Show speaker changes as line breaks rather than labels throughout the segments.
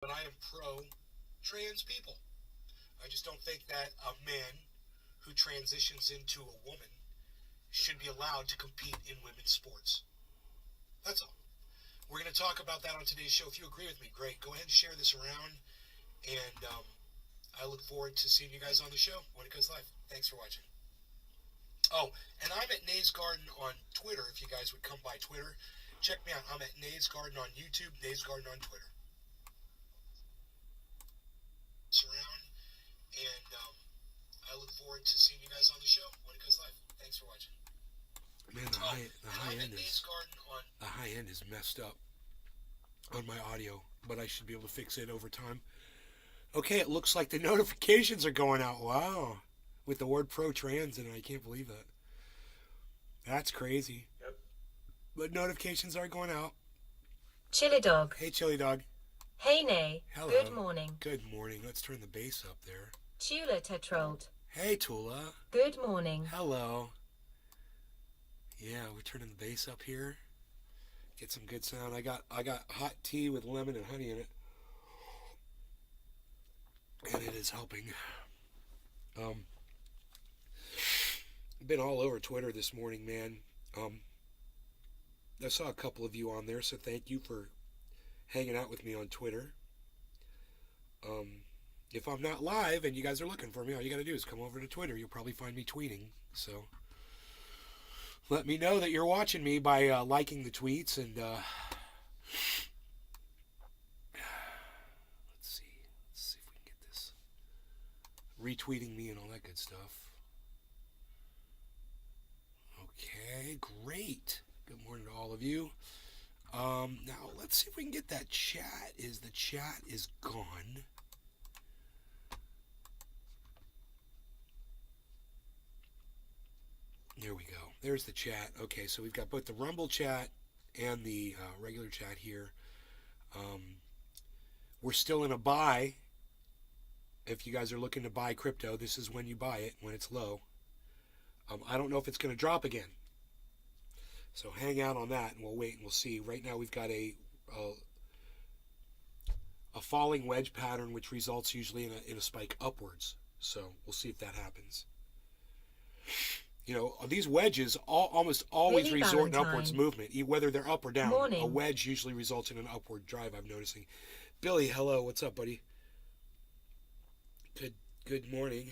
but I am pro trans people. I just don't think that a man who transitions into a woman should be allowed to compete in women's sports. That's all. We're going to talk about that on today's show. If you agree with me, great. Go ahead and share this around. And I look forward to seeing you guys on the show when it goes live. Thanks for watching. Oh, and I'm at Nays Garden on Twitter. If you guys would come by Twitter, check me out. I'm at Nays Garden on YouTube, Nays Garden on Twitter. Around, and I look forward to seeing you guys on the show when it goes live. Thanks for watching. Man, the high end is messed up on my audio, but I should be able to fix it over time. Okay, it looks like the notifications are going out. Wow, with the word pro trans in it, I can't believe that. That's crazy. Yep. But notifications are going out.
Chili Dog.
Hey, Chili Dog.
Hey, Nay.
Hello.
Good morning.
Good morning. Let's turn the bass up there.
Tula Tetrold.
Hey, Tula.
Good morning.
Hello. Yeah, we're turning the bass up here. Get some good sound. I got hot tea with lemon and honey in it, and it is helping. I've been all over Twitter this morning, man. I saw a couple of you on there, so thank you for hanging out with me on Twitter. If I'm not live and you guys are looking for me, all you got to do is come over to Twitter. You'll probably find me tweeting. So let me know that you're watching me by liking the tweets and let's see if we can get this, retweeting me and all that good stuff. Okay, great. Good morning to all of you. Now let's see if we can get that chat. The chat is gone. There we go. There's the chat. Okay, so we've got both the Rumble chat and the regular chat here. We're still in a buy. If you guys are looking to buy crypto, this is when you buy it, when it's low. I don't know if it's going to drop again. So hang out on that and we'll wait and we'll see. Right now we've got a falling wedge pattern, which results usually in a spike upwards. So we'll see if that happens. You know, these wedges almost always resort in upwards movement, whether they're up or down. Morning. A wedge usually results in an upward drive, I'm noticing. Billy, hello. What's up, buddy? Good morning.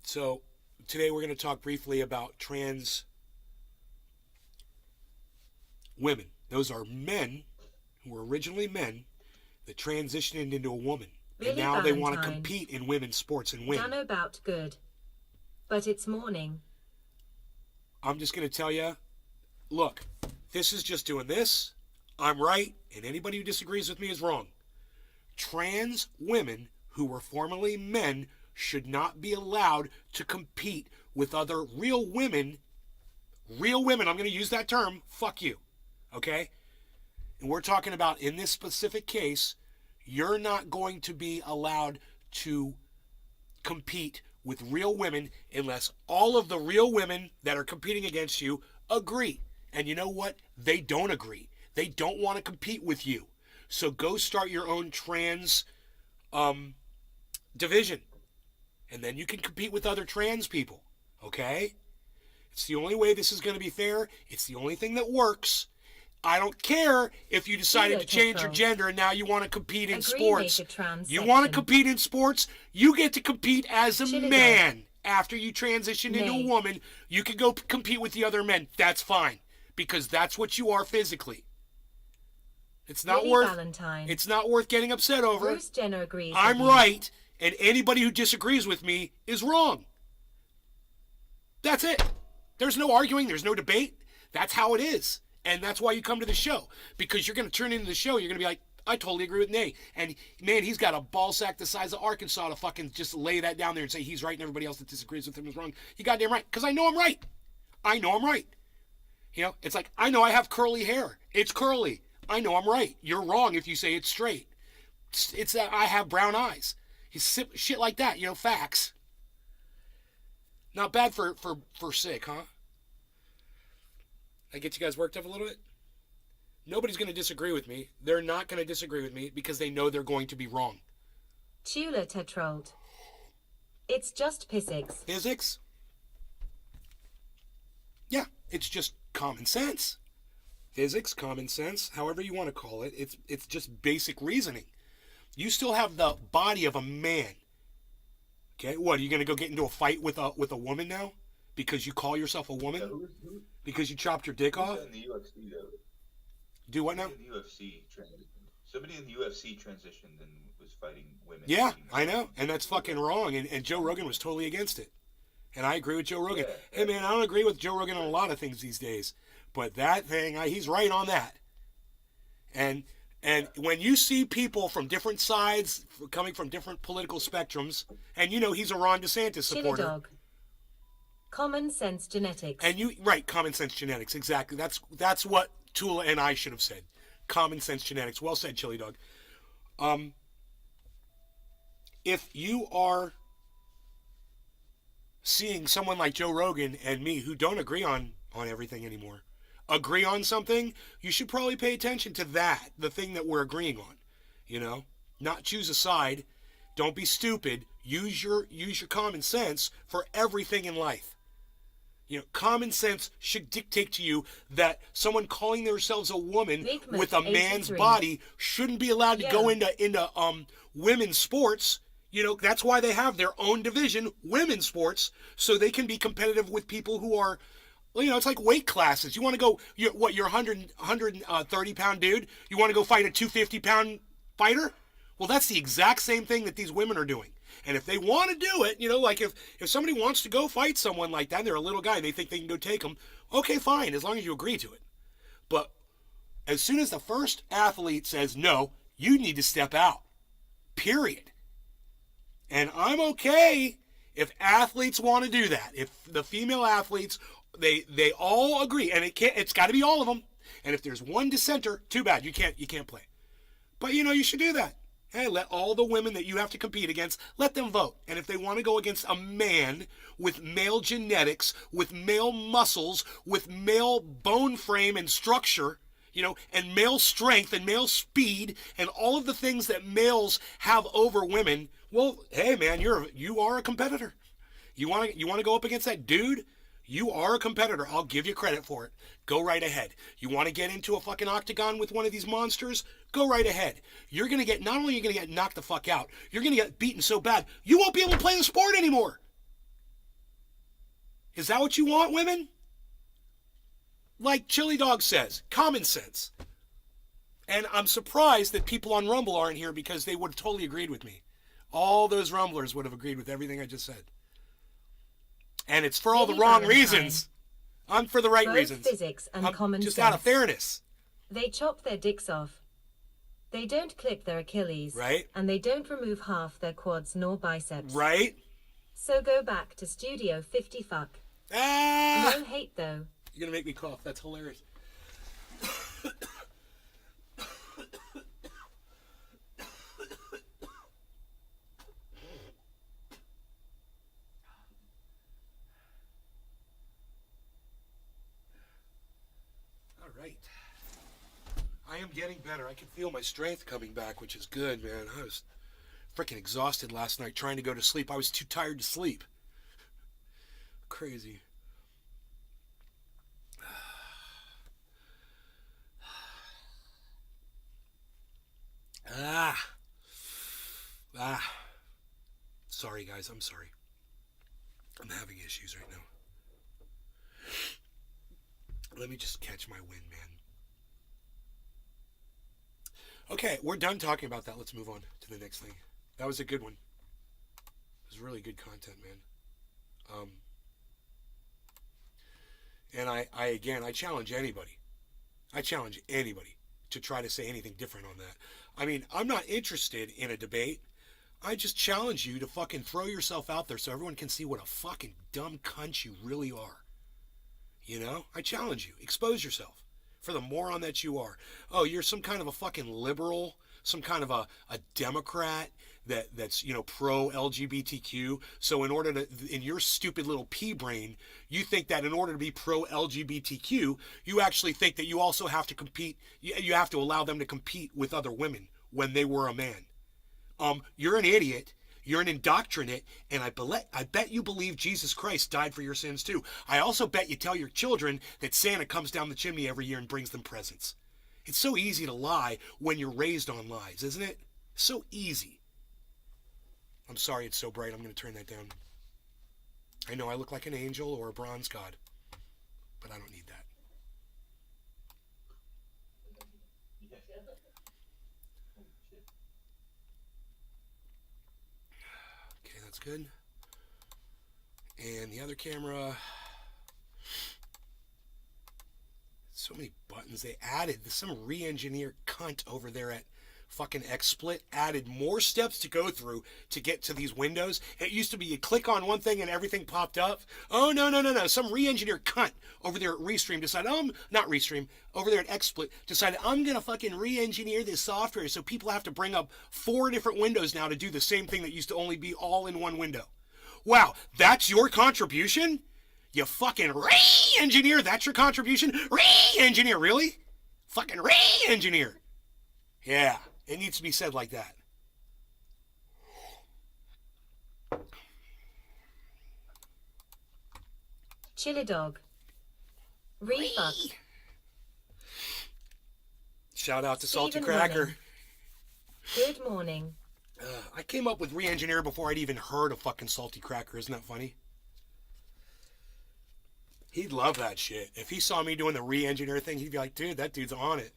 So today we're going to talk briefly about trans women. Those are men who were originally men that transitioned into a woman. Really, and now Valentine. They want to compete in women's sports and win.
Done about good. But it's morning.
I'm just going to tell you, look, this is just doing this. I'm right, and anybody who disagrees with me is wrong. Trans women who were formerly men should not be allowed to compete with other real women. Real women, I'm going to use that term, fuck you. Okay? And we're talking about, in this specific case, you're not going to be allowed to compete with real women unless all of the real women that are competing against you agree. And you know what? They don't agree. They don't want to compete with you. So go start your own trans division. And then you can compete with other trans people. Okay? It's the only way this is going to be fair. It's the only thing that works. I don't care if you decided to change your gender and now you want to compete in sports. You want to compete in sports? You get to compete as a man. After you transition into a woman, you can go compete with the other men. That's fine. Because that's what you are physically. It's not worth getting upset over.
Bruce Jenner agrees.
I'm right, and anybody who disagrees with me is wrong. That's it. There's no arguing. There's no debate. That's how it is. And that's why you come to the show. Because you're going to turn into the show. You're going to be like, I totally agree with Nay. And, man, he's got a ball sack the size of Arkansas to fucking just lay that down there and say he's right and everybody else that disagrees with him is wrong. You goddamn right. Because I know I'm right. I know I'm right. You know, it's like, I know I have curly hair. It's curly. I know I'm right. You're wrong if you say it's straight. It's that I have brown eyes. Shit like that, facts. Not bad for sick, huh? I get you guys worked up a little bit? Nobody's going to disagree with me. They're not going to disagree with me because they know they're going to be wrong.
Tula tetrold. It's just physics.
Physics? Yeah, it's just common sense. Physics, common sense, however you want to call it. It's just basic reasoning. You still have the body of a man. Okay, what, are you going to go get into a fight with a woman now? Because you call yourself a woman?
Who,
Because you chopped your dick off?
in the UFC though?
Do what now?
In the UFC transitioned. Somebody in the UFC transitioned and was fighting women.
Yeah, I know. And that's fucking wrong. And Joe Rogan was totally against it. And I agree with Joe Rogan.
Yeah.
Hey, man, I don't agree with Joe Rogan on a lot of things these days. But that thing, he's right on that. And when you see people from different sides, coming from different political spectrums, and he's a Ron DeSantis
Chili
supporter.
dog. Common sense genetics.
And right, common sense genetics, exactly. That's what Tula and I should have said. Common sense genetics. Well said, Chili Dog. If you are seeing someone like Joe Rogan and me who don't agree on everything anymore, agree on something, you should probably pay attention to that, the thing that we're agreeing on. Not choose a side. Don't be stupid. Use your common sense for everything in life. Common sense should dictate to you that someone calling themselves a woman
Nick
with a
Mc
man's
83.
body shouldn't be allowed to go
Yeah.
into women's sports. That's why they have their own division, women's sports, so they can be competitive with people who are, it's like weight classes. You want to go, you're 130 pound dude. You want to go fight a 250 pound fighter? Well, that's the exact same thing that these women are doing. And if they want to do it, like if somebody wants to go fight someone like that, and they're a little guy and they think they can go take them, okay, fine, as long as you agree to it. But as soon as the first athlete says, no, you need to step out, period. And I'm okay if athletes want to do that. If the female athletes, they all agree, and it's got to be all of them. And if there's one dissenter, too bad, you can't play. But you should do that. Hey, let all the women that you have to compete against, let them vote. And if they want to go against a man with male genetics, with male muscles, with male bone frame and structure, and male strength and male speed and all of the things that males have over women, well, hey man, you are a competitor. You want to go up against that dude? You are a competitor. I'll give you credit for it. Go right ahead. You want to get into a fucking octagon with one of these monsters? Go right ahead. You're going to get, not only are you going to get knocked the fuck out, you're going to get beaten so bad, you won't be able to play the sport anymore. Is that what you want, women? Like Chili Dog says, common sense. And I'm surprised that people on Rumble aren't here because they would have totally agreed with me. All those Rumblers would have agreed with everything I just said. And it's for all the
Maybe
wrong
Valentine.
reasons. I'm for the right
Both
reasons.
physics and
I'm
common
just
sense.
out of fairness.
They chop their dicks off. They don't clip their Achilles.
Right.
And they don't remove half their quads nor biceps.
Right?
So go back to Studio 50 fuck.
Ah!
No hate though.
You're going to make me cough. That's hilarious. All right. I am getting better. I can feel my strength coming back, which is good, man. I was freaking exhausted last night trying to go to sleep. I was too tired to sleep. Crazy. Sorry, guys. I'm sorry. I'm having issues right now. Let me just catch my wind, man. Okay, we're done talking about that. Let's move on to the next thing. That was a good one. It was really good content, man. And I challenge anybody. I challenge anybody to try to say anything different on that. I mean, I'm not interested in a debate. I just challenge you to fucking throw yourself out there so everyone can see what a fucking dumb cunt you really are. I challenge you. Expose yourself for the moron that you are. Oh, you're some kind of a fucking liberal some kind of a Democrat that's pro LGBTQ. So in order to, in your stupid little pea brain, you think that in order to be pro LGBTQ, you actually think that you also have to compete. You have to allow them to compete with other women when they were a man. You're an idiot. You're an indoctrinate, and I bet you believe Jesus Christ died for your sins too. I also bet you tell your children that Santa comes down the chimney every year and brings them presents. It's so easy to lie when you're raised on lies, isn't it? So easy. I'm sorry it's so bright. I'm going to turn that down. I know I look like an angel or a bronze god, but I don't need that. Okay, that's good. And the other camera, so many buttons they added. There's some re-engineered cunt over there at fucking XSplit added more steps to go through to get to these windows. It used to be you click on one thing and everything popped up. Oh, no. Some re-engineered cunt over there at Restream decided, not Restream, over there at XSplit decided, I'm going to fucking re-engineer this software so people have to bring up 4 different windows now to do the same thing that used to only be all in one window. Wow, that's your contribution? You fucking re-engineer, that's your contribution? Re-engineer, really? Fucking re-engineer. Yeah, it needs to be said like that.
Chili dog. Refuck.
Shout out to Salty
Stephen
Cracker.
Running. Good morning.
I came up with re-engineer before I'd even heard of fucking Salty Cracker. Isn't that funny? He'd love that shit. If he saw me doing the re-engineer thing, he'd be like, dude, that dude's on it.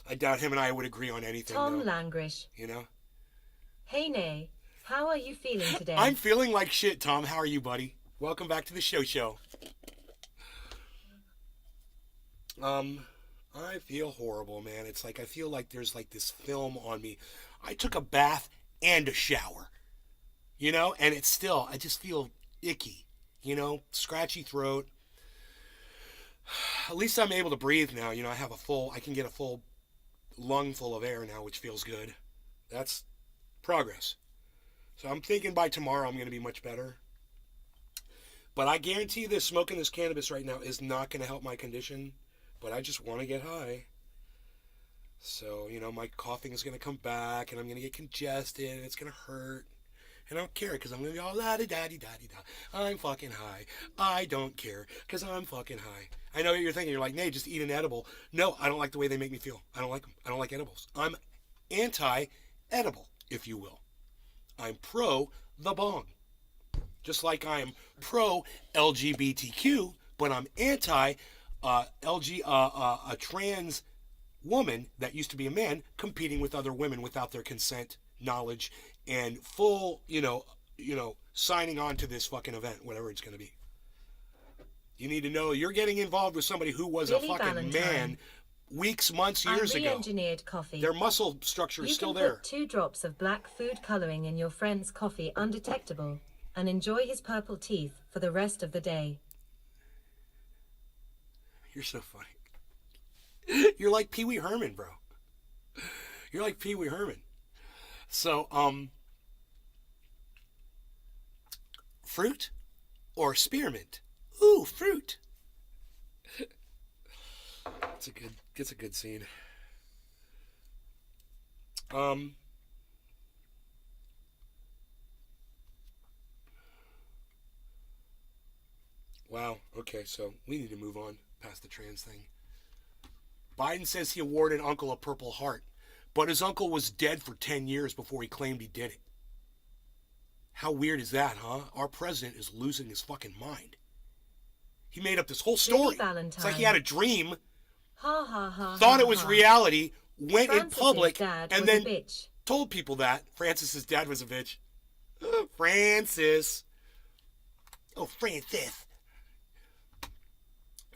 I doubt him and I would agree on anything,
Tom
though.
Langrish.
You know?
Hey, Nay. How are you feeling today?
I'm feeling like shit, Tom. How are you, buddy? Welcome back to the show. I feel horrible, man. It's like I feel like there's like this film on me. I took a bath and a shower, you know, and it's still, I just feel icky, you know, scratchy throat. At least I'm able to breathe now, you know, I can get a full lung full of air now, which feels good. That's progress. So I'm thinking by tomorrow I'm going to be much better. But I guarantee you this, smoking this cannabis right now is not going to help my condition. But I just want to get high. So, you know, my coughing is going to come back, and I'm going to get congested, and it's going to hurt. And I don't care, because I'm going to be all la-di-da-di-da-di-da. I'm fucking high. I don't care, because I'm fucking high. I know what you're thinking. You're like, Nay, just eat an edible. No, I don't like the way they make me feel. I don't like them. I don't like edibles. I'm anti-edible, if you will. I'm pro the bong. Just like I am pro LGBTQ, but I'm anti a trans woman that used to be a man competing with other women without their consent, knowledge, and full, you know, signing on to this fucking event, whatever it's going to be. You need to know you're getting involved with somebody who was
Billy
a fucking
Valentine.
Man weeks, months, years ago.
Re-engineered coffee.
Their muscle structure is still
You can
there.
put 2 drops of black food coloring in your friend's coffee undetectable and enjoy his purple teeth for the rest of the day.
You're so funny. You're like Pee Wee Herman, bro. You're like Pee Wee Herman. So, fruit or spearmint? Ooh, fruit. It's a good scene. Wow. Okay, so we need to move on past the trans thing. Biden says he awarded Uncle a Purple Heart, but his uncle was dead for 10 years before he claimed he did it. How weird is that, huh? Our president is losing his fucking mind. He made up this whole story. It's like he had a dream, thought it was reality, went in public, and then told people that Francis's dad was a bitch. Francis. Oh, Francis.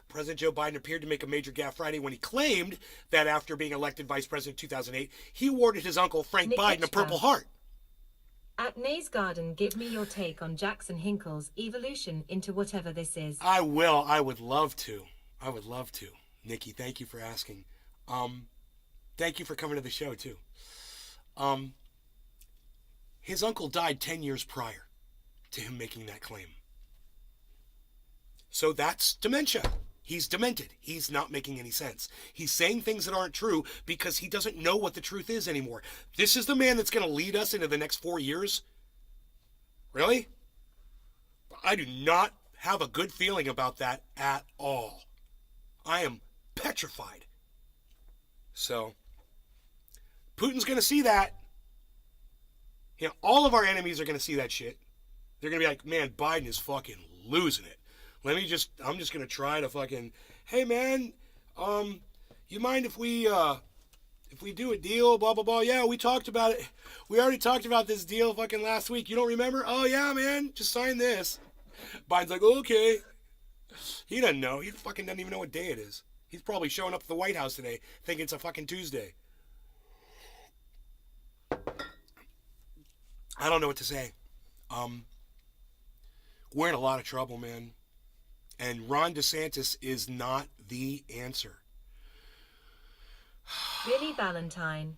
President Joe Biden appeared to make a major gaffe Friday when he claimed that after being elected vice president in 2008, he awarded his uncle Frank Biden a Purple Heart.
At Nay's Garden, give me your take on Jackson Hinkle's evolution into whatever this is.
I will. I would love to. Nikki, thank you for asking. Thank you for coming to the show, too. His uncle died 10 years prior to him making that claim. So that's dementia. He's demented. He's not making any sense. He's saying things that aren't true because he doesn't know what the truth is anymore. This is the man that's going to lead us into the next 4 years? Really? I do not have a good feeling about that at all. I am petrified. So, Putin's going to see that. You know, all of our enemies are going to see that shit. They're going to be like, man, Biden is fucking losing it. I'm just going to try to fucking, hey man, you mind if we do a deal, blah, blah, blah. Yeah, we talked about it. We already talked about this deal fucking last week. You don't remember? Oh yeah, man, just sign this. Biden's like, okay. He doesn't know. He fucking doesn't even know what day it is. He's probably showing up at the White House today thinking it's a fucking Tuesday. I don't know what to say. We're in a lot of trouble, man. And Ron DeSantis is not the answer.
Billy Valentine.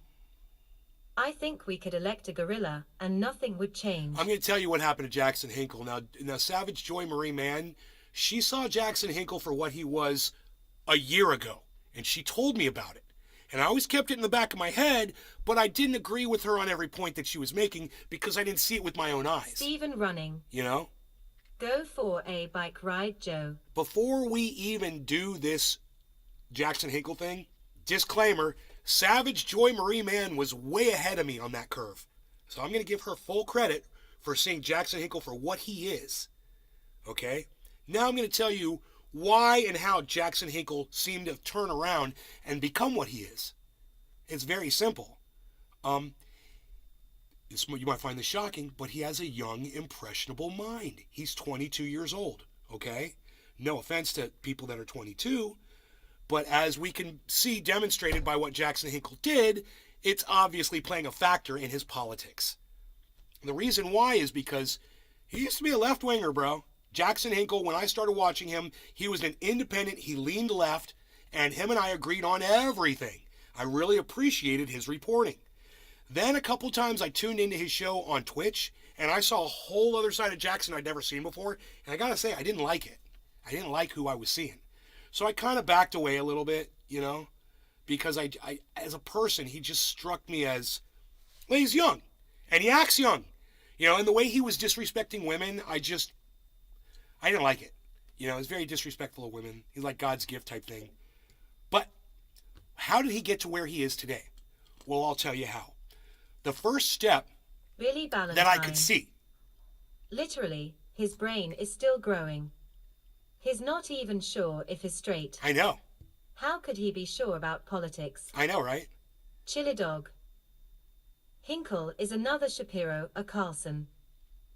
I think we could elect a gorilla and nothing would change.
I'm going to tell you what happened to Jackson Hinkle. Now, Savage Joy Marie Mann, she saw Jackson Hinkle for what he was a year ago. And she told me about it. And I always kept it in the back of my head, but I didn't agree with her on every point that she was making because I didn't see it with my own eyes.
Stephen Running.
You know?
Go for a bike ride, Joe.
Before we even do this Jackson Hinkle thing, disclaimer, Savage Joy Marie Mann was way ahead of me on that curve. So I'm going to give her full credit for seeing Jackson Hinkle for what he is. Okay? Now I'm going to tell you why and how Jackson Hinkle seemed to turn around and become what he is. It's very simple. You might find this shocking, but he has a young, impressionable mind. He's 22 years old, okay? No offense to people that are 22, but as we can see demonstrated by what Jackson Hinkle did, it's obviously playing a factor in his politics. The reason why is because he used to be a left-winger, bro. Jackson Hinkle, when I started watching him, he was an independent, he leaned left, and him and I agreed on everything. I really appreciated his reporting. Then a couple times I tuned into his show on Twitch, and I saw a whole other side of Jackson I'd never seen before, and I gotta say, I didn't like it. I didn't like who I was seeing. So I kind of backed away a little bit, you know, because I as a person, he just struck me as, well, he's young, and he acts young. You know, and the way he was disrespecting women, I didn't like it. You know, it's very disrespectful of women. He's like God's gift type thing. But how did he get to where he is today? Well, I'll tell you how. The first step
Billy Valentine.
that I could see.
Literally, his brain is still growing. He's not even sure if he's straight.
I know.
How could he be sure about politics?
I know, right?
Chili dog. Hinkle is another Shapiro, a Carlson.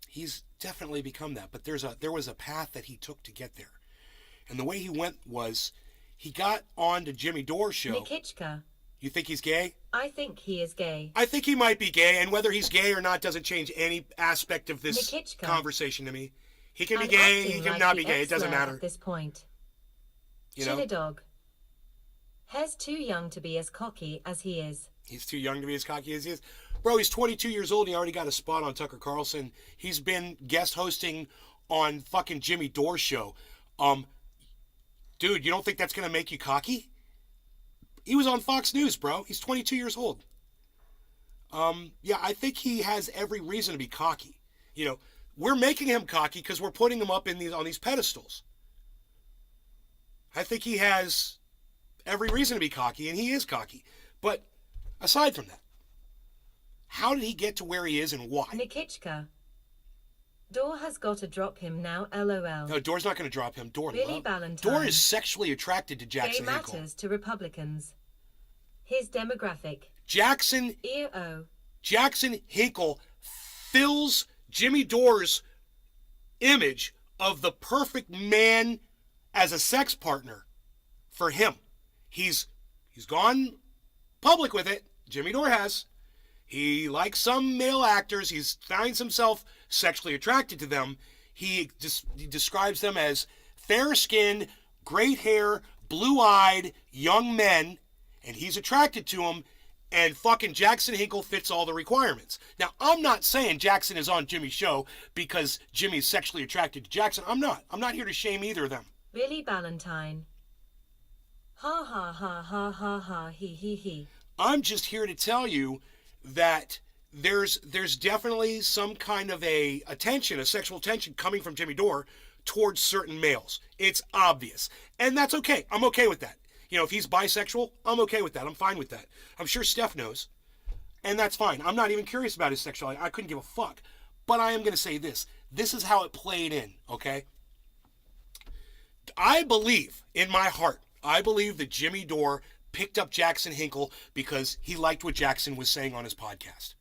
He's definitely become that, but there was a path that he took to get there. And the way he went was, he got on to Jimmy Dore's show.
Nikitschka.
You think he's gay?
I think he is gay.
I think he might be gay, and whether he's gay or not doesn't change any aspect of this
Nikitschka.
Conversation to me. He can be
And
gay,
acting
he can
like
not
the
be gay, it doesn't
ex-slur
matter.
At this point.
You know?
Chili dog. Hair's too young to be as cocky as he is.
He's too young to be as cocky as he is. Bro, he's 22 years old. He already got a spot on Tucker Carlson. He's been guest hosting on fucking Jimmy Dore's show. Dude, you don't think that's going to make you cocky? He was on Fox News, bro. He's 22 years old. Yeah, I think he has every reason to be cocky. You know, we're making him cocky because we're putting him up on these pedestals. I think he has every reason to be cocky, and he is cocky. But aside from that, how did he get to where he is and why?
Nikitschka. Dore has got to drop him now, LOL.
No, Dore's not going to drop him.
Billy Valentine.
Dore is sexually attracted to
Gay
Jackson Hinkle.
matters to Republicans. His demographic.
Jackson Hinkle fills Jimmy Dore's image of the perfect man as a sex partner for him. He's gone public with it. Jimmy Dore has. He likes some male actors. He finds himself sexually attracted to them. He describes them as fair-skinned, great hair, blue-eyed young men, and he's attracted to them. And fucking Jackson Hinkle fits all the requirements. Now, I'm not saying Jackson is on Jimmy's show because Jimmy's sexually attracted to Jackson. I'm not. I'm not here to shame either of them.
Billy Ballantyne. Ha ha ha ha ha ha he.
I'm just here to tell you that there's definitely some kind of a sexual tension coming from Jimmy Dore towards certain males. It's obvious. And that's okay. I'm okay with that. You know, if he's bisexual, I'm okay with that. I'm fine with that. I'm sure Steph knows. And that's fine. I'm not even curious about his sexuality. I couldn't give a fuck. But I am going to say this. This is how it played in, okay? I believe, in my heart, I believe that Jimmy Dore picked up Jackson Hinkle because he liked what Jackson was saying on his podcast.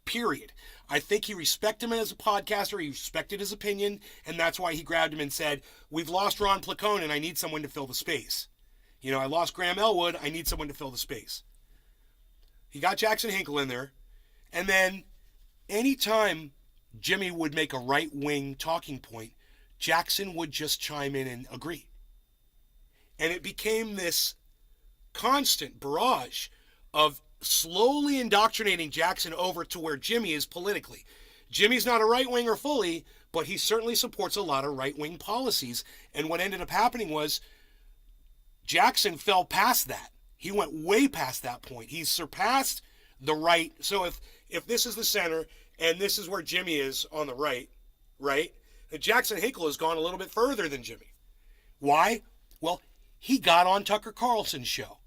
Period. I think he respected him as a podcaster. He respected his opinion. And that's why he grabbed him and said, we've lost Ron Placone and I need someone to fill the space. You know, I lost Graham Elwood. I need someone to fill the space. He got Jackson Hinkle in there. And then anytime Jimmy would make a right-wing talking point, Jackson would just chime in and agree. And it became this constant barrage of slowly indoctrinating Jackson over to where Jimmy is politically. Jimmy's not a right-winger fully, but he certainly supports a lot of right-wing policies. And what ended up happening was Jackson fell past that. He went way past that point. He surpassed the right. So if this is the center and this is where Jimmy is on the right, then Jackson Hinkle has gone a little bit further than Jimmy. Why? Well, he got on Tucker Carlson's show.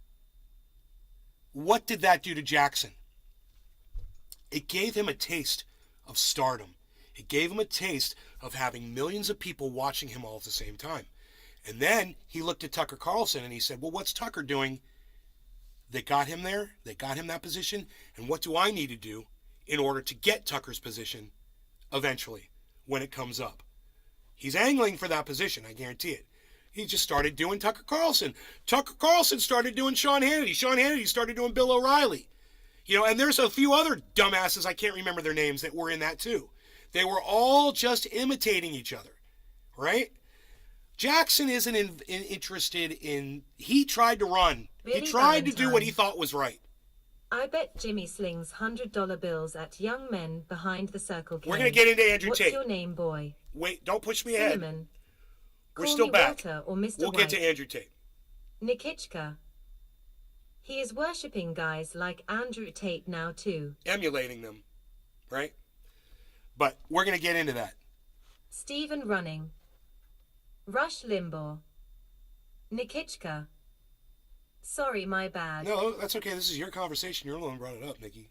What did that do to Jackson? It gave him a taste of stardom. It gave him a taste of having millions of people watching him all at the same time. And then he looked at Tucker Carlson and he said, well, what's Tucker doing that got him there, that got him that position? And what do I need to do in order to get Tucker's position eventually when it comes up? He's angling for that position, I guarantee it. He just started doing Tucker Carlson. Tucker Carlson started doing Sean Hannity. Sean Hannity started doing Bill O'Reilly. You know, and there's a few other dumbasses, I can't remember their names, that were in that too. They were all just imitating each other, right? Jackson isn't interested in, he tried to run.
Really
he tried to do
Valentine.
what he thought was right.
I bet Jimmy slings $100 bills at young men behind the Circle K.
We're going to get into Andrew
What's
Tate.
your name, boy?
Wait, don't push me ahead.
Cinnamon.
We're
Call
still
me
back.
Walter or Mr.
We'll
White.
get to Andrew Tate.
Nikichka. He is worshipping guys like Andrew Tate now too.
Emulating them, right? But we're going to get into that.
Stephen Running. Rush Limbaugh. Nikichka. Sorry, my bad.
No, that's okay. This is your conversation. You're the one who brought it up, Nikki.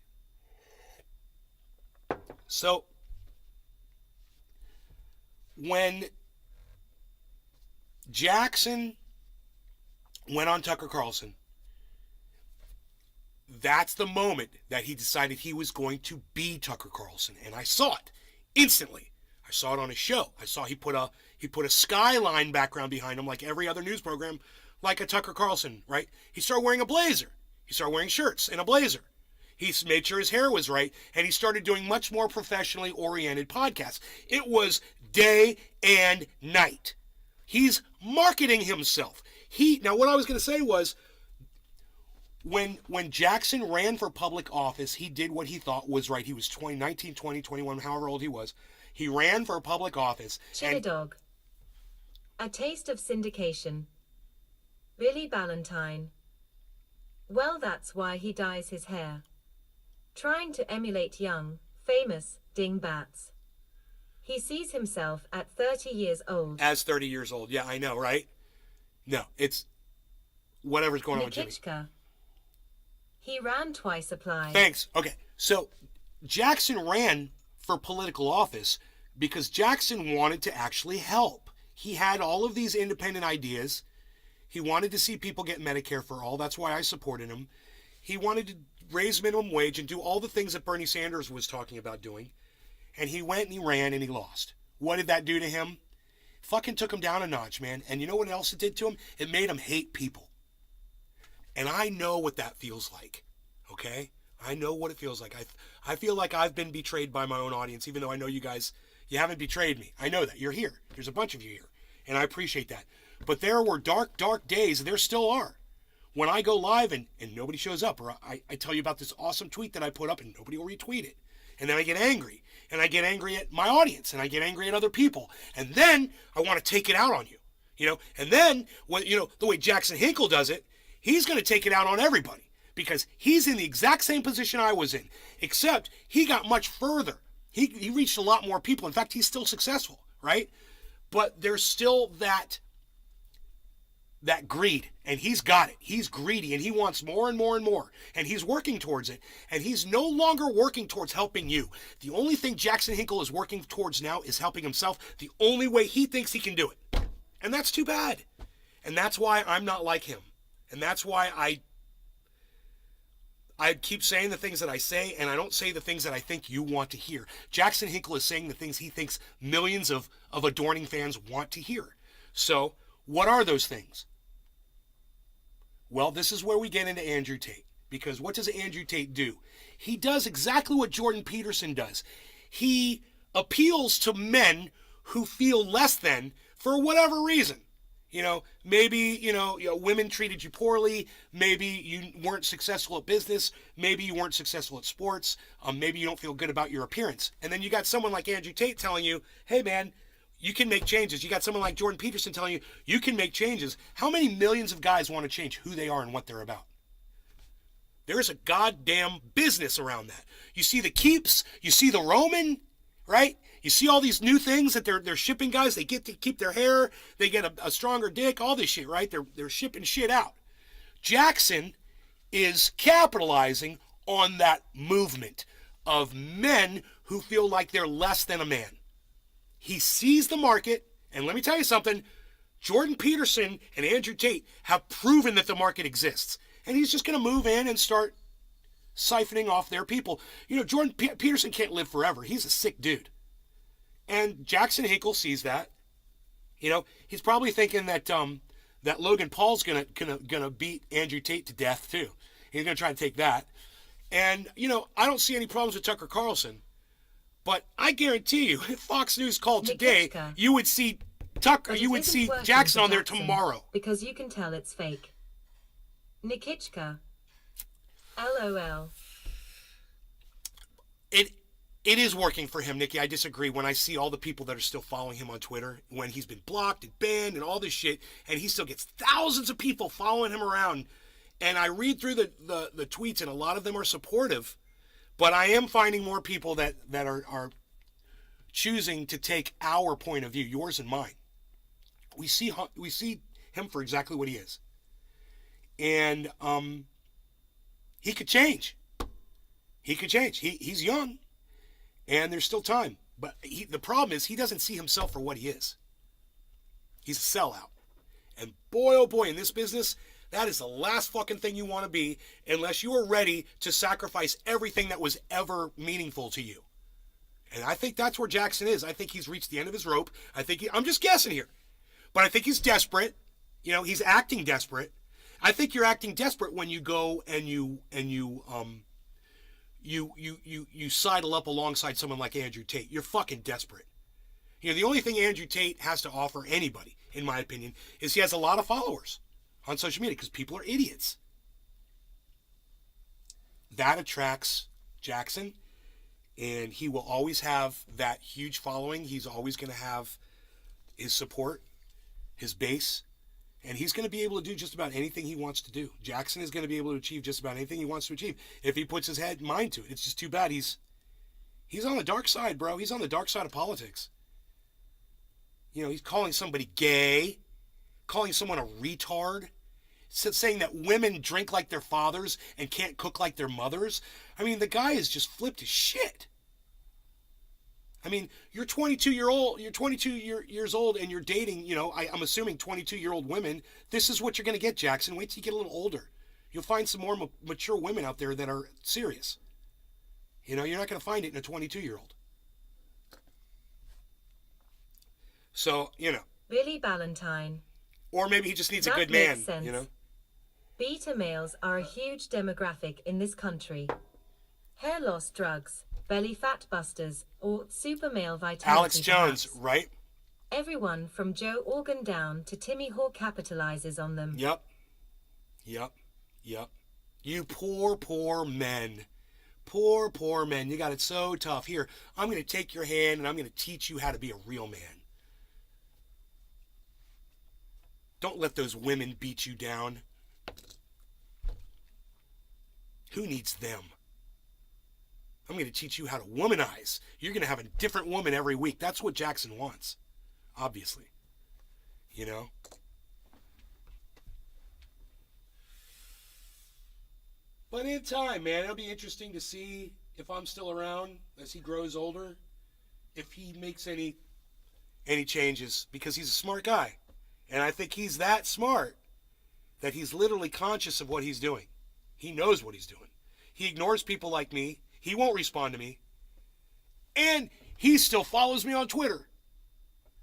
So, when Jackson went on Tucker Carlson, that's the moment that he decided he was going to be Tucker Carlson. And I saw it instantly. I saw it on his show. I saw he put a skyline background behind him like every other news program, like a Tucker Carlson, right? He started wearing a blazer. He started wearing shirts and a blazer. He made sure his hair was right, and he started doing much more professionally oriented podcasts. It was day and night. He's marketing himself. Now what I was going to say was, when Jackson ran for public office, he did what he thought was right. He was 19, 20, 21, however old he was. He ran for public office.
Chili Dog. A taste of syndication. Billy Ballantyne. Well, that's why he dyes his hair. Trying to emulate young, famous dingbats. He sees himself at 30 years old.
As 30 years old. Yeah, I know, right? No, it's whatever's going on with Jimmy.
Nikichka. He ran twice applied.
Thanks. Okay, so Jackson ran for political office because Jackson wanted to actually help. He had all of these independent ideas. He wanted to see people get Medicare for all. That's why I supported him. He wanted to raise minimum wage and do all the things that Bernie Sanders was talking about doing. And he went and he ran and he lost. What did that do to him? Fucking took him down a notch, man. And you know what else it did to him? It made him hate people. And I know what that feels like, okay? I know what it feels like. I feel like I've been betrayed by my own audience, even though I know you guys, you haven't betrayed me. I know that. You're here. There's a bunch of you here, and I appreciate that. But there were dark, dark days, there still are, when I go live and nobody shows up, or I tell you about this awesome tweet that I put up and nobody will retweet it. And then I get angry. And I get angry at my audience. And I get angry at other people. And then I want to take it out on you. You know, and then, when, you know, the way Jackson Hinkle does it, he's going to take it out on everybody. Because he's in the exact same position I was in. Except he got much further. He reached a lot more people. In fact, he's still successful, right? But there's still that greed, and he's got it. He's greedy, and he wants more and more and more, and he's working towards it, and he's no longer working towards helping you. The only thing Jackson Hinkle is working towards now is helping himself, the only way he thinks he can do it. And that's too bad. And that's why I'm not like him. And that's why I keep saying the things that I say, and I don't say the things that I think you want to hear. Jackson Hinkle is saying the things he thinks millions of Adorning fans want to hear. So, what are those things? Well, this is where we get into Andrew Tate. Because what does Andrew Tate do? He does exactly what Jordan Peterson does. He appeals to men who feel less than for whatever reason. You know, maybe, women treated you poorly. Maybe you weren't successful at business. Maybe you weren't successful at sports. Maybe you don't feel good about your appearance. And then you got someone like Andrew Tate telling you, hey, man, you can make changes. You got someone like Jordan Peterson telling you, you can make changes. How many millions of guys want to change who they are and what they're about? There is a goddamn business around that. You see the Keeps, you see the Roman, right? You see all these new things that they're shipping guys. They get to keep their hair. They get a stronger dick, all this shit, right? They're shipping shit out. Jackson is capitalizing on that movement of men who feel like they're less than a man. He sees the market, and let me tell you something, Jordan Peterson and Andrew Tate have proven that the market exists. And he's just going to move in and start siphoning off their people. You know, Jordan Peterson can't live forever. He's a sick dude. And Jackson Hinkle sees that. You know, he's probably thinking that that Logan Paul's gonna beat Andrew Tate to death too. He's gonna try to take that. And you know, I don't see any problems with Tucker Carlson. But I guarantee you, if Fox News called today, you would see Tucker, you would see Jackson on there tomorrow.
Because you can tell it's fake. Nikichka. LOL.
It is working for him, Nikki. I disagree. When I see all the people that are still following him on Twitter, when he's been blocked and banned and all this shit, and he still gets thousands of people following him around, and I read through the tweets, and a lot of them are supportive, but I am finding more people that are choosing to take our point of view, yours and mine. We see him for exactly what he is. And he could change. He could change. He's young. And there's still time. But the problem is he doesn't see himself for what he is. He's a sellout. And boy, oh boy, in this business, that is the last fucking thing you want to be unless you are ready to sacrifice everything that was ever meaningful to you. And I think that's where Jackson is. I think he's reached the end of his rope. I'm just guessing here. But I think he's desperate. You know, he's acting desperate. I think you're acting desperate when you go and you sidle up alongside someone like Andrew Tate. You're fucking desperate. You know, the only thing Andrew Tate has to offer anybody, in my opinion, is he has a lot of followers on social media because people are idiots. That attracts Jackson, and he will always have that huge following. He's always going to have his support, his base, and he's going to be able to do just about anything he wants to do. Jackson is going to be able to achieve just about anything he wants to achieve if he puts his mind to it. It's just too bad he's on the dark side, bro. He's on the dark side of politics. You know, he's calling somebody gay, calling someone a retard, saying that women drink like their fathers and can't cook like their mothers. I mean, the guy is just flipped his shit. I mean, you're 22 years old and you're dating, you know, I'm assuming 22-year-old women. This is what you're going to get, Jackson. Wait till you get a little older. You'll find some more mature women out there that are serious. You know, you're not going to find it in a 22-year-old. So, you know.
Billy Ballantyne.
Or maybe he just needs a good
Makes
man,
sense.
you know.
Beta males are a huge demographic in this country. Hair loss drugs, belly fat busters, or super male vitality.
Alex Jones,
perhaps.
right?
Everyone from Joe Organ down to Timmy Hawk capitalizes on them.
Yep. Yep. You poor, poor men. Poor, poor men. You got it so tough. Here, I'm going to take your hand and I'm going to teach you how to be a real man. Don't let those women beat you down. Who needs them? I'm going to teach you how to womanize. You're going to have a different woman every week. That's what Jackson wants, obviously. You know? But in time, man, it'll be interesting to see if I'm still around as he grows older, if he makes any changes, because he's a smart guy. And I think he's that smart that he's literally conscious of what he's doing. He knows what he's doing. He ignores people like me. He won't respond to me. And he still follows me on Twitter.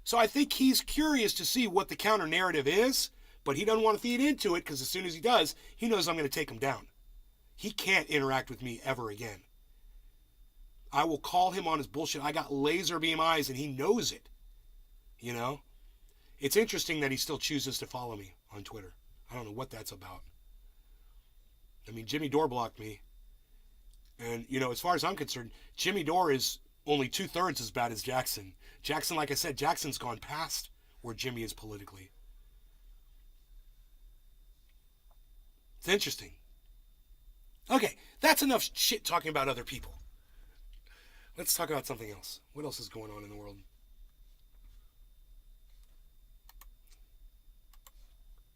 So I think he's curious to see what the counter narrative is, but he doesn't want to feed into it because as soon as he does, he knows I'm going to take him down. He can't interact with me ever again. I will call him on his bullshit. I got laser beam eyes and he knows it. You know? It's interesting that he still chooses to follow me on Twitter. I don't know what that's about. I mean, Jimmy Dore blocked me. And, you know, as far as I'm concerned, Jimmy Dore is only 2/3 as bad as Jackson. Jackson, like I said, Jackson's gone past where Jimmy is politically. It's interesting. Okay, that's enough shit talking about other people. Let's talk about something else. What else is going on in the world?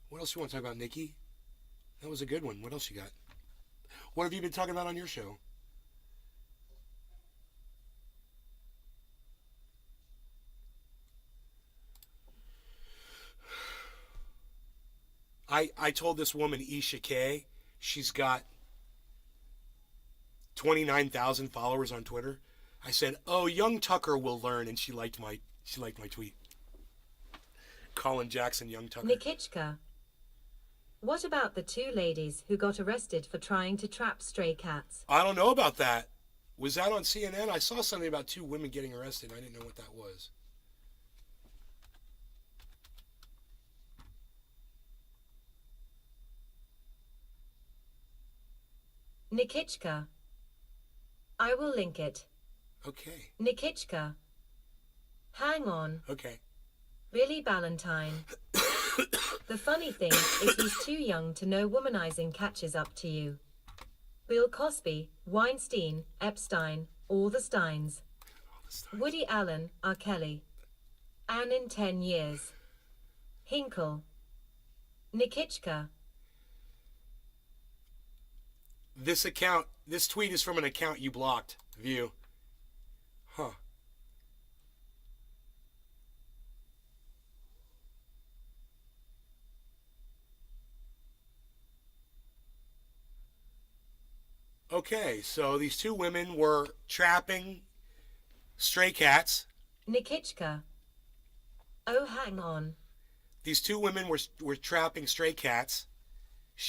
What else you want to talk about, Nikki? That was a good one. What else you got? What have you been talking about on your show? I told this woman, Isha K, she's got 29,000 followers on Twitter. I said, "Oh, young Tucker will learn," and she liked my tweet. Colin Jackson, young Tucker.
Nikichka. What about the two ladies who got arrested for trying to trap stray cats?
I don't know about that. Was that on CNN? I saw something about two women getting arrested. I didn't know what that was.
Nikichka. I will link it.
Okay.
Nikichka. Hang on.
Okay.
Billy Ballantyne. The funny thing is he's too young to know womanizing catches up to you. Bill Cosby, Weinstein, Epstein, all the Steins. Woody Allen, R. Kelly. Anne in 10 years. Hinkle. Nikichka.
This tweet is from an account you blocked. View. Huh. Okay, so these two women were trapping stray cats.
Nikichka. Oh, hang on.
These two women were trapping stray cats.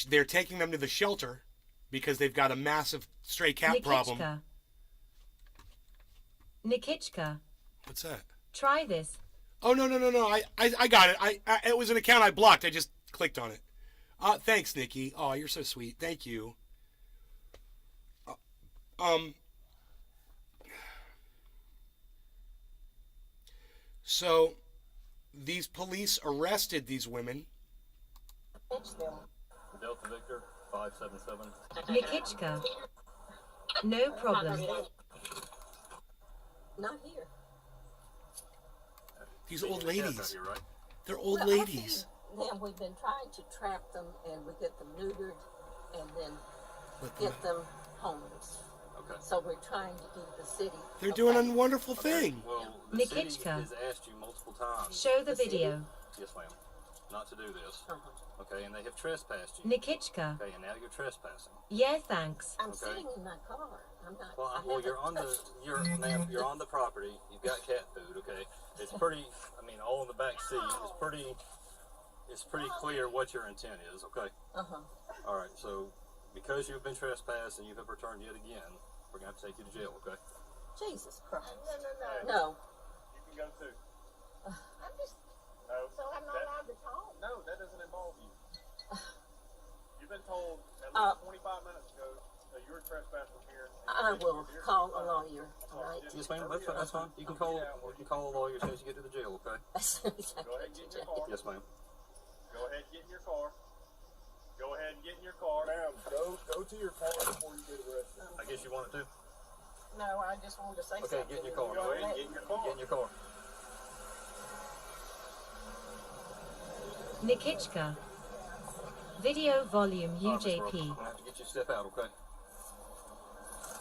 They're taking them to the shelter because they've got a massive stray cat problem.
Nikichka.
What's that?
Try this.
Oh, no. I got it. It was an account I blocked. I just clicked on it. Thanks, Nikki. Oh, you're so sweet. Thank you. So these police arrested these women.
Delta Victor 577.
Nikichka. No problem.
Not here.
These old ladies.
Here, right?
They're old
Well,
ladies.
Then we've been trying to trap them, and we get them neutered, and then
Let them-
get them homeless.
Okay.
So we're trying to give the city.
They're doing a wonderful thing.
Well, the city
Nikichka.
has asked you multiple times.
Show the video.
Yes, ma'am. Not to do this.
Uh-huh.
Okay, and they have trespassed you.
Nikichka.
Okay, and now you're trespassing.
Yeah, thanks.
I'm
Okay.
sitting in my car. I'm not.
Well,
I
well,
haven't
you're on the
touched-
ma'am, you're on the property. You've got cat food. Okay, it's pretty. I mean, all in the back seat. It's pretty clear what your intent is. Okay.
Uh-huh.
All right. So, because you've been trespassed and you have returned yet again, we're gonna have to take you to jail. Okay.
Jesus Christ.
No.
No.
You can go too.
I'm just.
No.
So I'm not allowed to talk.
No, that doesn't involve you. You've been told at least 25 minutes ago that you were trespassing here.
I will call a lawyer, all right?
Yes, ma'am. That's fine. You can call a lawyer as soon as you get to the jail. Okay.
As soon as I
Go ahead and
get
get in your car.
Yes, ma'am.
Go ahead and get in your car. Go ahead and get in your car. Ma'am, go to your car before you get arrested.
I guess you wanted to.
No, I just wanted to say
Okay,
something.
get in your car.
Go ahead and get in your car.
Get in your car.
Nikichka. Video volume
All right, Miss Rose,
UJP.
I'm gonna have to get you to step out, okay?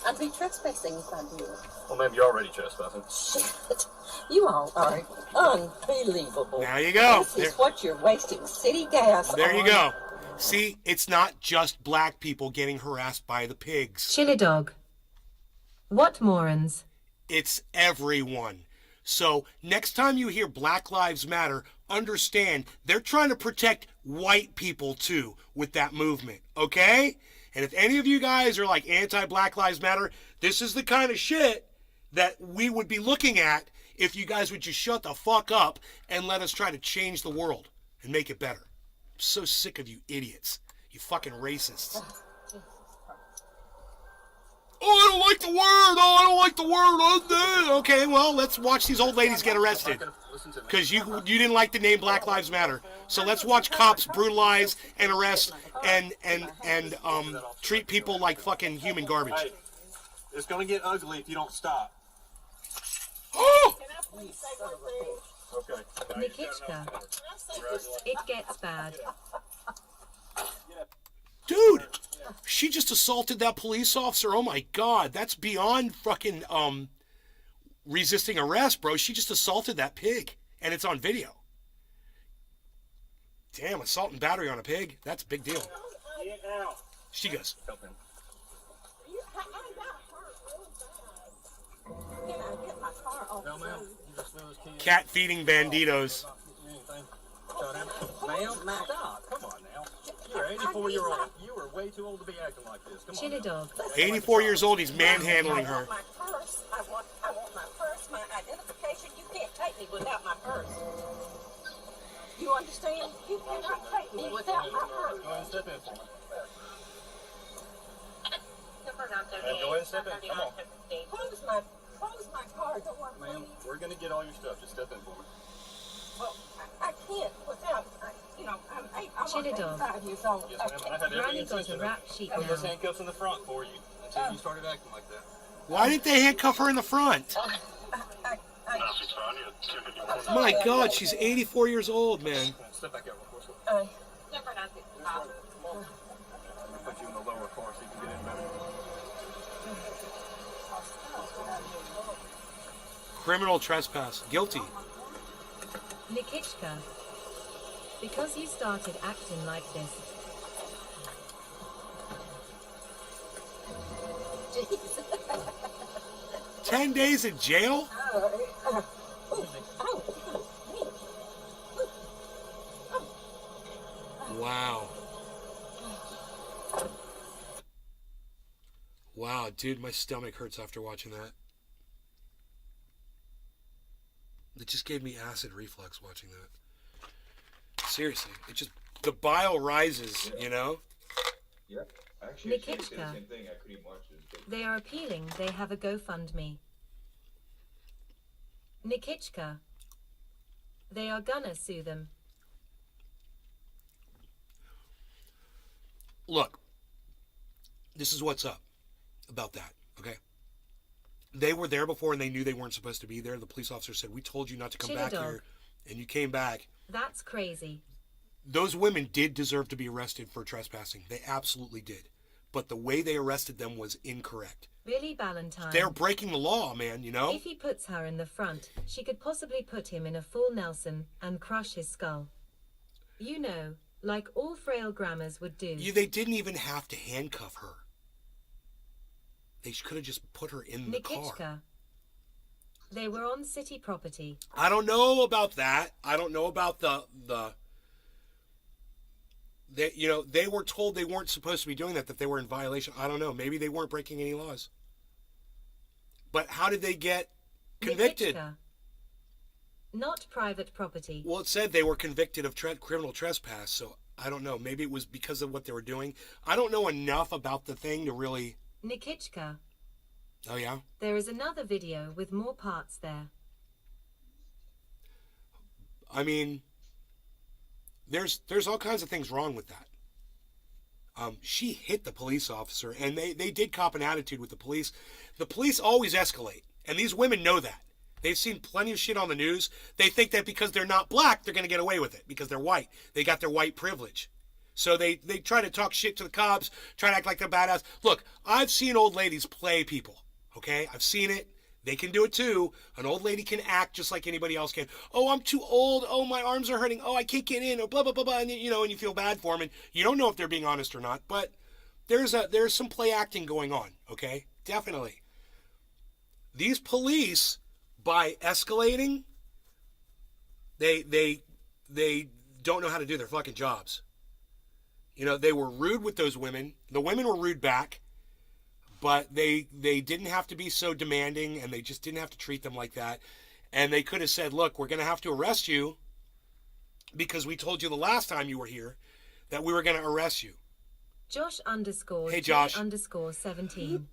I'd be trespassing if I did.
Well, ma'am, you're already trespassing.
Shit. You all are unbelievable.
There you go.
This is what you're wasting city gas
There you
on.
go. See, it's not just black people getting harassed by the pigs.
Chili dog. What morons?
It's everyone. So next time you hear Black Lives Matter, understand they're trying to protect white people too with that movement, okay? And if any of you guys are like anti-Black Lives Matter, this is the kind of shit that we would be looking at if you guys would just shut the fuck up and let us try to change the world and make it better. I'm so sick of you idiots. You fucking racists. Oh, I don't like the word. Oh, I don't like the word. Okay, well, let's watch these old ladies get arrested.
Listen to me.
Because you didn't like the name Black Lives Matter. So let's watch cops brutalize and arrest and treat people like fucking human garbage.
Hey, it's gonna get ugly if you don't stop.
Oh!
Can I please say one thing?
Okay.
Nikichka.
Can I say this?
It gets bad.
Dude, she just assaulted that police officer. Oh my god, that's beyond fucking resisting arrest, bro. She just assaulted that pig, and it's on video. Damn, assault and battery on a pig? That's a big deal.
Get out.
She goes,
Help him.
I got hurt real bad. Can I get my car off
No,
the
ma'am.
road?
You just threw his kid.
cat feeding banditos.
Anything. Ma'am, stop. Come on now. You're 84-year-old. You are way too old to be acting like this. Come on.
Chili
now.
dog.
84 years old, he's manhandling her.
I want my purse. I want my purse, my identification. You can't take me without my purse. You understand? You cannot take me without my purse.
Go ahead and step in for me. Go ahead and step in. Come on.
Close my car door,
Ma'am,
please.
we're going to get all your stuff. Just step in for me.
Well, I can't without, I'm
Chili dog.
85 years old.
Yes, ma'am. I had every
Granny got a
intention
rap
of
sheet
putting those
now.
handcuffs in the front for you until you started acting like that.
Why didn't they handcuff her in the front? My god, she's 84 years old, man.
Step back out real quick.
Uh,
I'm going to put you in the lower car so you can get in better.
Criminal trespass. Guilty.
Nikichka. Because you started acting like this.
jeez.
10 days in jail? Wow. Wow, dude, my stomach hurts after watching that. It just gave me acid reflux watching that. Seriously, it just, the bile rises, you know?
Yep. Actually, I was saying the
Nikichka.
same thing. I couldn't even watch this. But
They are appealing. They have a GoFundMe. Nikichka. They are gonna sue them.
Look, this is what's up about that, okay? They were there before and they knew they weren't supposed to be there. The police officer said, we told you not to come
Chili
back
dog.
here, and you came back.
That's crazy.
Those women did deserve to be arrested for trespassing. They absolutely did. But the way they arrested them was incorrect.
Billy Ballantyne.
They're breaking the law, man, you know?
If he puts her in the front, she could possibly put him in a full Nelson and crush his skull. You know, like all frail grammars would do.
They didn't even have to handcuff her. They could have just put her in the car.
Nikichka. They were on city property.
I don't know about that. I don't know about they were told they weren't supposed to be doing that they were in violation. I don't know. Maybe they weren't breaking any laws. But how did they get convicted?
Nikichka. Not private property.
Well, it said they were convicted of criminal trespass, so I don't know. Maybe it was because of what they were doing. I don't know enough about the thing to really.
Nikichka.
Oh yeah.
There is another video with more parts there.
I mean, there's all kinds of things wrong with that. She hit the police officer, and they did cop an attitude with the police. The police always escalate, and these women know that. They've seen plenty of shit on the news. They think that because they're not black, they're going to get away with it because they're white. They got their white privilege. So they try to talk shit to the cops, try to act like they're badass. Look, I've seen old ladies play people, okay? I've seen it. They can do it too. An old lady can act just like anybody else can. Oh, I'm too old. Oh, my arms are hurting. Oh, I can't get in. Oh, blah, blah, blah, blah. And, you know, and you feel bad for them. And you don't know if they're being honest or not. But there's some play acting going on, okay? Definitely. These police, by escalating, they don't know how to do their fucking jobs. You know, they were rude with those women. The women were rude back. But they didn't have to be so demanding, and they just didn't have to treat them like that. And they could have said, look, we're going to have to arrest you because we told you the last time you were here that we were going to arrest you.
Josh _
Hey, Josh.
_ 17.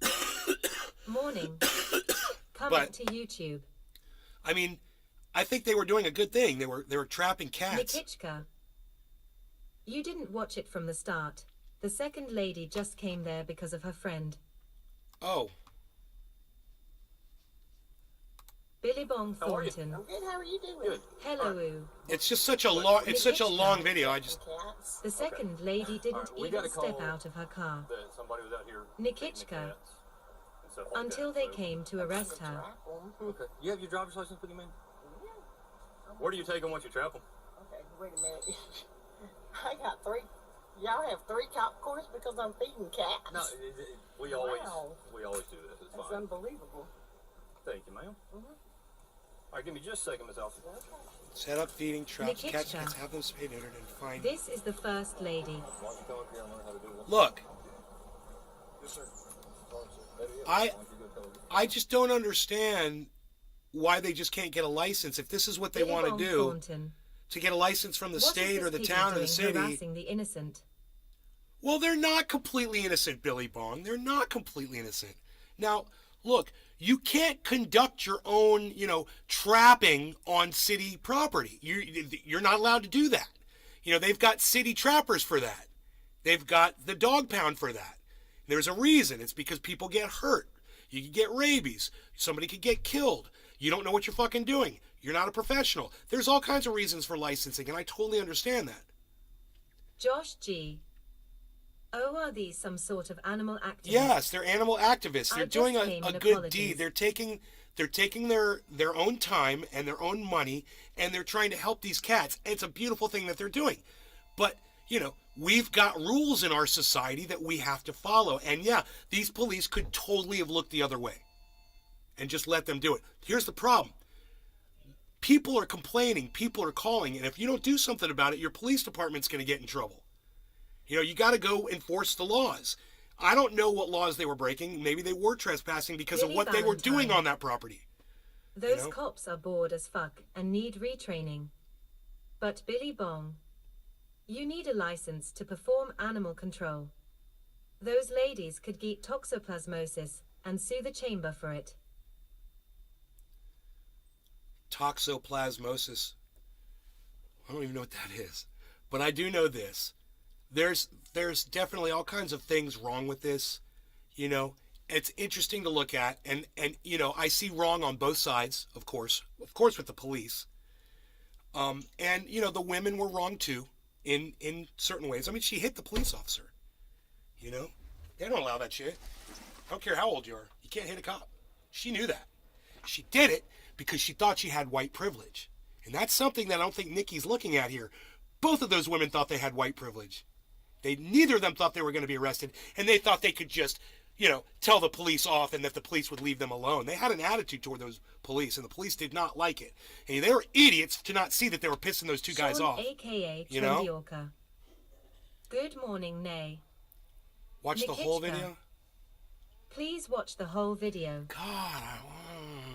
Morning. Coming to YouTube.
I mean, I think they were doing a good thing. They were trapping cats.
Nikichka. You didn't watch it from the start. The second lady just came there because of her friend.
Oh.
Billy Bong
How are you?
Thornton.
I'm good. How are you doing?
Good.
Hello.
It's just such a long video. I just
Cats.
The second lady didn't
Alright, we
even
gotta
step
call
out of her car
That somebody was out here.
Nikichka.
feeding the cats and stuff like
until
that,
they
so-
came to arrest her.
Trap 'em.
Okay. You have your driver's license with you, man? Where do you take them once you trap them?
Okay, wait a minute. I got 3. Y'all have 3 cop cars because I'm feeding cats.
No, we always
Wow.
do this. It's
That's
fine.
unbelievable.
Thank you, ma'am. All right, give me just a second, Miss Alpha.
set up feeding traps, catch
Nikichka.
cats, have them spayed, neutered, and find.
This is the first lady.
Why don't you come up here and learn how to do this?
Look,
Yes, sir.
I just don't understand why they just can't get a license if this is what they
Billy
want to
Bong
do.
Thornton.
To get a license from the
What is
state
this
or the
piggy
town or the
doing
city.
harassing the innocent?
Well, they're not completely innocent, Billy Bong. They're not completely innocent. Now, look, you can't conduct your own, trapping on city property. You're not allowed to do that. They've got city trappers for that. They've got the dog pound for that. There's a reason. It's because people get hurt. You could get rabies. Somebody could get killed. You don't know what you're fucking doing. You're not a professional. There's all kinds of reasons for licensing, and I totally understand that.
Josh G. Oh, are these some sort of animal activist?
Yes, they're animal activists. They're
I just
doing
came
a
in
good
apologies.
deed. They're taking their own time and their own money, and they're trying to help these cats. And it's a beautiful thing that they're doing. But, we've got rules in our society that we have to follow. And yeah, these police could totally have looked the other way and just let them do it. Here's the problem. People are complaining, people are calling, and if you don't do something about it, your police department's going to get in trouble. You got to go enforce the laws. I don't know what laws they were breaking. Maybe they were trespassing because of
Billy
what they were doing
Valentine.
on that property.
Those
know?
cops are bored as fuck and need retraining. But Billy Bong, you need a license to perform animal control. Those ladies could get toxoplasmosis and sue the chamber for it.
Toxoplasmosis. I don't even know what that is. But I do know this. There's definitely all kinds of things wrong with this. It's interesting to look at, and I see wrong on both sides, of course with the police. And the women were wrong too in certain ways. I mean, she hit the police officer. They don't allow that shit. I don't care how old you are. You can't hit a cop. She knew that. She did it because she thought she had white privilege. And that's something that I don't think Nikki's looking at here. Both of those women thought they had white privilege. Neither of them thought they were going to be arrested, and they thought they could just, tell the police off and that the police would leave them alone. They had an attitude toward those police, and the police did not like it. And they were idiots to not see that they were pissing those two guys
Sean,
off.
a.k.a.
You know?
Trendiorca. Good morning, Nay.
Watch the whole
Nikichka.
video.
Please watch the whole video.
God,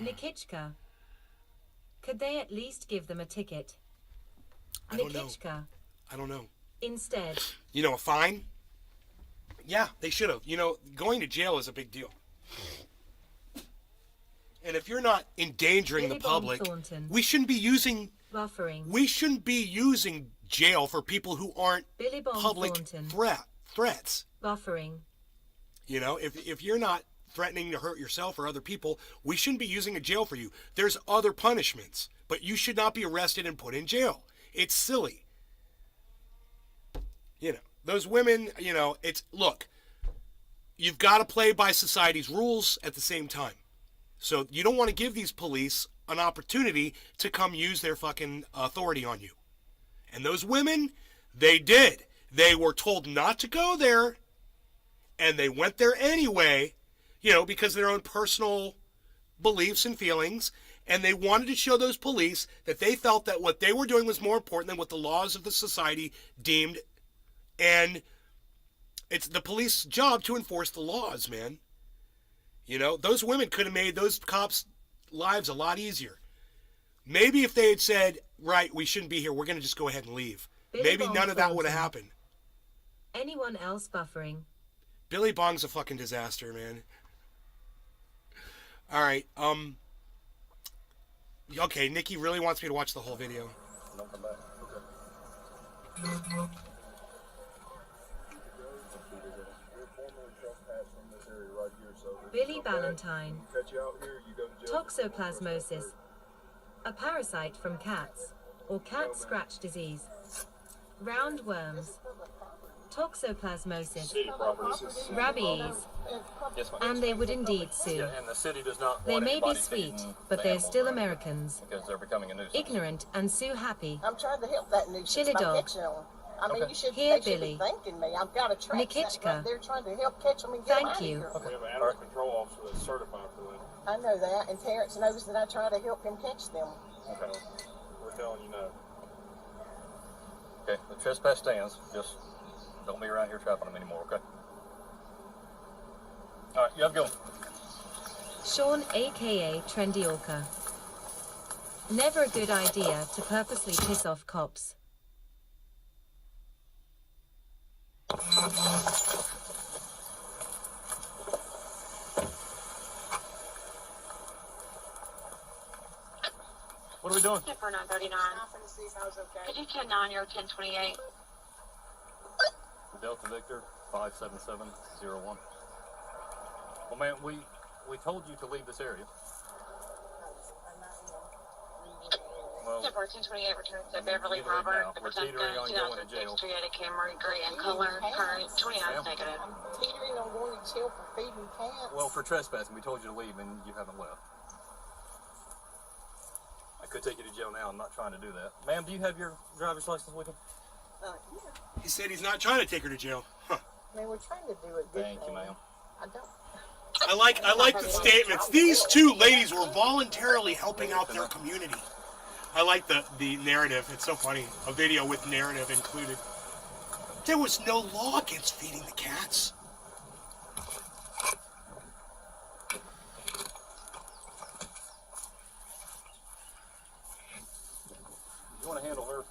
Nikichka. Could they at least give them a ticket?
I don't know.
Nikichka.
I don't know.
Instead,
You know, a fine? Yeah, they should have. You know, going to jail is a big deal. And if you're not endangering
Billy
the
Bob
public,
Thornton.
we shouldn't be using
buffering,
jail for people who aren't
Billy Bob
public
Thornton.
threats.
Buffering,
You know, if you're not threatening to hurt yourself or other people, we shouldn't be using a jail for you. There's other punishments, but you should not be arrested and put in jail. It's silly. You know, those women, you know, look, you've got to play by society's rules at the same time. So you don't want to give these police an opportunity to come use their fucking authority on you. And those women, they did. They were told not to go there, and they went there anyway, you know, because of their own personal beliefs and feelings, and they wanted to show those police that they felt that what they were doing was more important than what the laws of the society deemed, and it's the police's job to enforce the laws, man. You know, those women could have made those cops' lives a lot easier. Maybe if they had said, right, we shouldn't be here, we're going to just go ahead and leave. Maybe none of that would have happened.
anyone else buffering.
Billy Bong's a fucking disaster, man. Alright, okay, Nikki really wants me to watch the whole video.
Don't come back. Okay. You're formally trespassing this area right here, so if
Billy
it's okay,
Valentine.
catch you out here, you go to jail.
Toxoplasmosis, a parasite from cats, or cat scratch disease. Roundworms, toxoplasmosis,
City property.
rabies,
Yes, ma'am.
and they would indeed sue.
Yeah, and the city does not
They
want
may be
anybody
sweet,
feeding
but
the
they're
animals
still
around here
Americans.
because they're becoming a nuisance.
Ignorant and sue happy.
I'm trying to help that nuisance by
Chili
catching them. I mean,
Okay.
you should,
Here,
they should
Billy.
be thanking me. I've got a track
Nikichka.
right there trying to help catch them and get them
Thank
out
you.
of here.
We have an animal control officer that's certified for that.
I know that, and Terrence knows that I try to help him catch them.
Okay. We're telling you no.
Okay, the trespass stands. Just don't be around here trapping them anymore, okay? All right, you have a good one.
Sean, aka Trendy Orca. Never a good idea to purposely piss off cops.
What are we doing?
For 939. Could you 10-9 or 1028?
Delta Victor 57701. Well, man, we told you to leave this area. Well,
1028 returns to Beverly
Either way
Robert.
now. We're teetering on going to jail.
2006 Camry gray in color. Current 29 negative.
I'm teetering on going to jail for feeding cats.
well, for trespassing, we told you to leave and you haven't left. I could take you to jail now. I'm not trying to do that. Ma'am, do you have your driver's license with you?
Yeah.
He said he's not trying to take her to jail. Huh.
I mean, we're trying to do it good.
Thank you, ma'am.
I don't.
I like the statements. These two ladies were voluntarily helping out their community. I like the narrative. It's so funny. A video with narrative included. There was no law against feeding the cats.
You want to handle her?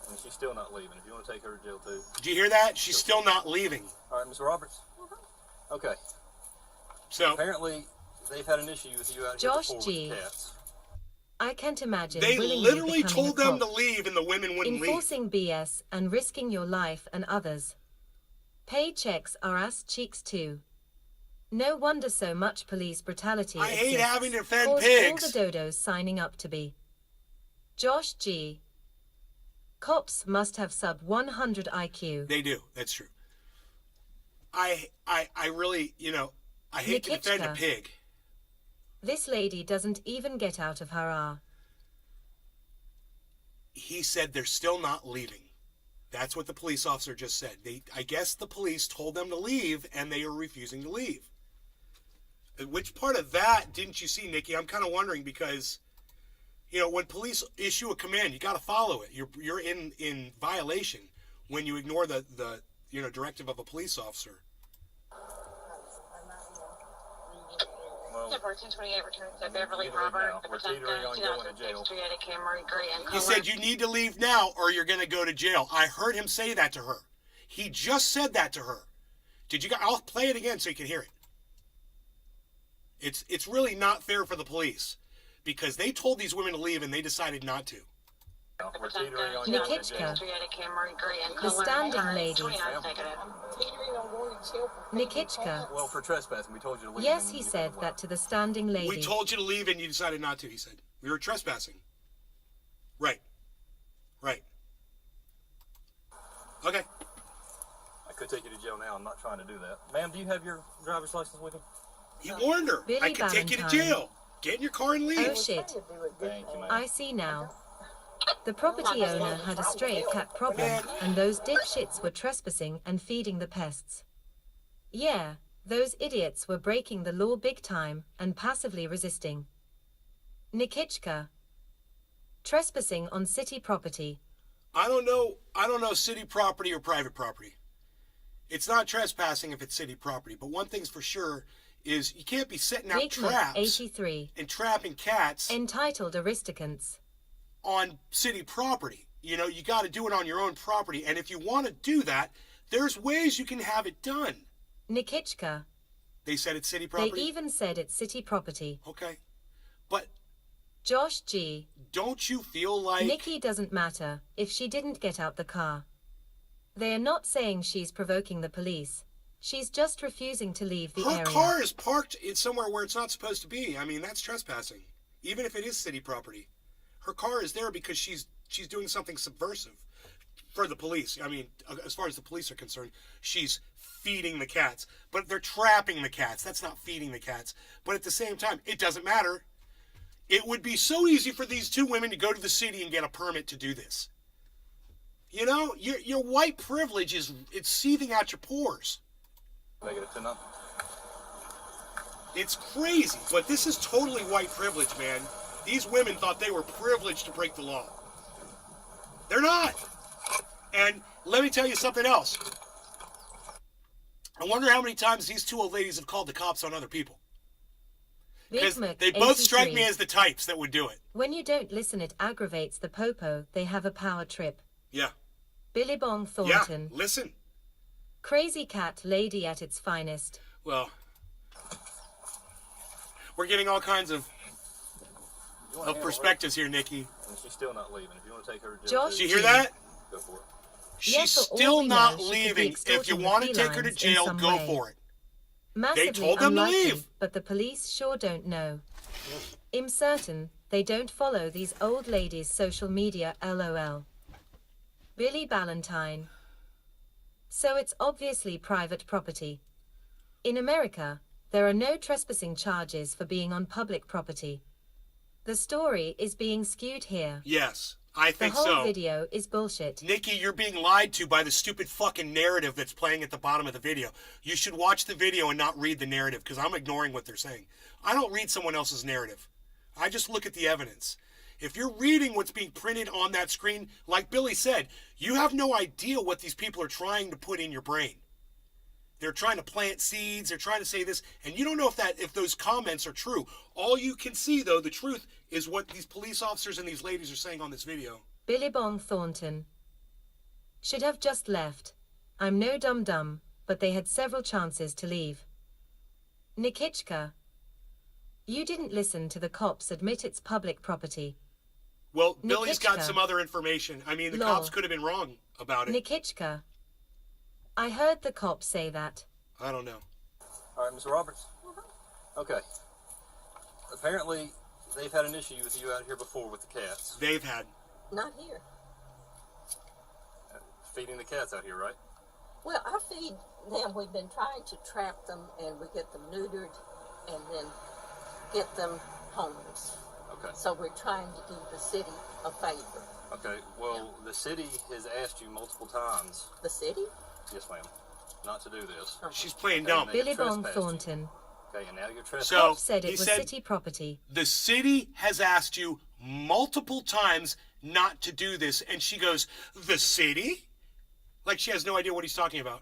And she's still not leaving. If you want to take her to jail too.
Did you hear that? She's still not leaving.
All right, Mr. Roberts. Okay.
So
Apparently, they've had an issue with you out
Josh
here before
G.
with cats.
I can't imagine
they
willingly
literally
becoming
told
a
them
cop,
to leave and the women wouldn't leave.
enforcing BS and risking your life and others. Paychecks are ass cheeks too. No wonder so much police brutality
I hate
exists.
having to defend
Caused
pigs.
all the dodos signing up to be. Josh G. Cops must have sub 100 IQ.
They do. That's true. I really, you know, I hate to defend a
Nikichka.
pig.
This lady doesn't even get out of her R.
He said they're still not leaving. That's what the police officer just said. I guess the police told them to leave, and they are refusing to leave. Which part of that didn't you see, Nikki? I'm kind of wondering because, you know, when police issue a command, you got to follow it. You're in violation when you ignore the directive of a police officer.
Well, No.
The 1428 returns to Beverly
You need to leave
Harbor,
now.
the
We're teetering on going to jail.
2006 Toyota Camry gray in
He
color.
said you need to leave now or you're going to go to jail. I heard him say that to her. He just said that to her. Did you guys? I'll play it again so you can hear it. It's really not fair for the police because they told these women to leave and they decided not to.
We're teetering on
Nikitschka.
going to jail.
Toyota Camry gray in
The
color.
standing lady.
29 negative.
I'm teetering on going to jail for
Nikitschka.
Well, for trespassing, we told you to leave.
Yes,
and
he
you
said
didn't
that to the standing lady.
We told you to leave and you decided not to, he said. We were trespassing. Right. Right. Okay.
I could take you to jail now. I'm not trying to do that. Ma'am, do you have your driver's license with you?
He warned her.
Billy
I could take you to
Valentine.
jail. Get in your car and leave.
Oh shit.
Thank you, ma'am.
I see now. The property owner had a stray cat problem, and those dipshits were trespassing and feeding the pests. Yeah, those idiots were breaking the law big time and passively resisting. Nikitschka. Trespassing on city property.
I don't know city property or private property. It's not trespassing if it's city property, but one thing's for sure is you can't be setting out
Big Mac
traps
83.
and trapping cats
Entitled Aristocrants.
on city property. You know, you got to do it on your own property, and if you want to do that, there's ways you can have it done.
Nikitschka.
They said it's city
They
property?
even said it's city property.
Okay. But
Josh G.
don't you feel like
Nikki doesn't matter if she didn't get out the car. They are not saying she's provoking the police. She's just refusing to leave the
her
area.
car is parked in somewhere where it's not supposed to be? I mean, that's trespassing, even if it is city property. Her car is there because she's doing something subversive for the police. I mean, as far as the police are concerned, she's feeding the cats. But they're trapping the cats. That's not feeding the cats. But at the same time, it doesn't matter. It would be so easy for these two women to go to the city and get a permit to do this. You know, your white privilege it's seething out your pores.
Negative to nothing.
It's crazy, but this is totally white privilege, man. These women thought they were privileged to break the law. They're not. And let me tell you something else. I wonder how many times these two old ladies have called the cops on other people. Because
Big Mac
they both strike
83.
me as the types that would do it.
When you don't listen, it aggravates the popo. They have a power trip.
Yeah.
Billy Bong
Yeah.
Thornton.
Listen.
Crazy cat lady at its finest.
Well, we're getting all kinds of
You wanna handle her?
perspectives here, Nikki.
And she's still not leaving. If you want to take her to jail,
Josh
Did you
G.
hear that?
go for it.
Yeah,
She's
for all
still
we know,
not
she could be
leaving. If you
extorting
want to
the
take her to
felines in
jail,
some
go
way.
for it.
Massively
told them to
unlikely,
leave.
but the police sure don't know. I'm certain they don't follow these old ladies' social media, lol. Billy Ballantyne. So it's obviously private property. In America, there are no trespassing charges for being on public property. The story is being skewed here.
Yes, I
The
think
whole
so.
video is bullshit.
Nikki, you're being lied to by the stupid fucking narrative that's playing at the bottom of the video. You should watch the video and not read the narrative because I'm ignoring what they're saying. I don't read someone else's narrative. I just look at the evidence. If you're reading what's being printed on that screen, like Billy said, you have no idea what these people are trying to put in your brain. They're trying to plant seeds, they're trying to say this, and you don't know if those comments are true. All you can see, though, the truth, is what these police officers and these ladies are saying on this video.
Billy Bong Thornton. Should have just left. I'm no dum-dum, but they had several chances to leave. Nikitschka. You didn't listen to the cops admit it's public property.
Well, Billy's got
Nikitschka.
some other information. I mean, the
Law.
cops could have been wrong about it.
Nikitschka. I heard the cops say that.
I don't know.
All right, Mr. Roberts. Okay. Apparently, they've had an issue with you out here before with the cats.
They've had.
Not here.
Feeding the cats out here, right?
Well, I feed them. We've been trying to trap them, and we get them neutered, and then get them homeless.
Okay.
So we're trying to do the city a favor.
Okay. Well, the city has asked you multiple times,
The city?
yes, ma'am, not to do this.
She's playing
Okay,
dumb.
they
Billy Bong
trespassed you.
Thornton.
Okay, and now you're trespassing.
So,
Cops said
he
it was
said-
city property.
The city has asked you multiple times not to do this, and she goes, the city? Like she has no idea what he's talking about.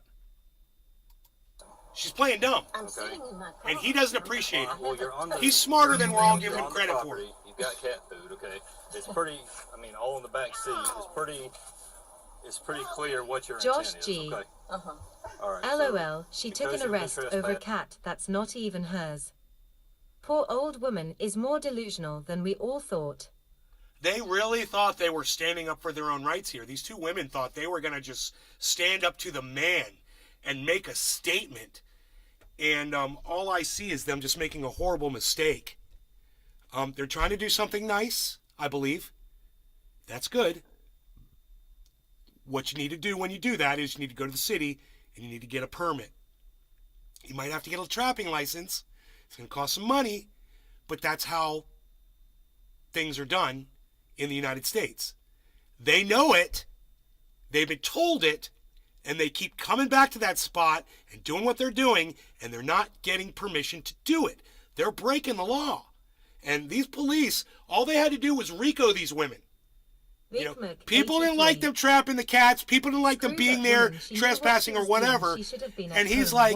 She's playing dumb.
I'm sitting in my car.
And he doesn't appreciate it.
Well, you're on the,
He's smarter than we're all
you're
giving him
on the
credit for.
property. You've got cat food, okay? It's pretty, I mean, all in the back seat. It's pretty clear what your
Josh
intent
G.
is, okay?
Uh-huh.
All right. so
LOL, she took an
because you've been
arrest over a
trespassing-
cat that's not even hers. Poor old woman is more delusional than we all thought.
They really thought they were standing up for their own rights here. These two women thought they were going to just stand up to the man and make a statement. And all I see is them just making a horrible mistake. They're trying to do something nice, I believe. That's good. What you need to do when you do that is you need to go to the city and you need to get a permit. You might have to get a trapping license. It's going to cost some money, but that's how things are done in the United States. They know it. They've been told it. And they keep coming back to that spot and doing what they're doing, and they're not getting permission to do it. They're breaking the law. And these police, all they had to do was RICO these women. You know,
Vic
people didn't like them trapping the cats. People didn't like them being there trespassing or whatever. And he's like,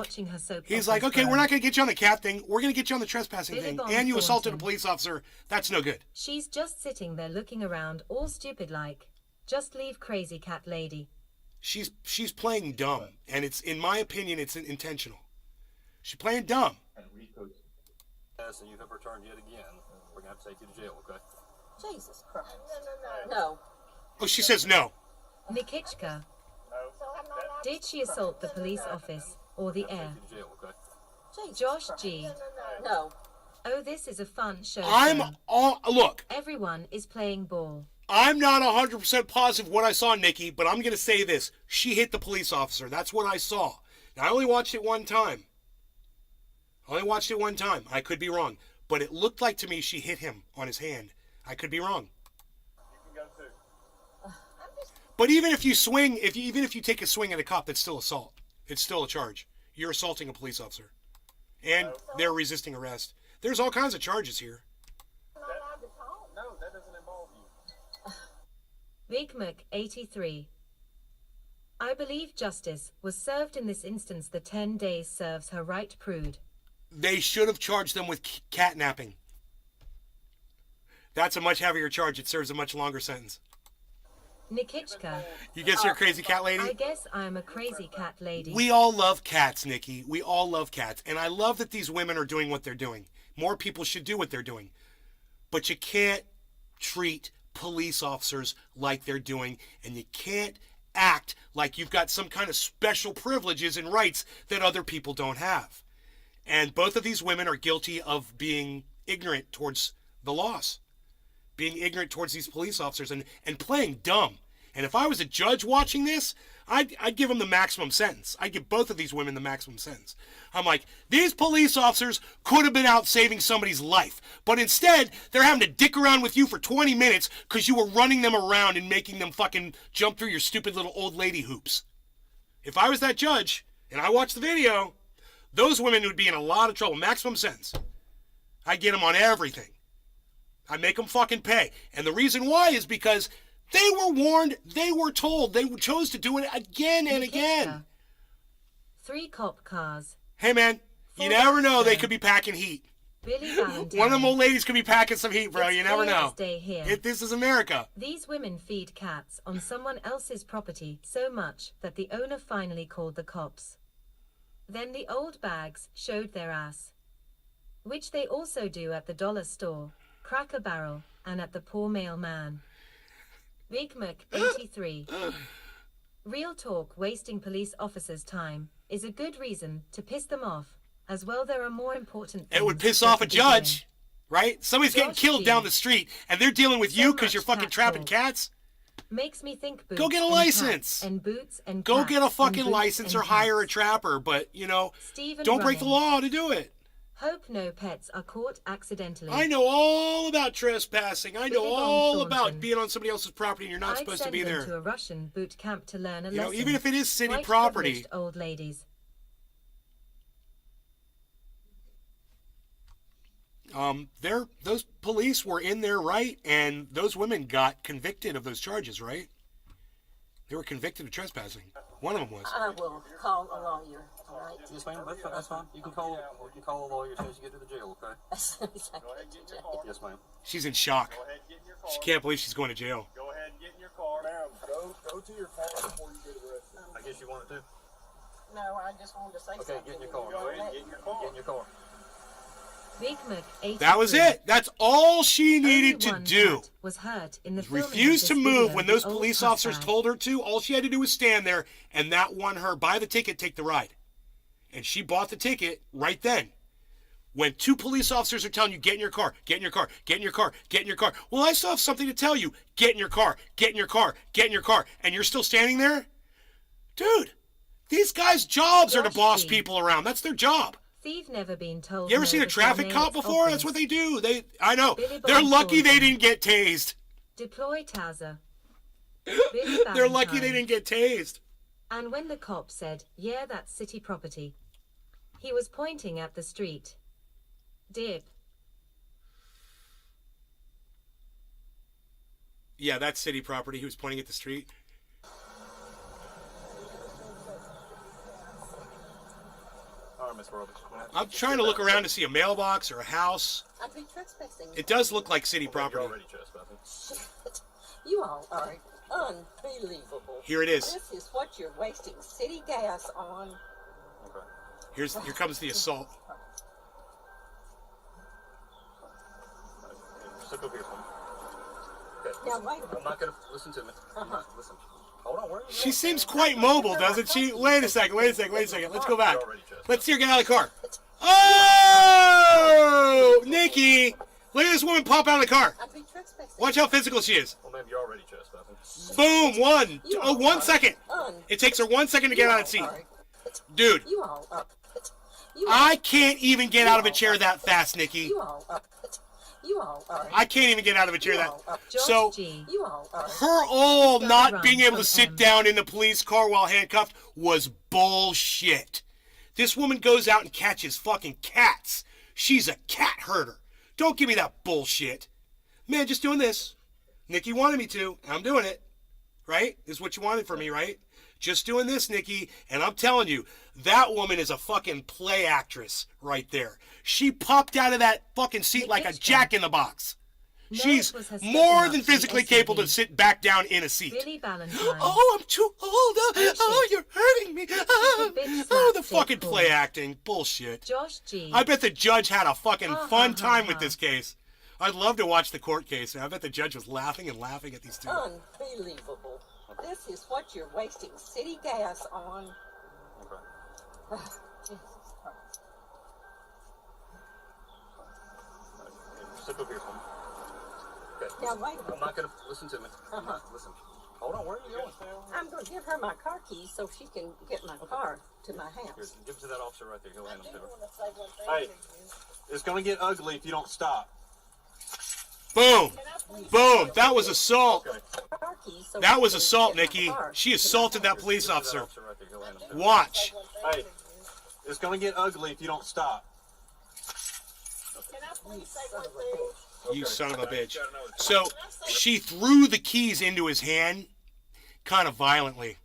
okay, we're not going to get you on the cat thing. We're going to get you on the trespassing
Billy
thing.
Bob
And you assaulted a
Thornton.
police officer. That's no good.
She's just sitting there looking around all stupid like. Just leave crazy cat lady.
She's playing dumb, and it's, in my opinion, it's intentional. She's playing dumb.
And Rico's
Yes, and you've ever turned yet again, we're going to have to take you to jail, okay?
Jesus Christ. No.
Oh, she says no.
Nikichka, did she assault the police office or the air?
Take you to jail, okay?
Jesus
Josh
Christ.
G.
No.
Oh, this is a fun show.
Look,
Everyone is playing ball.
I'm not 100% positive what I saw, Nikki, but I'm going to say this. She hit the police officer. That's what I saw. Now, I only watched it one time. I could be wrong. But it looked like to me she hit him on his hand. I could be wrong.
You can go too.
But even if you swing, even if you take a swing at a cop, that's still assault. It's still a charge. You're assaulting a police officer. And they're resisting arrest. There's all kinds of charges here.
No, that doesn't involve you.
Vigmuk 83. I believe justice was served in this instance. The 10 days serves her right prude.
They should have charged them with catnapping. That's a much heavier charge. It serves a much longer sentence.
Nikichka,
You guess you're a crazy cat lady?
I guess I'm a crazy cat lady.
We all love cats, Nikki. We all love cats. And I love that these women are doing what they're doing. More people should do what they're doing. But you can't treat police officers like they're doing, and you can't act like you've got some kind of special privileges and rights that other people don't have. And both of these women are guilty of being ignorant towards the laws, being ignorant towards these police officers and playing dumb. And if I was a judge watching this, I'd give them the maximum sentence. I'd give both of these women the maximum sentence. I'm like, these police officers could have been out saving somebody's life, but instead they're having to dick around with you for 20 minutes because you were running them around and making them fucking jump through your stupid little old lady hoops. If I was that judge and I watched the video, those women would be in a lot of trouble. Maximum sentence. I get them on everything. I make them fucking pay. And the reason why is because they were warned, they were told, they chose to do it again and again.
3 cop cars.
Hey man, you never know, they could be packing heat.
Billy Valentine.
One of them old ladies could be packing some heat, bro.
It's
You never
clear
know.
as day here.
This is America.
These women feed cats on someone else's property so much that the owner finally called the cops. Then the old bags showed their ass. Which they also do at the dollar store, Cracker Barrel, and at the poor mailman. Vigmuk 83. Real talk, wasting police officers' time is a good reason to piss them off. As well, there are more important things.
It would piss
that
off a
could be doing.
judge, right? Somebody's getting
Josh
killed
G.
down the street, and they're dealing with
So
you because you're
much
fucking
cat
trapping
talk.
cats.
Makes me think boots
Go get a
and
license.
cats and boots and
Go
cats
get a
and
fucking
boots
license
and
or hire a
cats.
trapper, but,
Stephen
don't break the
Running.
law to do it.
Hope no pets are caught accidentally.
I know all about trespassing. I know
Billy Bob
all
Thornton.
about being on somebody else's property and you're not
I'd
supposed to
send
be
them
there.
to a Russian boot camp to learn a lesson.
Even if it is city
White
property.
privileged old ladies.
Those police were in their right, and those women got convicted of those charges, right? They were convicted of trespassing. One of them was.
I will call a lawyer.
Yes, ma'am. That's fine. You can call a lawyer as soon as you get to the jail, okay?
As soon as I
Go ahead and
get
get
to
in your
jail.
car.
Yes, ma'am.
She's in shock.
Go ahead and get in your car.
She can't believe she's going to jail.
Go ahead and get in your car. Ma'am, go to your car before you get arrested.
I guess you wanted to.
No, I just wanted to say
Okay,
something.
get in your car.
Go ahead and get in your car.
Get in your car.
Big Mac 83.
That was it. That's all she needed to
Only one
do.
cat was hurt in the filming of
Refused to
this
move
video,
when
the
those
old
police
tough
officers
bag.
told her to. All she had to do was stand there, and that won her. Buy the ticket, take the ride. And she bought the ticket right then. When two police officers are telling you, get in your car, get in your car, get in your car, get in your car. Well, I still have something to tell you. Get in your car, get in your car, get in your car. And you're still standing there? Dude, these guys' jobs are to
Josh
boss
G.
people around. That's their job.
Thief never been told.
You ever
no
seen a
before
traffic
name
cop
it's
before? That's
obvious.
what they do. I know.
Billy
They're
Bob
lucky they
Thornton.
didn't get tased.
Deploy Taser.
They're lucky they didn't get tased.
And when the cop said, yeah, that's city property, he was pointing at the street. Dip.
Yeah, that's city property. He was pointing at the street.
All right, Miss Roberts.
I'm trying to look around to see a mailbox or a house.
I'd be trespassing.
It does look like city
You're
property.
already trespassing.
You all are unbelievable.
Here it is.
This is what you're wasting city gas on.
Okay.
Here comes the assault.
Step over here for me. Okay.
Now, wait a
I'm
minute.
not gonna listen to me. I'm not listen. Hold on. Where are you
She
going?
seems quite mobile, doesn't she? Wait a second. Let's go back. Let's see her get out of the car. Oh, Nikki! Look at this woman pop out of the car.
I'd be trespassing.
Watch how physical she is.
Well, ma'am, you're already trespassing.
Boom, one.
You
Oh,
all
1
are
second. It takes her 1 second to get out of the seat. Dude,
You all are.
I can't even get out of a chair that fast, Nikki.
You all are. You all are.
I can't even get out of a chair that.
Josh
So,
G.
You all are.
her all not
run
being able to
from
sit
him.
down in the police car while handcuffed was bullshit. This woman goes out and catches fucking cats. She's a cat herder. Don't give me that bullshit. Man, just doing this. Nikki wanted me to, and I'm doing it. Right? This is what you wanted from me, right? Just doing this, Nikki, and I'm telling you, that woman is a fucking play actress right there. She popped out of that fucking seat like a jack in the box.
No,
She's
it was her
more
stepping
than
up to
physically
the
capable to
SUV.
sit back down in a seat.
Billy Valentine.
Oh, I'm too old. Oh, you're hurting me. Oh,
bitch
oh,
slapped
the fucking
Dick
play
Paul.
acting. Bullshit.
Josh G.
I bet the judge had a fucking fun time with
ha.
this case. I'd love to watch the court case. I bet the judge was laughing and laughing at these two.
Unbelievable. This is what you're wasting city gas on.
Okay.
Jesus Christ.
Step over here for me. Okay.
Now, wait a
I'm
minute.
not gonna listen to me. I'm not listen. Hold on. Where are you going?
I'm going to give her my car keys so she can get my car to my
Here,
house.
give it to that officer right there. He'll hand them to her.
want to say one thing
Hey, it's gonna get ugly if you don't stop.
Boom. Boom. That was assault.
Okay.
Car keys so
That
she
was
can
assault,
get my
Nikki.
car
She
to my
assaulted that
house.
police
Give it to that
officer.
officer right there. He'll hand them to her.
Watch.
Hey, it's gonna get ugly if you don't stop.
Can I please say one thing?
You
Okay.
son of a
Okay.
bitch. So she threw the keys into his hand kind of violently.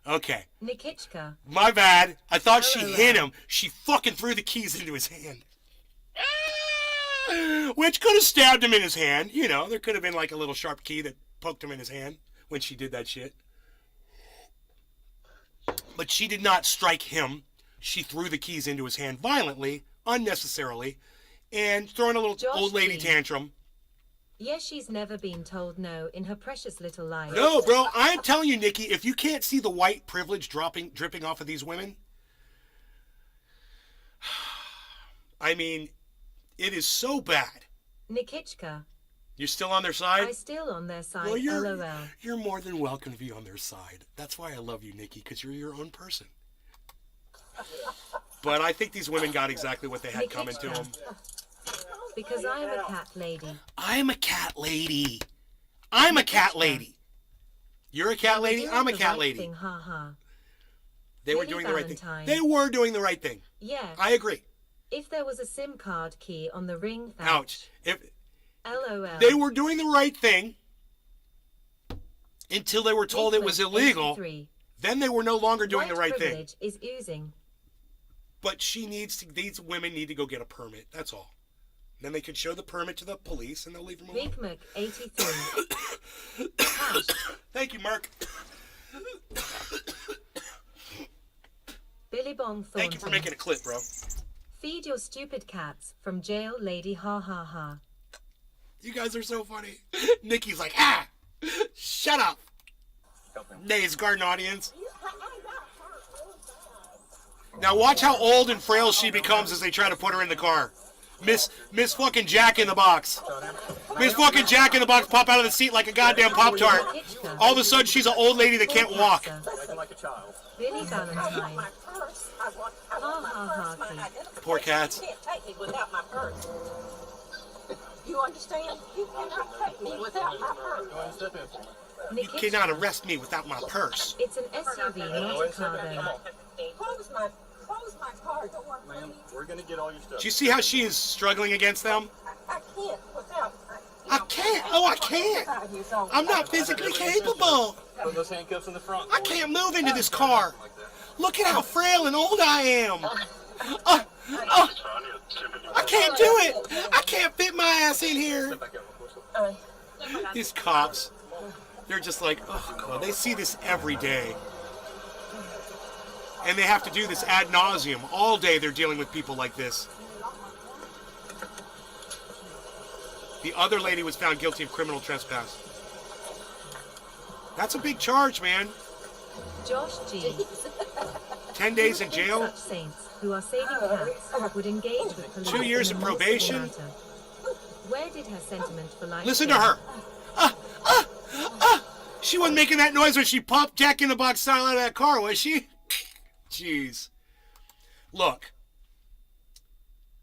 Okay.
Nikichka.
My bad. I thought she hit him. She fucking threw the keys into his hand. Which could have stabbed him in his hand. You know, there could have been like a little sharp key that poked him in his hand when she did that shit. But she did not strike him. She threw the keys into his hand violently, unnecessarily, and throwing a little
Josh
old lady
G.
tantrum.
Yes, she's never been told no in her precious little life.
No, bro, I'm telling you, Nikki, if you can't see the white privilege dripping off of these women, I mean, it is so bad.
Nikichka.
You're still on their side?
I still on their side.
Well,
LOL.
you're more than welcome to be on their side. That's why I love you, Nikki, because you're your own person. But I think these women got exactly what they had coming to them.
Because I'm a cat lady.
I'm a cat lady. I'm a cat lady. You're a cat lady?
Doing
I'm a
the
cat
right
lady.
thing, ha ha.
They were
Billy
doing the right thing.
Valentine.
They were doing the right thing.
Yeah.
I agree.
If there was a SIM card key on the ring thatch.
Ouch. If
LOL.
they were doing the right thing until they were told it was
Nicholas,
illegal,
83.
then they were no longer doing
White
the right thing.
privilege is oozing.
But these women need to go get a permit. That's all. Then they can show the permit to the police and they'll leave them alone.
Big 83. Hash.
Thank you, Mark.
Billy Bong Thornton.
Thank you for making a clip, bro.
Feed your stupid cats from jail, lady. Ha ha ha.
You guys are so funny. Nikki's like, shut up. Nays garden audience. Now watch how old and frail she becomes as they try to put her in the car. Miss fucking Jack in the Box. Miss fucking Jack in the Box pop out of the seat like a goddamn Pop-Tart. All of a sudden she's an old lady that can't walk.
Acting like a child.
Billy Valentine.
My purse. I want
Ha ha
my
ha.
purse, my
Keith.
identification.
Poor cats.
You can't take me without my purse. You understand? You cannot take me without my purse.
Go ahead and step in for me.
You cannot arrest me without my purse.
It's an SUV, not a car though.
Close my car door,
Ma'am,
please.
we're gonna get all your stuff.
Do you see how she is struggling against them?
I can't without.
I can't. Oh, I can't. I'm not physically capable.
Put those handcuffs in the front.
I can't move into this car. Look at how frail and old I am. I can't do it. I can't fit my ass in here.
Back out real quick.
These cops, they're just like, oh, God, they see this every day. And they have to do this ad nauseum. All day they're dealing with people like this. The other lady was found guilty of criminal trespass. That's a big charge, man.
Josh G.
10 days in jail.
Such saints who are saving cats would engage with police
2 years
in
of
a more civil
probation.
matter. Where did her sentiment for life
Listen to
go?
her. She wasn't making that noise when she popped Jack in the Box style out of that car, was she? Jeez. Look,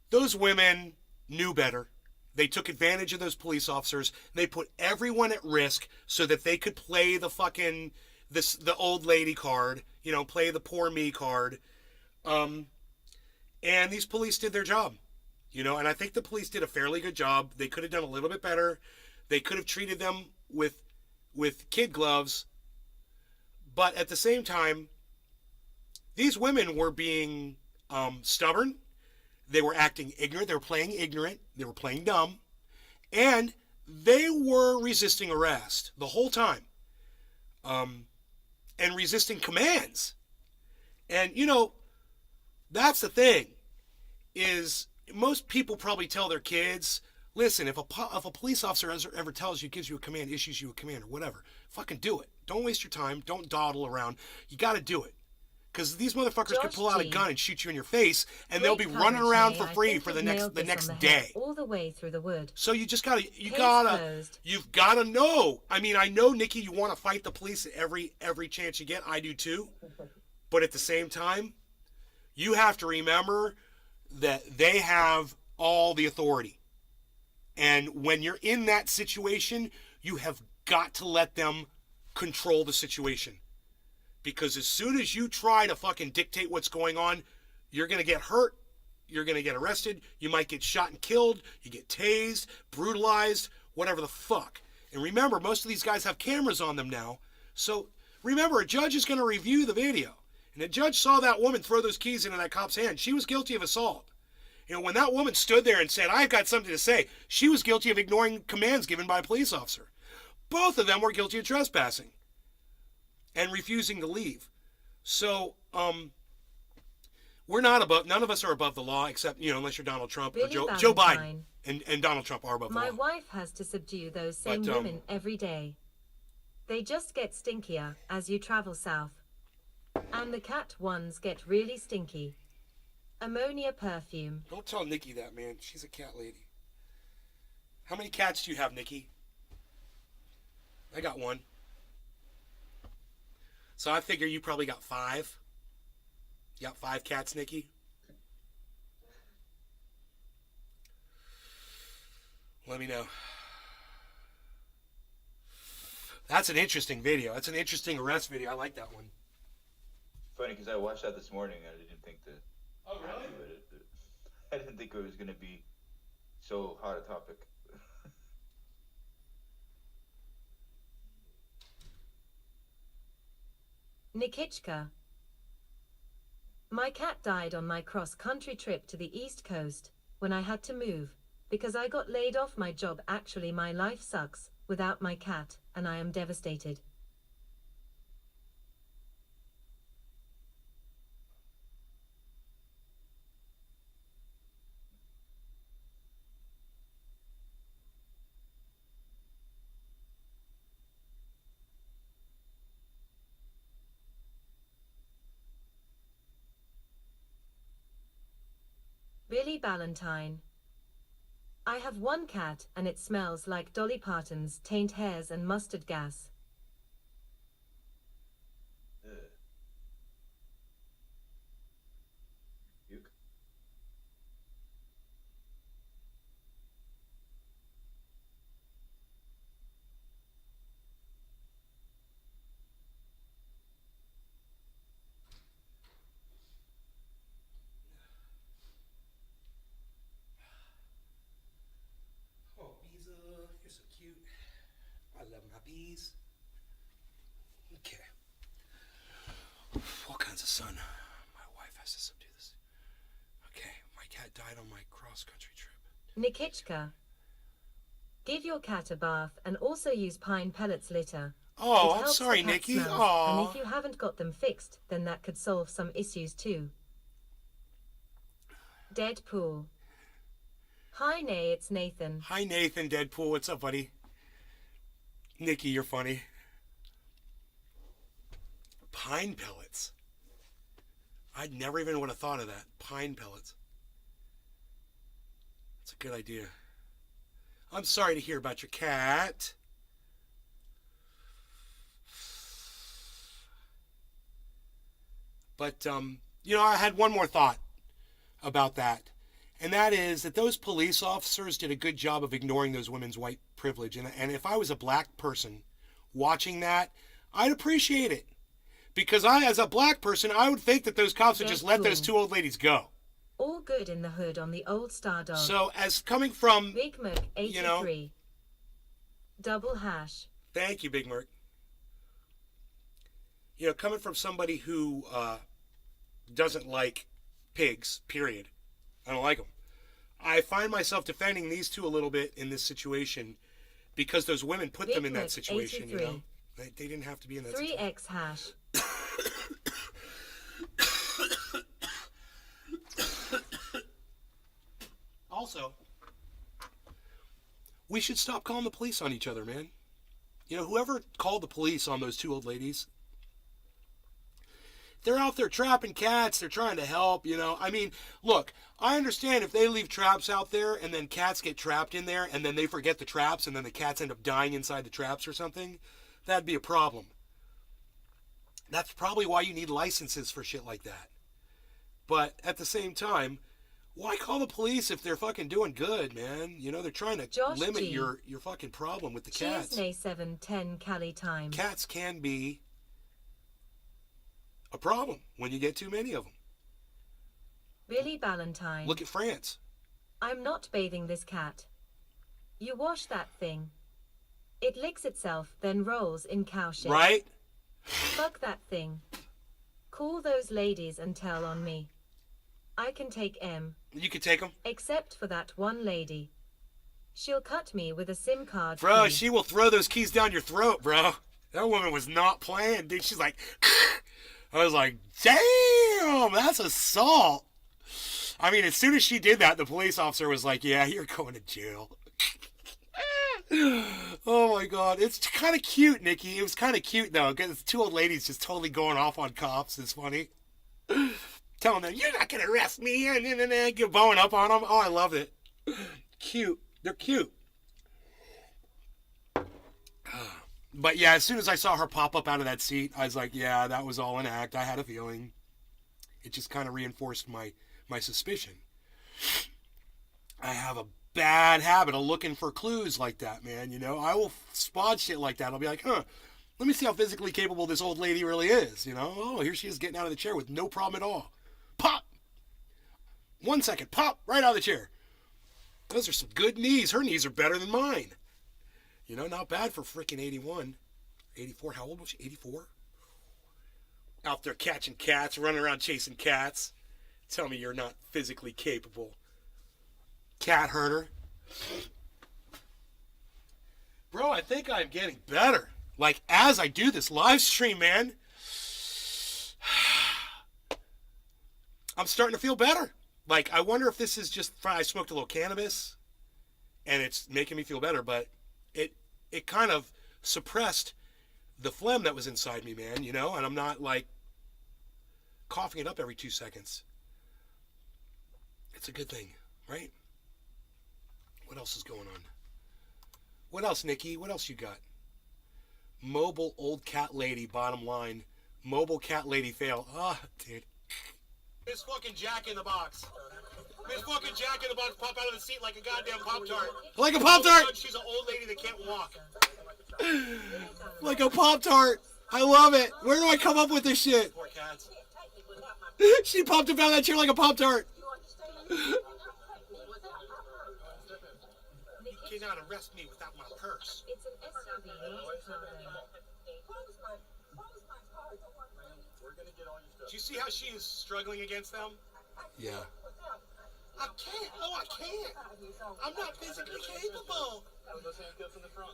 those women knew better. They took advantage of those police officers. They put everyone at risk so that they could play the fucking the old lady card, play the poor me card. And these police did their job, and I think the police did a fairly good job. They could have done a little bit better. They could have treated them with kid gloves. But at the same time, these women were being stubborn. They were acting ignorant. They were playing ignorant. They were playing dumb. And they were resisting arrest the whole time. And resisting commands. And, that's the thing, is most people probably tell their kids, listen, if a police officer ever tells you, gives you a command, issues you a command or whatever, fucking do it. Don't waste your time. Don't dawdle around. You got to do it. Because these motherfuckers could pull out a gun and shoot you in your face, and they'll be running around for free for the next day.
All the way through the wood.
So you just gotta,
Closed.
you've gotta know. I mean, I know, Nikki, you want to fight the police every chance you get. I do too. But at the same time, you have to remember that they have all the authority. And when you're in that situation, you have got to let them control the situation. Because as soon as you try to fucking dictate what's going on, you're going to get hurt, you're going to get arrested, you might get shot and killed, you get tased, brutalized, whatever the fuck. And remember, most of these guys have cameras on them now. So remember, a judge is going to review the video. And the judge saw that woman throw those keys into that cop's hand. She was guilty of assault. When that woman stood there and said, I've got something to say, she was guilty of ignoring commands given by a police officer. Both of them were guilty of trespassing and refusing to leave. So, we're not above, none of us are above the law, except, unless you're Donald Trump or
Billy
Joe Biden.
Valentine.
And Donald Trump are above the
My
law.
wife has to subdue those same
But,
women every day. They just get stinkier as you travel south. And the cat ones get really stinky. Ammonia perfume.
Don't tell Nikki that, man. She's a cat lady. How many cats do you have, Nikki? I got one. So I figure you probably got 5. You got 5 cats, Nikki? Let me know. That's an interesting video. That's an interesting arrest video. I like that one.
Funny, because I watched that this morning and I didn't think that.
Oh, really?
I didn't think it was going to be so hot a topic.
Nikichka. My cat died on my cross-country trip to the East Coast when I had to move because I got laid off my job. Actually, my life sucks without my cat, and I am devastated. Billy Ballantyne. I have one cat and it smells like Dolly Parton's taint hairs and mustard gas.
Ugh. Puke.
Oh, bees, you're so cute. I love my bees. Okay. All kinds of sun. My wife has to subdue this. Okay, my cat died on my cross-country trip.
Nikichka. Give your cat a bath and also use pine pellets litter.
Oh,
It
I'm
helps
sorry,
the cat
Nikki.
smells,
Aw.
and if you haven't got them fixed, then that could solve some issues too. Deadpool. Hi, Nay, it's Nathan.
Hi, Nathan, Deadpool. What's up, buddy? Nikki, you're funny. Pine pellets. I never even would have thought of that. Pine pellets. That's a good idea. I'm sorry to hear about your cat. But, I had one more thought about that. And that is that those police officers did a good job of ignoring those women's white privilege. And if I was a black person watching that, I'd appreciate it. Because as a black person, I would think that those cops would just let those two old ladies go.
All good in the hood on the old Star Dog.
So, as coming from...
Big Merc 83. Double hash.
Thank you, Big Merc. Coming from somebody who doesn't like pigs, period. I don't like them. I find myself defending these two a little bit in this situation because those women put them in that situation,
83.
They didn't have to be in that
3x hash.
Also, we should stop calling the police on each other, man. Whoever called the police on those two old ladies, they're out there trapping cats. They're trying to help, I mean, look, I understand if they leave traps out there and then cats get trapped in there and then they forget the traps and then the cats end up dying inside the traps or something. That'd be a problem. That's probably why you need licenses for shit like that. But at the same time, why call the police if they're fucking doing good, man? They're trying to limit
G.
your fucking problem with the cats.
Tuesday 7:10 Cali time.
Cats can be a problem when you get too many of them.
Billy Ballantyne.
Look at France.
I'm not bathing this cat. You wash that thing. It licks itself, then rolls in cow shit.
Right?
Fuck that thing. Call those ladies and tell on me. I can take M.
You can take them.
Except for that one lady. She'll cut me with a SIM card.
Bro,
key.
she will throw those keys down your throat, bro. That woman was not playing, dude. She's like... I was like, damn, that's assault. I mean, as soon as she did that, the police officer was like, yeah, you're going to jail. Oh, my God. It's kind of cute, Nikki. It was kind of cute, though, because two old ladies just totally going off on cops. It's funny. Telling them, you're not going to arrest me. And then get bowing up on them. Oh, I loved it. Cute. They're cute. But yeah, as soon as I saw her pop up out of that seat, I was like, yeah, that was all an act. I had a feeling. It just kind of reinforced my suspicion. I have a bad habit of looking for clues like that, man. I will spot shit like that. I'll be like, let me see how physically capable this old lady really is. Oh, here she is getting out of the chair with no problem at all. Pop! 1 second, pop, right out of the chair. Those are some good knees. Her knees are better than mine. Not bad for freaking 81. 84, how old was she? 84? Out there catching cats, running around chasing cats. Tell me you're not physically capable. Cat herder. Bro, I think I'm getting better. Like, as I do this live stream, man, I'm starting to feel better. Like, I wonder if this is just, I smoked a little cannabis, and it's making me feel better, but it kind of suppressed the phlegm that was inside me, man, you know, and I'm not, like, coughing it up every 2 seconds. It's a good thing, right? What else is going on? What else, Nikki? What else you got? Mobile old cat lady, bottom line. Mobile cat lady fail. Ah, dude. This fucking Jack in the Box. This fucking Jack in the Box pop out of the seat like a goddamn Pop-Tart. Like a Pop-Tart! She's an old lady that can't walk. Like a Pop-Tart. I love it. Where do I come up with this shit? Poor cats. She popped up out of that chair like a Pop-Tart. You cannot arrest me without my purse.
It's an SUV, not a car though.
Do you see how she is struggling against them? Yeah. I can't. Oh, I can't. I'm not physically capable.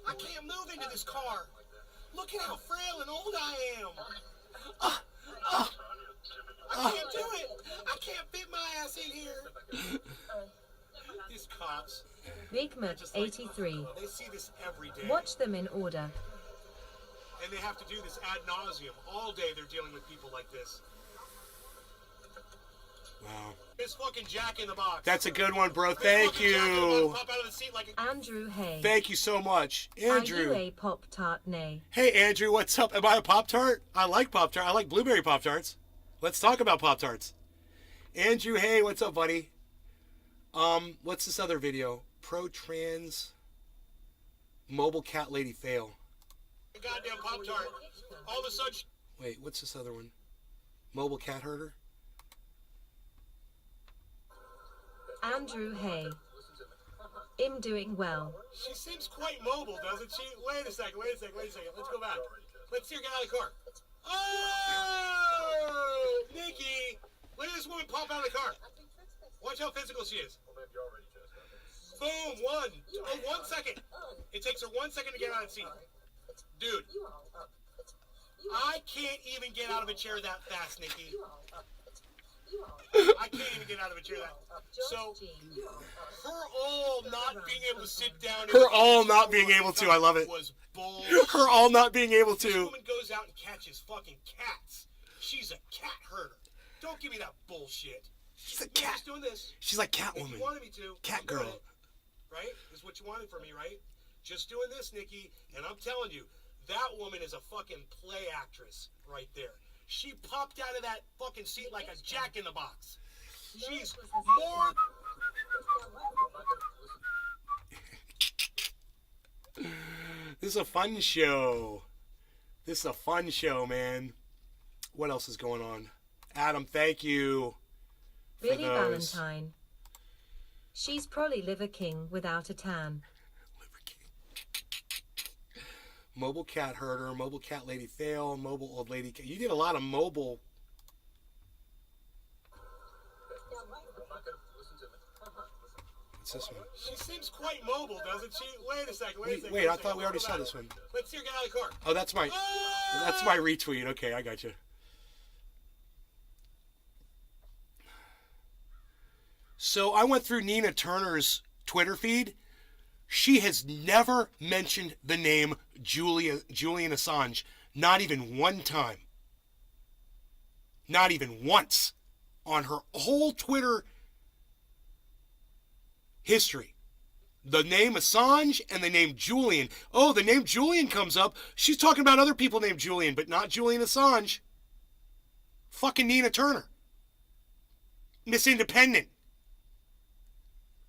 I can't move into this car. Look at how frail and old I am. I can't do it. I can't fit my ass in here. These cops.
Big Mac 83.
They see this every day.
Watch them in order.
And they have to do this ad nauseum. All day they're dealing with people like this. Wow. This fucking Jack in the Box. That's a good one, bro. Thank you. Pop out of the seat like a...
Andrew Hay.
Thank you so much. Andrew.
Are you a Pop-Tart nay?
Hey, Andrew, what's up? Am I a Pop-Tart? I like Pop-Tart. I like blueberry Pop-Tarts. Let's talk about Pop-Tarts. Andrew, hey, what's up, buddy? What's this other video? Pro-trans mobile cat lady fail. Goddamn Pop-Tart. All of a sudden... Wait, what's this other one? Mobile cat herder?
Andrew Hay. I'm doing well.
She seems quite mobile, doesn't she? Wait a second. Let's go back. Let's see her get out of the car. Oh! Nikki! Look at this woman pop out of the car. Watch how physical she is. Boom! 1 second. It takes her 1 second to get out of the seat. Dude. I can't even get out of a chair that fast, Nikki. I can't even get out of a chair that fast. So, her all not being able to sit down. Her all not being able to, I love it. Was bullshit. Her all not being able to. This woman goes out and catches fucking cats. She's a cat herder. Don't give me that bullshit. She's a cat. Just doing this. She's like Catwoman. If you wanted me to. Cat girl. Right? This is what you wanted from me, right? Just doing this, Nikki. And I'm telling you, that woman is a fucking play actress right there. She popped out of that fucking seat like a Jack in the Box. She's more... This is a fun show. This is a fun show, man. What else is going on? Adam, thank you.
Billy Valentine. She's probably Liver King without a tan.
Liver King. Mobile cat herder, mobile cat lady fail, mobile old lady. You did a lot of mobile. What's this one? She seems quite mobile, doesn't she? Wait a second. Wait, I thought we already saw this one. Let's see her get out of the car. Oh, that's my retweet. Okay, I got you. So I went through Nina Turner's Twitter feed. She has never mentioned the name Julian Assange, not even one time. Not even once on her whole Twitter history. The name Assange and the name Julian. Oh, the name Julian comes up. She's talking about other people named Julian, but not Julian Assange. Fucking Nina Turner. Miss Independent.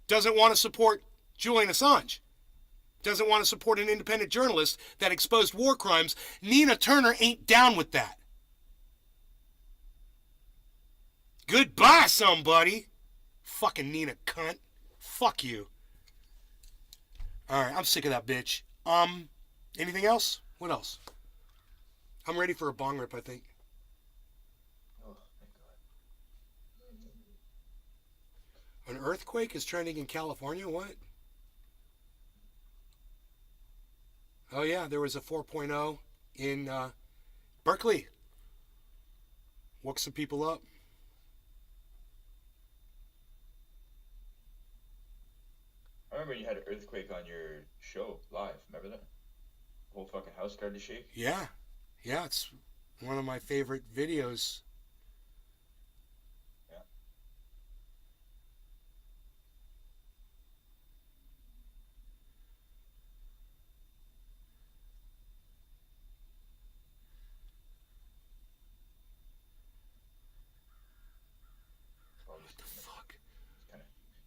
Doesn't want to support Julian Assange. Doesn't want to support an independent journalist that exposed war crimes. Nina Turner ain't down with that. Goodbye, somebody. Fucking Nina cunt. Fuck you. Alright, I'm sick of that bitch. Anything else? What else? I'm ready for a bong rip, I think. An earthquake is trending in California? What? Oh, yeah, there was a 4.0 in Berkeley. Woke some people up.
I remember you had an earthquake on your show live. Remember that? The whole fucking house started to shake.
Yeah. Yeah, it's one of my favorite videos.
Yeah. What
The fuck?
Kind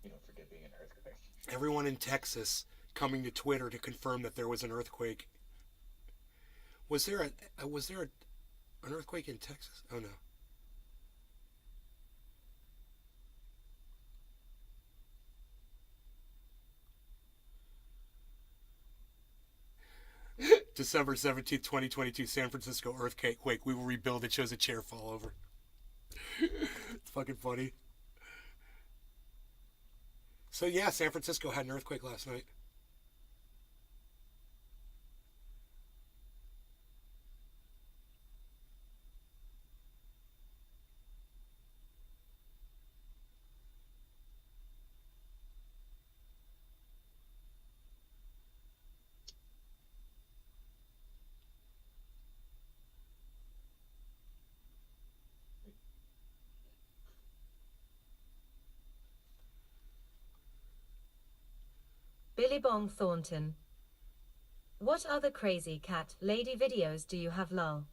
of, forget being an earthquake.
Everyone in Texas coming to Twitter to confirm that there was an earthquake. Was there an earthquake in Texas? Oh no. December 17th, 2022, San Francisco earthquake. We will rebuild. It shows a chair fall over. It's fucking funny. So yeah, San Francisco had an earthquake last night.
Billy Bong Thornton. What other crazy cat lady videos do you have, lol?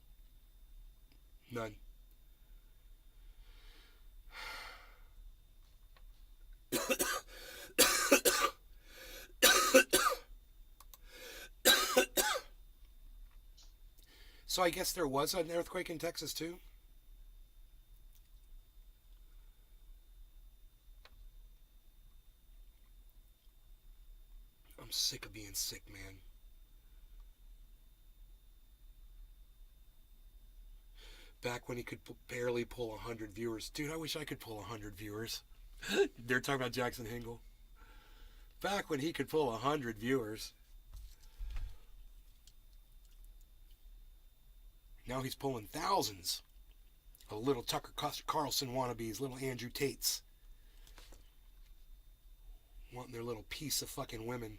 None. So I guess there was an earthquake in Texas too? I'm sick of being sick, man. Back when he could barely pull 100 viewers. Dude, I wish I could pull 100 viewers. They're talking about Jackson Hingle. Back when he could pull 100 viewers. Now he's pulling thousands of little Tucker Carlson wannabes, little Andrew Tates. Wanting their little piece of fucking women.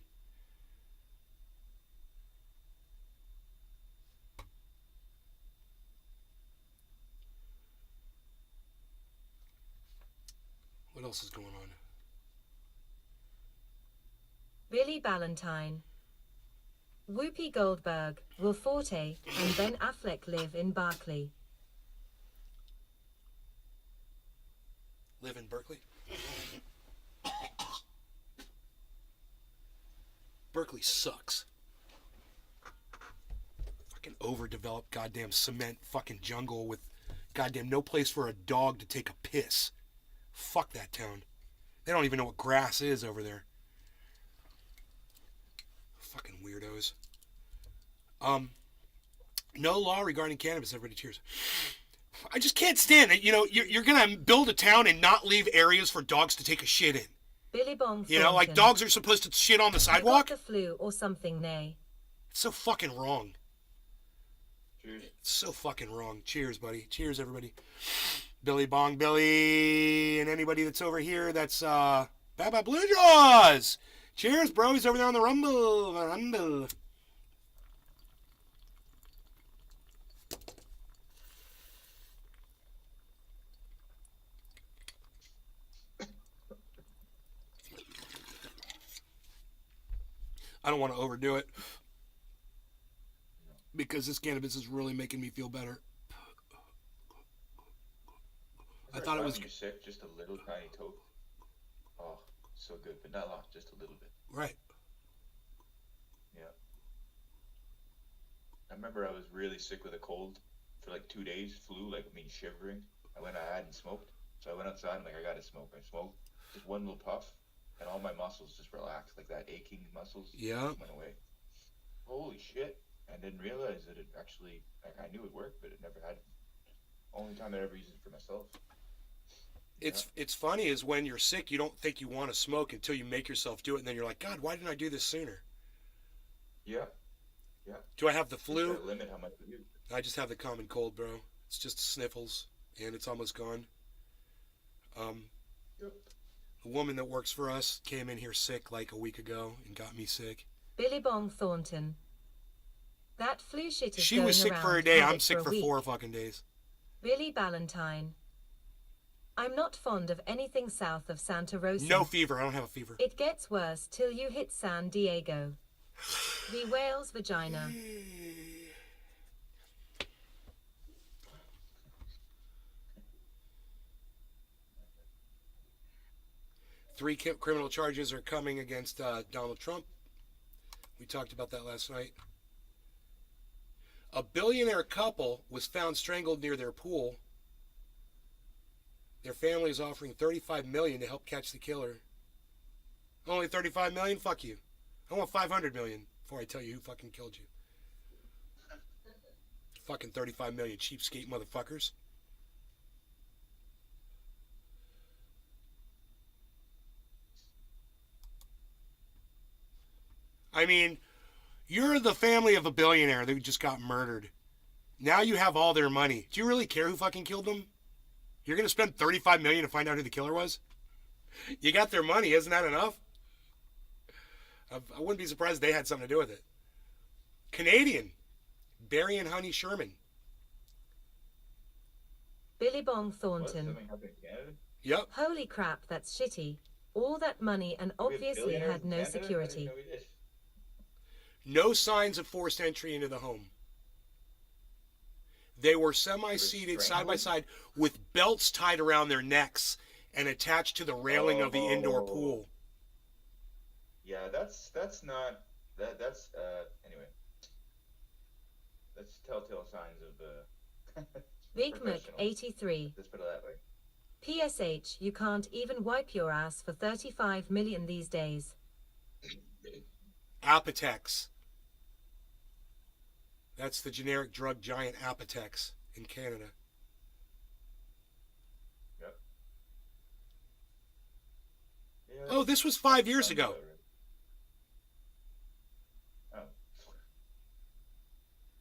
What else is going on?
Billy Ballantyne. Whoopi Goldberg, Will Forte, and Ben Affleck live in Berkeley.
Live in Berkeley? Berkeley sucks. Fucking overdeveloped goddamn cement fucking jungle with goddamn no place for a dog to take a piss. Fuck that town. They don't even know what grass is over there. Fucking weirdos. No law regarding cannabis. Everybody cheers. I just can't stand it. You know, you're going to build a town and not leave areas for dogs to take a shit in.
Billy Bong Thornton.
You know, like dogs are supposed to shit on the sidewalk.
You got the flu or something, nay.
It's so fucking wrong.
Cheers.
It's so fucking wrong. Cheers, buddy. Cheers, everybody. Billy Bong Billy, and anybody that's over here that's Baba Blue Jaws. Cheers, bro. He's over there on the Rumble. Rumble. I don't want to overdo it because this cannabis is really making me feel better. I thought it was
You're sick, just a little tiny toke. Oh, so good, but not a lot, just a little bit.
right.
Yeah. I remember I was really sick with a cold for like 2 days, flu, like me shivering. I hadn't smoked, so I went outside. I'm like, I gotta smoke. I smoked just one little puff, and all my muscles just relaxed, like that aching muscles.
Yeah.
Just went away. Holy shit! I didn't realize that it actually. Like I knew it worked, but it never had. Only time I ever used it for myself.
It's funny is when you're sick, you don't think you want to smoke until you make yourself do it, and then you're like, God, why didn't I do this sooner?
Yeah. Yeah.
Do I have the
You
flu?
gotta limit how much you do.
I just have the common cold, bro. It's just sniffles, and it's almost gone.
Yep.
A woman that works for us came in here sick like a week ago and got me sick.
Billy Bong Thornton. That flu shit is
She
going
was sick for a
around.
day.
Have
I'm
it
sick
a
for
week.
4 fucking days.
Billy Ballantyne. I'm not fond of anything south of Santa Rosa.
No fever. I don't have a fever.
It gets worse till you hit San Diego. The whale's vagina.
Three criminal charges are coming against Donald Trump. We talked about that last night. A billionaire couple was found strangled near their pool. Their family is offering $35 million to help catch the killer. Only $35 million? Fuck you. I want $500 million before I tell you who fucking killed you. Fucking $35 million, cheapskate motherfuckers. I mean, you're the family of a billionaire that just got murdered. Now you have all their money. Do you really care who fucking killed them? You're going to spend $35 million to find out who the killer was? You got their money. Isn't that enough? I wouldn't be surprised if they had something to do with it. Canadian. Barry and Honey Sherman.
Billy Bong
What?
Thornton.
Something happened in Canada?
Yep.
Holy crap, that's shitty. All that money and
We have
obviously
billionaires
had
in
no
Canada? I didn't
security.
know we did.
No signs of forced entry into the home. They were semi-seated side by side with belts tied around their necks and attached to the railing of the indoor pool.
Yeah, that's not that's anyway. That's telltale signs of
Big Mc
professional.
83.
Let's put it that way.
PSH, you can't even wipe your ass for 35 million these days.
Apotex. That's the generic drug giant Apotex in Canada.
Yep. Yeah,
Oh, this was 5 years
sounds
ago.
about right. Oh.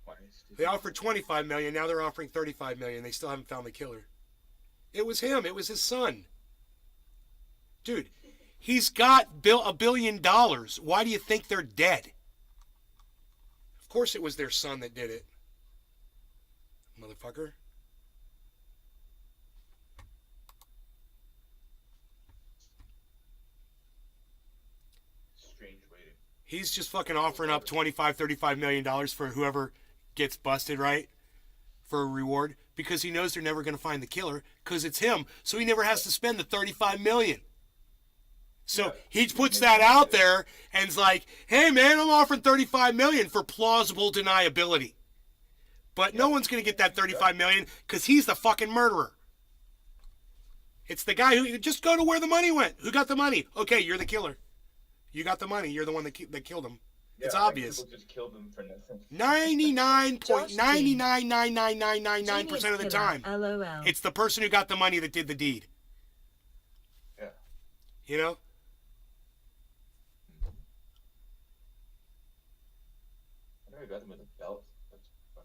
Why is this-
They offered $25 million. Now they're offering $35 million. They still haven't found the killer. It was him. It was his son. Dude, he's got $1 billion. Why do you think they're dead? Of course it was their son that did it. Motherfucker.
Strange waiting.
He's just fucking offering up $25, $35 million for whoever gets busted, right? For a reward. Because he knows they're never going to find the killer. Because it's him. So he never has to spend the $35 million. So
Yeah.
he puts that out there and is like, hey man, I'm offering $35 million for plausible deniability. But no one's going to get that $35 million because he's the fucking murderer. It's the guy who, just go to where the money went. Who got the money? Okay, you're the killer. You got the money. You're the one that killed him. It's
like
obvious.
People just killed them for nothing.
99.9999999% of the
Genius
time,
killer, LOL.
it's the person who got the money that did the deed.
Yeah.
You know?
I never got them with a belt. That's fuck.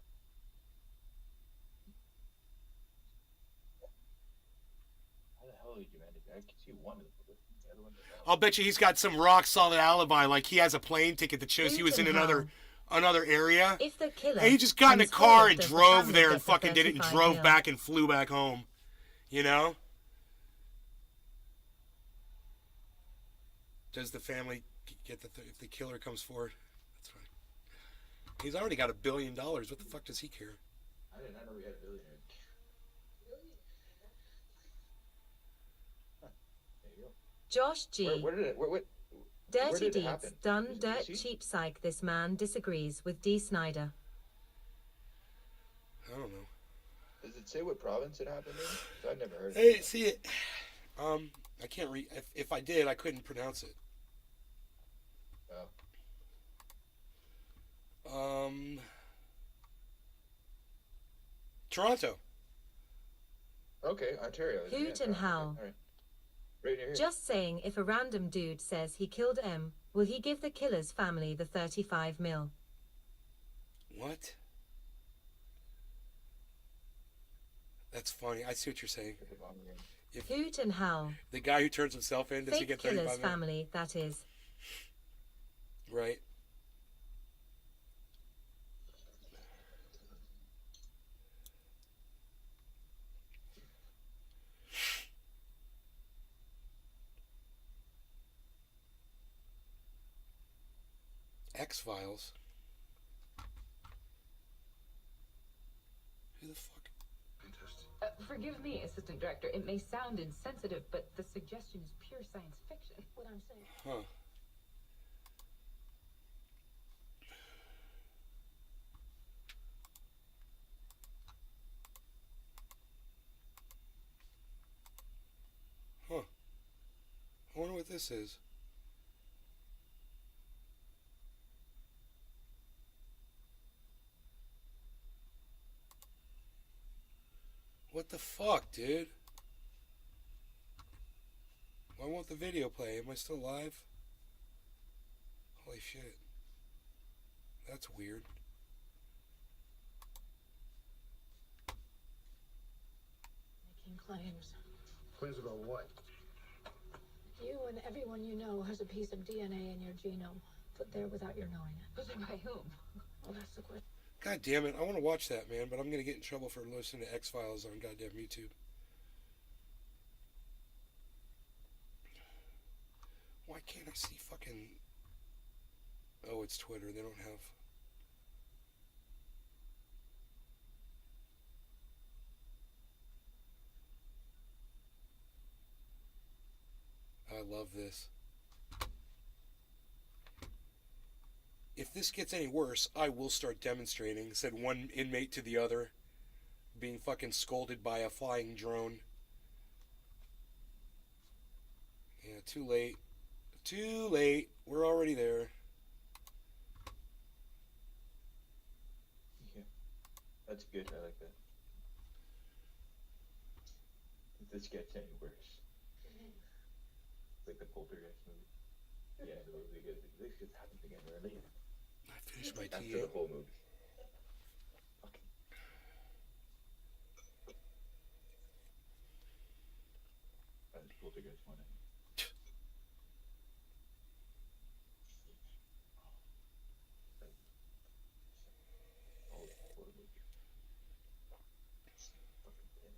How the hell did you manage that? I can see one of them. The other one's a belt.
I'll bet you he's got some rock solid alibi, like he has a plane ticket that shows he was in another area.
If the killer
And he just got in a
comes
car
forward,
and
does the
drove
family
there
get
and
the
fucking did it and
35
drove
mil?
back and flew back home. You know? Does the family get if the killer comes forward? That's fine. He's already got $1 billion. What the fuck does he care?
I did not know we had a billionaire. Huh. There you go.
Josh G.
Where did it? Where
Dirty
did it
deeds
happen?
done
Was it
dirt
DC?
cheap psych. This man disagrees with D. Snyder.
I don't know.
Does it say what province it happened in? 'Cause I've never heard of
Hey,
it.
see it. I can't read. If I did, I couldn't pronounce it.
Oh.
Toronto.
Okay, Ontario.
Hoot
Yeah,
and
okay,
howl.
all right. Right near here.
Just saying, if a random dude says he killed M, will he give the killer's family the 35 mil?
What? That's funny. I see what you're saying.
Hoot and howl.
The guy who turns himself in, does he
Fake
get
killer's
35 mil?
family, that is.
Right. X-Files. Who the fuck?
Forgive me, Assistant Director. It may sound insensitive, but the suggestion is pure science fiction. What I'm saying.
Huh. Huh. I wonder what this is. What the fuck, dude? Why won't the video play? Am I still live? Holy shit. That's weird.
Making claims.
Claims about what?
You and everyone you know has a piece of DNA in your genome, put there without your knowing it.
But by whom?
Well, that's the question.
God damn it. I want to watch that, man, but I'm going to get in trouble for listening to X-Files on goddamn YouTube. Why can't I see fucking... Oh, it's Twitter. They don't have... I love this. If this gets any worse, I will start demonstrating, said one inmate to the other, being fucking scolded by a flying drone. Yeah, too late. Too late. We're already there.
Yeah. That's good. I like that. If this gets any worse. It's like the Poltergeist movie. Yeah, the movie gets, this just happens again. Really.
I finished my
After
tea.
the whole movie. Okay. That's Poltergeist one. Oh, what a movie. Fucking ten.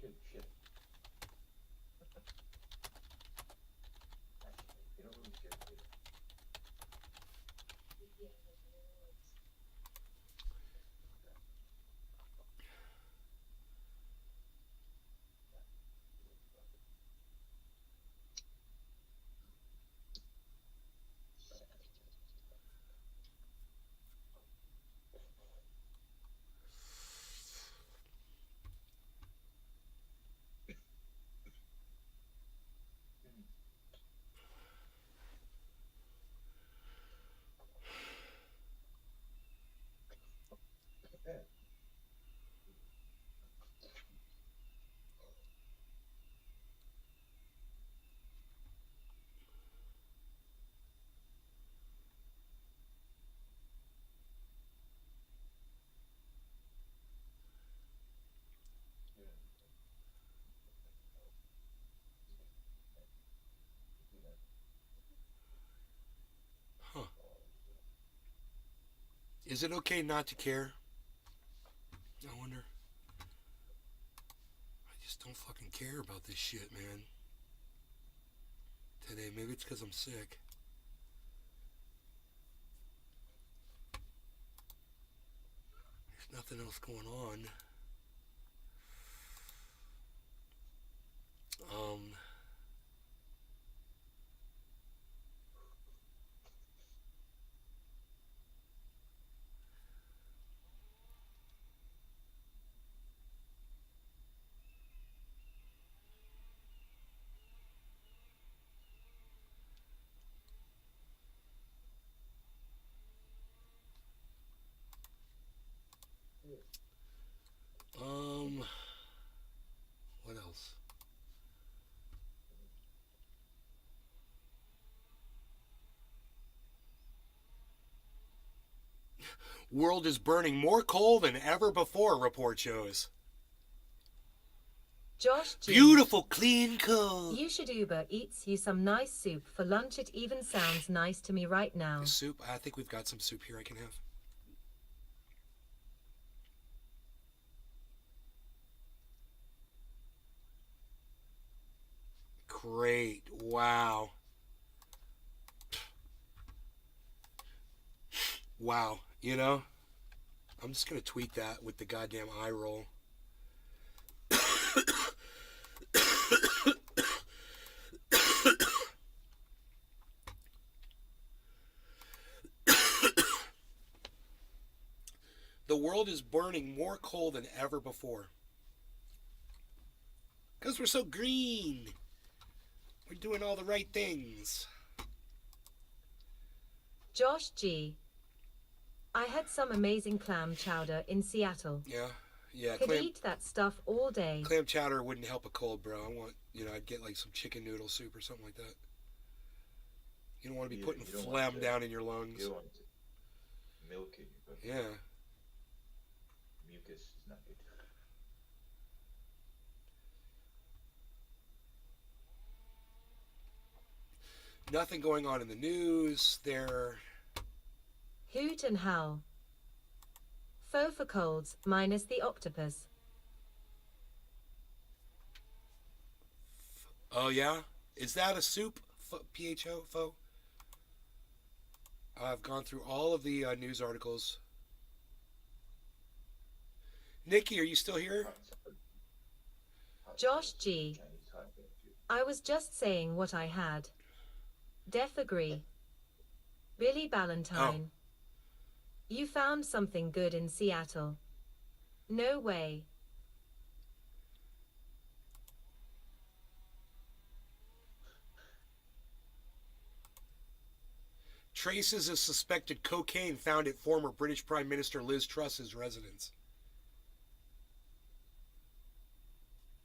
Good shit. You know really scared me.
Huh. Is it okay not to care? I wonder. I just don't fucking care about this shit, man. Today, maybe it's because I'm sick. There's nothing else going on. World is burning more coal than ever before, report shows.
Josh G.
Beautiful, clean coal.
You should Uber Eats you some nice soup for lunch. It even sounds nice to me right now.
Soup? I think we've got some soup here I can have. Great. Wow. Wow. You know, I'm just going to tweet that with the goddamn eye roll. The world is burning more coal than ever before. Because we're so green. We're doing all the right things.
Josh G. I had some amazing clam chowder in Seattle.
Yeah.
Could eat that stuff all day.
Clam chowder wouldn't help a cold, bro. I want, I'd get like some chicken noodle soup or something like that. You don't want to be putting phlegm down in your lungs.
You don't want milk in your butt.
Yeah.
Mucus is not good.
Nothing going on in the news. They're...
Hoot and howl. Faux for colds, minus the octopus.
Oh, yeah? Is that a soup? P-H-O? Faux? I've gone through all of the news articles. Nikki, are you still here?
Josh G. I was just saying what I had. Def agree. Billy Ballantyne. You found something good in Seattle. No way.
Traces of suspected cocaine found at former British Prime Minister Liz Truss's residence.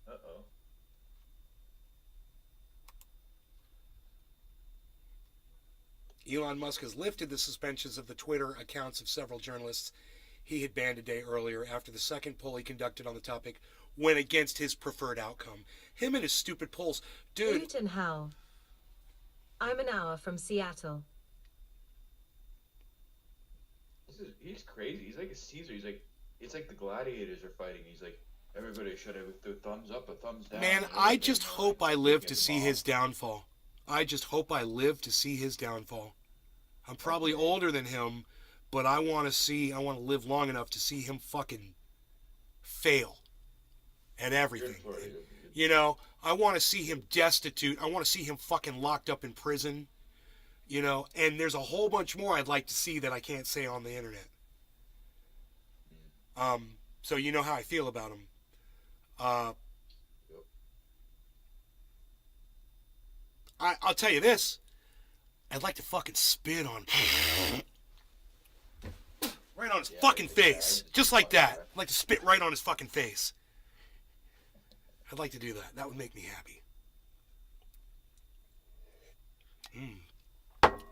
Uh-oh.
Elon Musk has lifted the suspensions of the Twitter accounts of several journalists he had banned a day earlier after the second poll he conducted on the topic went against his preferred outcome. Him and his stupid polls. Dude.
Hoot and howl. I'm an hour from Seattle.
He's crazy. He's like a Caesar. He's like, it's like the gladiators are fighting. He's like, everybody should have a thumbs up, a thumbs down.
Man, I just hope I live to see his downfall. I just hope I live to see his downfall. I'm probably older than him, but I want to live long enough to see him fucking fail at everything. I want to see him destitute. I want to see him fucking locked up in prison. And there's a whole bunch more I'd like to see that I can't say on the internet. So you know how I feel about him. I'll tell you this. I'd like to fucking spit on right on his fucking face. Just like that. I'd like to spit right on his fucking face. I'd like to do that. That would make me happy.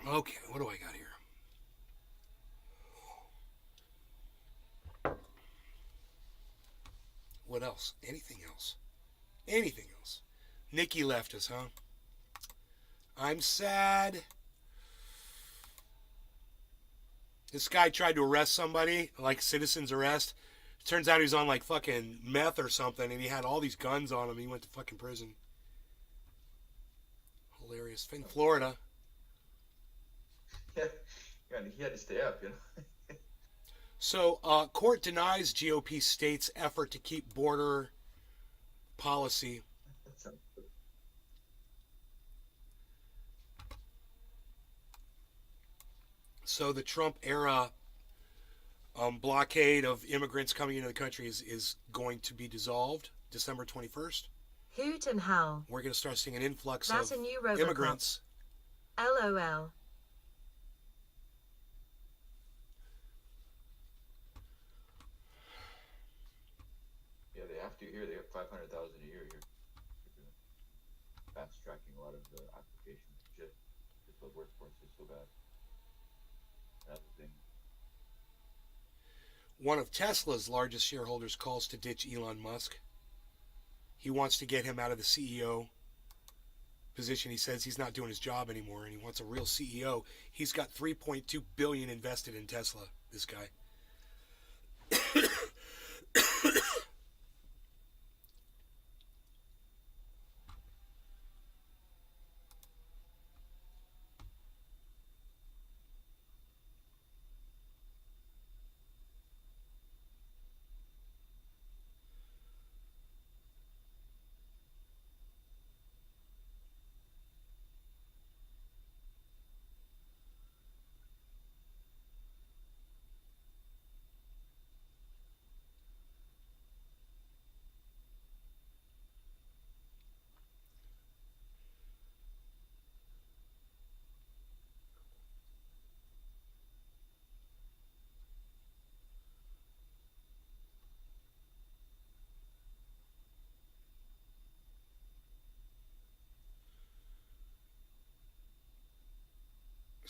Okay, what do I got here? What else? Anything else? Anything else? Nikki left us, huh? I'm sad. This guy tried to arrest somebody, like citizen's arrest. Turns out he was on like fucking meth or something, and he had all these guns on him. He went to fucking prison. Hilarious. In Florida.
Yeah, he had to stay up,
So, court denies GOP state's effort to keep border policy. So the Trump era blockade of immigrants coming into the country is going to be dissolved December 21st.
Hoot and howl.
We're going to start seeing an influx
That's
of
a new Robocop.
immigrants.
LOL.
Yeah, they have to here. They have 500,000 a year here. Fast tracking a lot of the applications. Shit, the workforce is so bad. That's the thing.
One of Tesla's largest shareholders calls to ditch Elon Musk. He wants to get him out of the CEO position. He says he's not doing his job anymore and he wants a real CEO. He's got $3.2 billion invested in Tesla, this guy.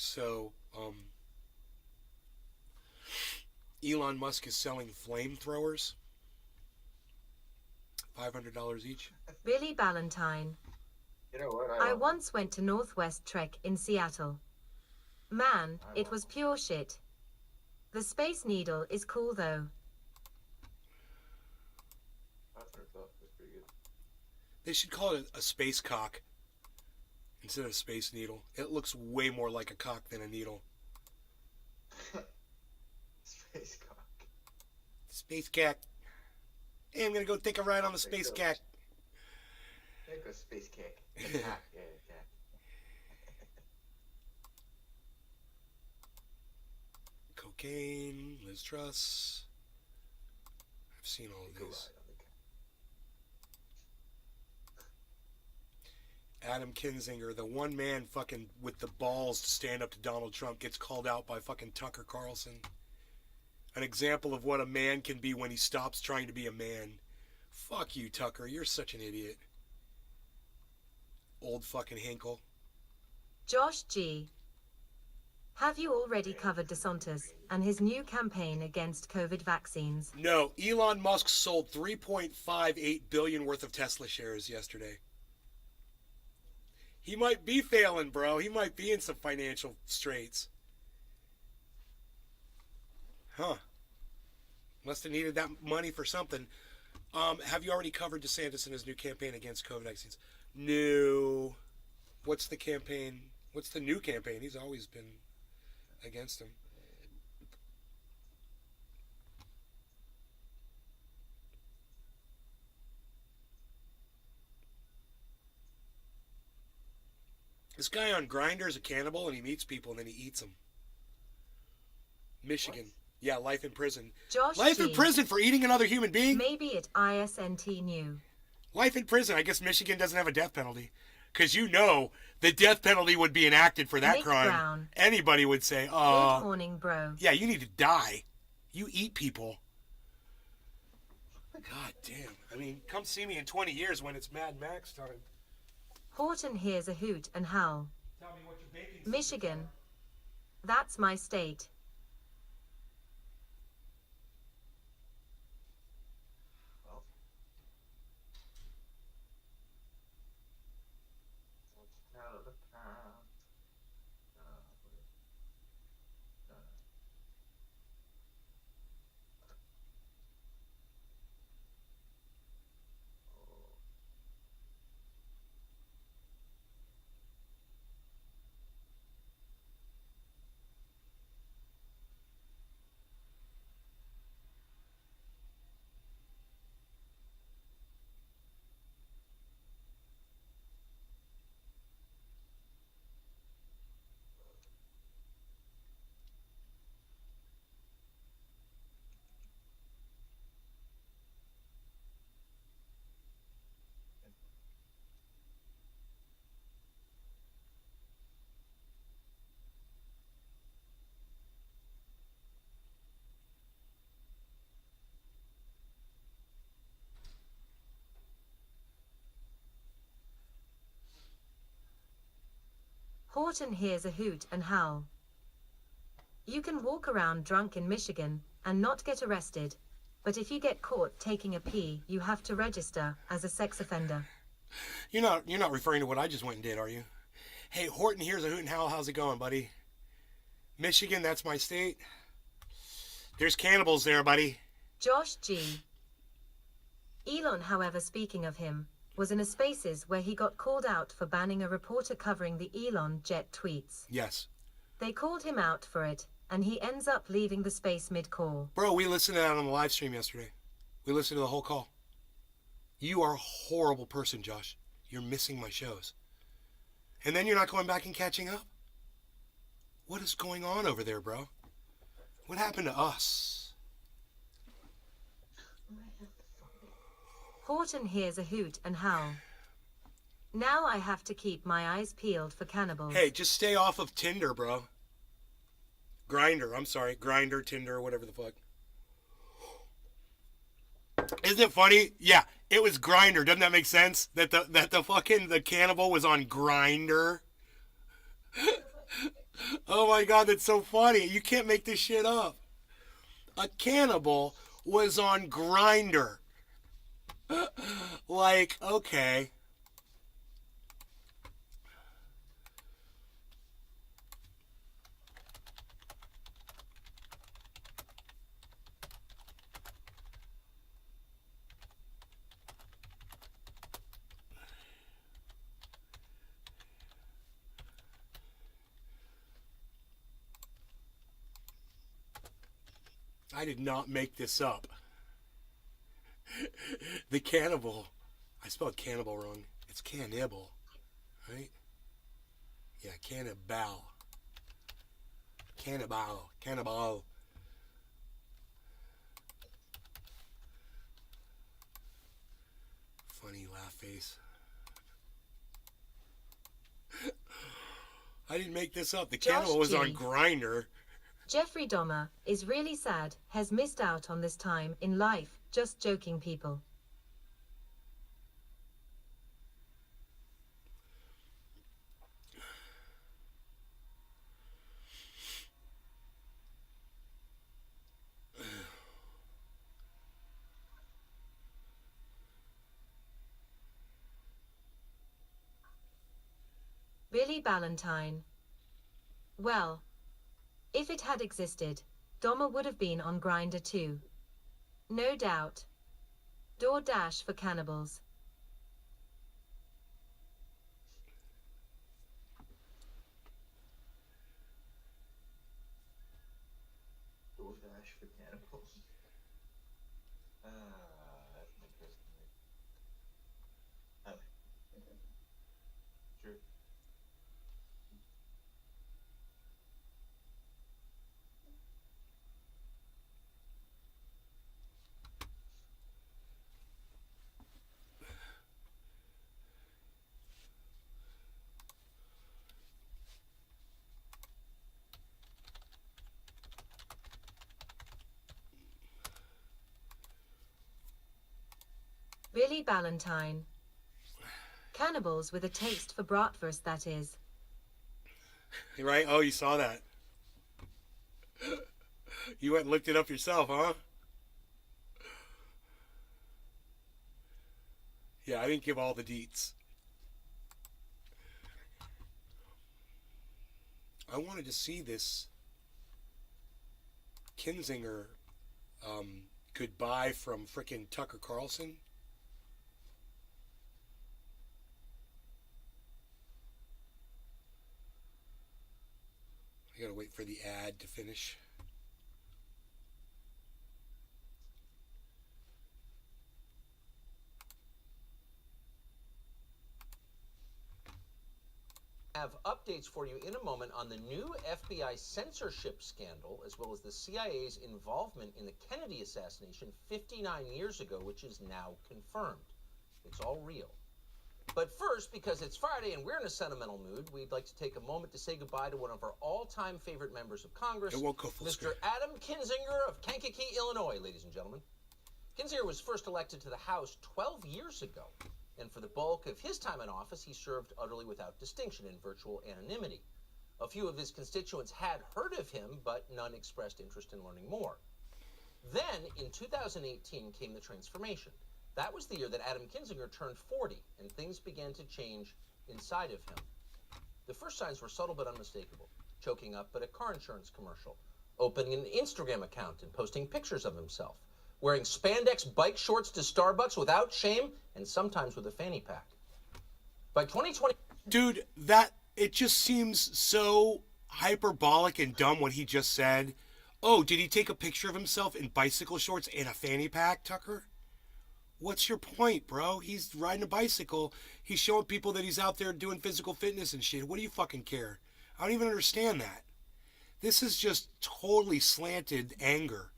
So, Elon Musk is selling flamethrowers, $500 each.
Billy Ballantyne.
You know what?
I once went to Northwest Trek in Seattle. Man, it was pure shit. The Space Needle is cool though.
That's pretty good.
They should call it a space cock instead of a space needle. It looks way more like a cock than a needle.
Space cock.
Space cat. Hey, I'm gonna go take a ride on the space cat.
There goes space kick. Yeah.
Cocaine, Liz Truss. I've seen all of these. Adam Kinzinger, the one man fucking with the balls to stand up to Donald Trump, gets called out by fucking Tucker Carlson. An example of what a man can be when he stops trying to be a man. Fuck you, Tucker. You're such an idiot. Old fucking Hinkle.
Josh G. Have you already covered DeSantis and his new campaign against COVID vaccines?
No, Elon Musk sold $3.58 billion worth of Tesla shares yesterday. He might be failing, bro. He might be in some financial straits. Huh. Must have needed that money for something. Have you already covered DeSantis and his new campaign against COVID vaccines? No. What's the campaign? What's the new campaign? He's always been against him. This guy on Grindr is a cannibal and he meets people and then he eats them. Michigan. What? Yeah, life in prison.
Josh
life
G.
in prison for eating another human being?
Maybe it isn't new.
Life in prison. I guess Michigan doesn't have a death penalty. Because you know the death penalty would be enacted for that
Nick
crime.
Brown.
Anybody would say,
Good morning, bro.
Yeah, you need to die. You eat people. God damn. I mean, come see me in 20 years when it's Mad Max time.
Horton hears a hoot and howl.
Tell me what you're baking.
Michigan. That's my state. Horton hears a hoot and howl. You can walk around drunk in Michigan, and not get arrested. But if you get caught taking a pee, you have to register as a sex offender.
You're not referring to what I just went and did, are you? Hey, Horton, here's a hoot and howl. How's it going, buddy? Michigan, that's my state. There's cannibals there, buddy.
Josh G. Elon, however, speaking of him, was in a Spaces where he got called out for banning a reporter covering the Elon jet tweets.
Yes.
They called him out for it, and he ends up leaving the space mid-call.
Bro, we listened to that on the live stream yesterday. We listened to the whole call. You are a horrible person, Josh. You're missing my shows. And then you're not going back and catching up? What is going on over there, bro? What happened to us?
Horton hears a hoot and howl. Now I have to keep my eyes peeled for cannibals.
Hey, just stay off of Tinder, bro. Grinder, I'm sorry. Grinder, Tinder, whatever the fuck. Isn't it funny? Yeah, it was Grinder. Doesn't that make sense? That the fucking the cannibal was on Grinder. Oh my god, that's so funny. You can't make this shit up. A cannibal was on Grinder. Like, okay. I did not make this up. The cannibal. I spelled cannibal wrong. It's cannibal. Right? Yeah, cannibal. Cannibal. Cannibal. Funny laugh face. I didn't make this up. The cannibal was on Grindr.
Jeffrey Dahmer is really sad, has missed out on this time in life. Just joking, people. Billy Ballantyne. Well, if it had existed, Dahmer would have been on Grindr too. No doubt. DoorDash for cannibals.
DoorDash for cannibals. That's an interesting name. Sure.
Billy Ballantyne. Cannibals with a taste for bratwurst, that is.
Right? Oh, you saw that. You went and looked it up yourself, huh? Yeah, I didn't give all the deets. I wanted to see this Kinzinger goodbye from frickin' Tucker Carlson. I gotta wait for the ad to finish.
Have updates for you in a moment on the new FBI censorship scandal, as well as the CIA's involvement in the Kennedy assassination 59 years ago, which is now confirmed. It's all real. But first, because it's Friday and we're in a sentimental mood, we'd like to take a moment to say goodbye to one of our all-time favorite members of Congress, Mr. Adam Kinzinger of Kankakee, Illinois, ladies and gentlemen. Kinzinger was first elected to the House 12 years ago, and for the bulk of his time in office, he served utterly without distinction in virtual anonymity. A few of his constituents had heard of him, but none expressed interest in learning more. Then, in 2018, came the transformation. That was the year that Adam Kinzinger turned 40, and things began to change inside of him. The first signs were subtle but unmistakable. Choking up at a car insurance commercial, opening an Instagram account and posting pictures of himself, wearing spandex bike shorts to Starbucks without shame, and sometimes with a fanny pack. By 2020...
Dude, it just seems so hyperbolic and dumb what he just said. Oh, did he take a picture of himself in bicycle shorts and a fanny pack, Tucker? What's your point, bro? He's riding a bicycle. He's showing people that he's out there doing physical fitness and shit. What do you fucking care? I don't even understand that. This is just totally slanted anger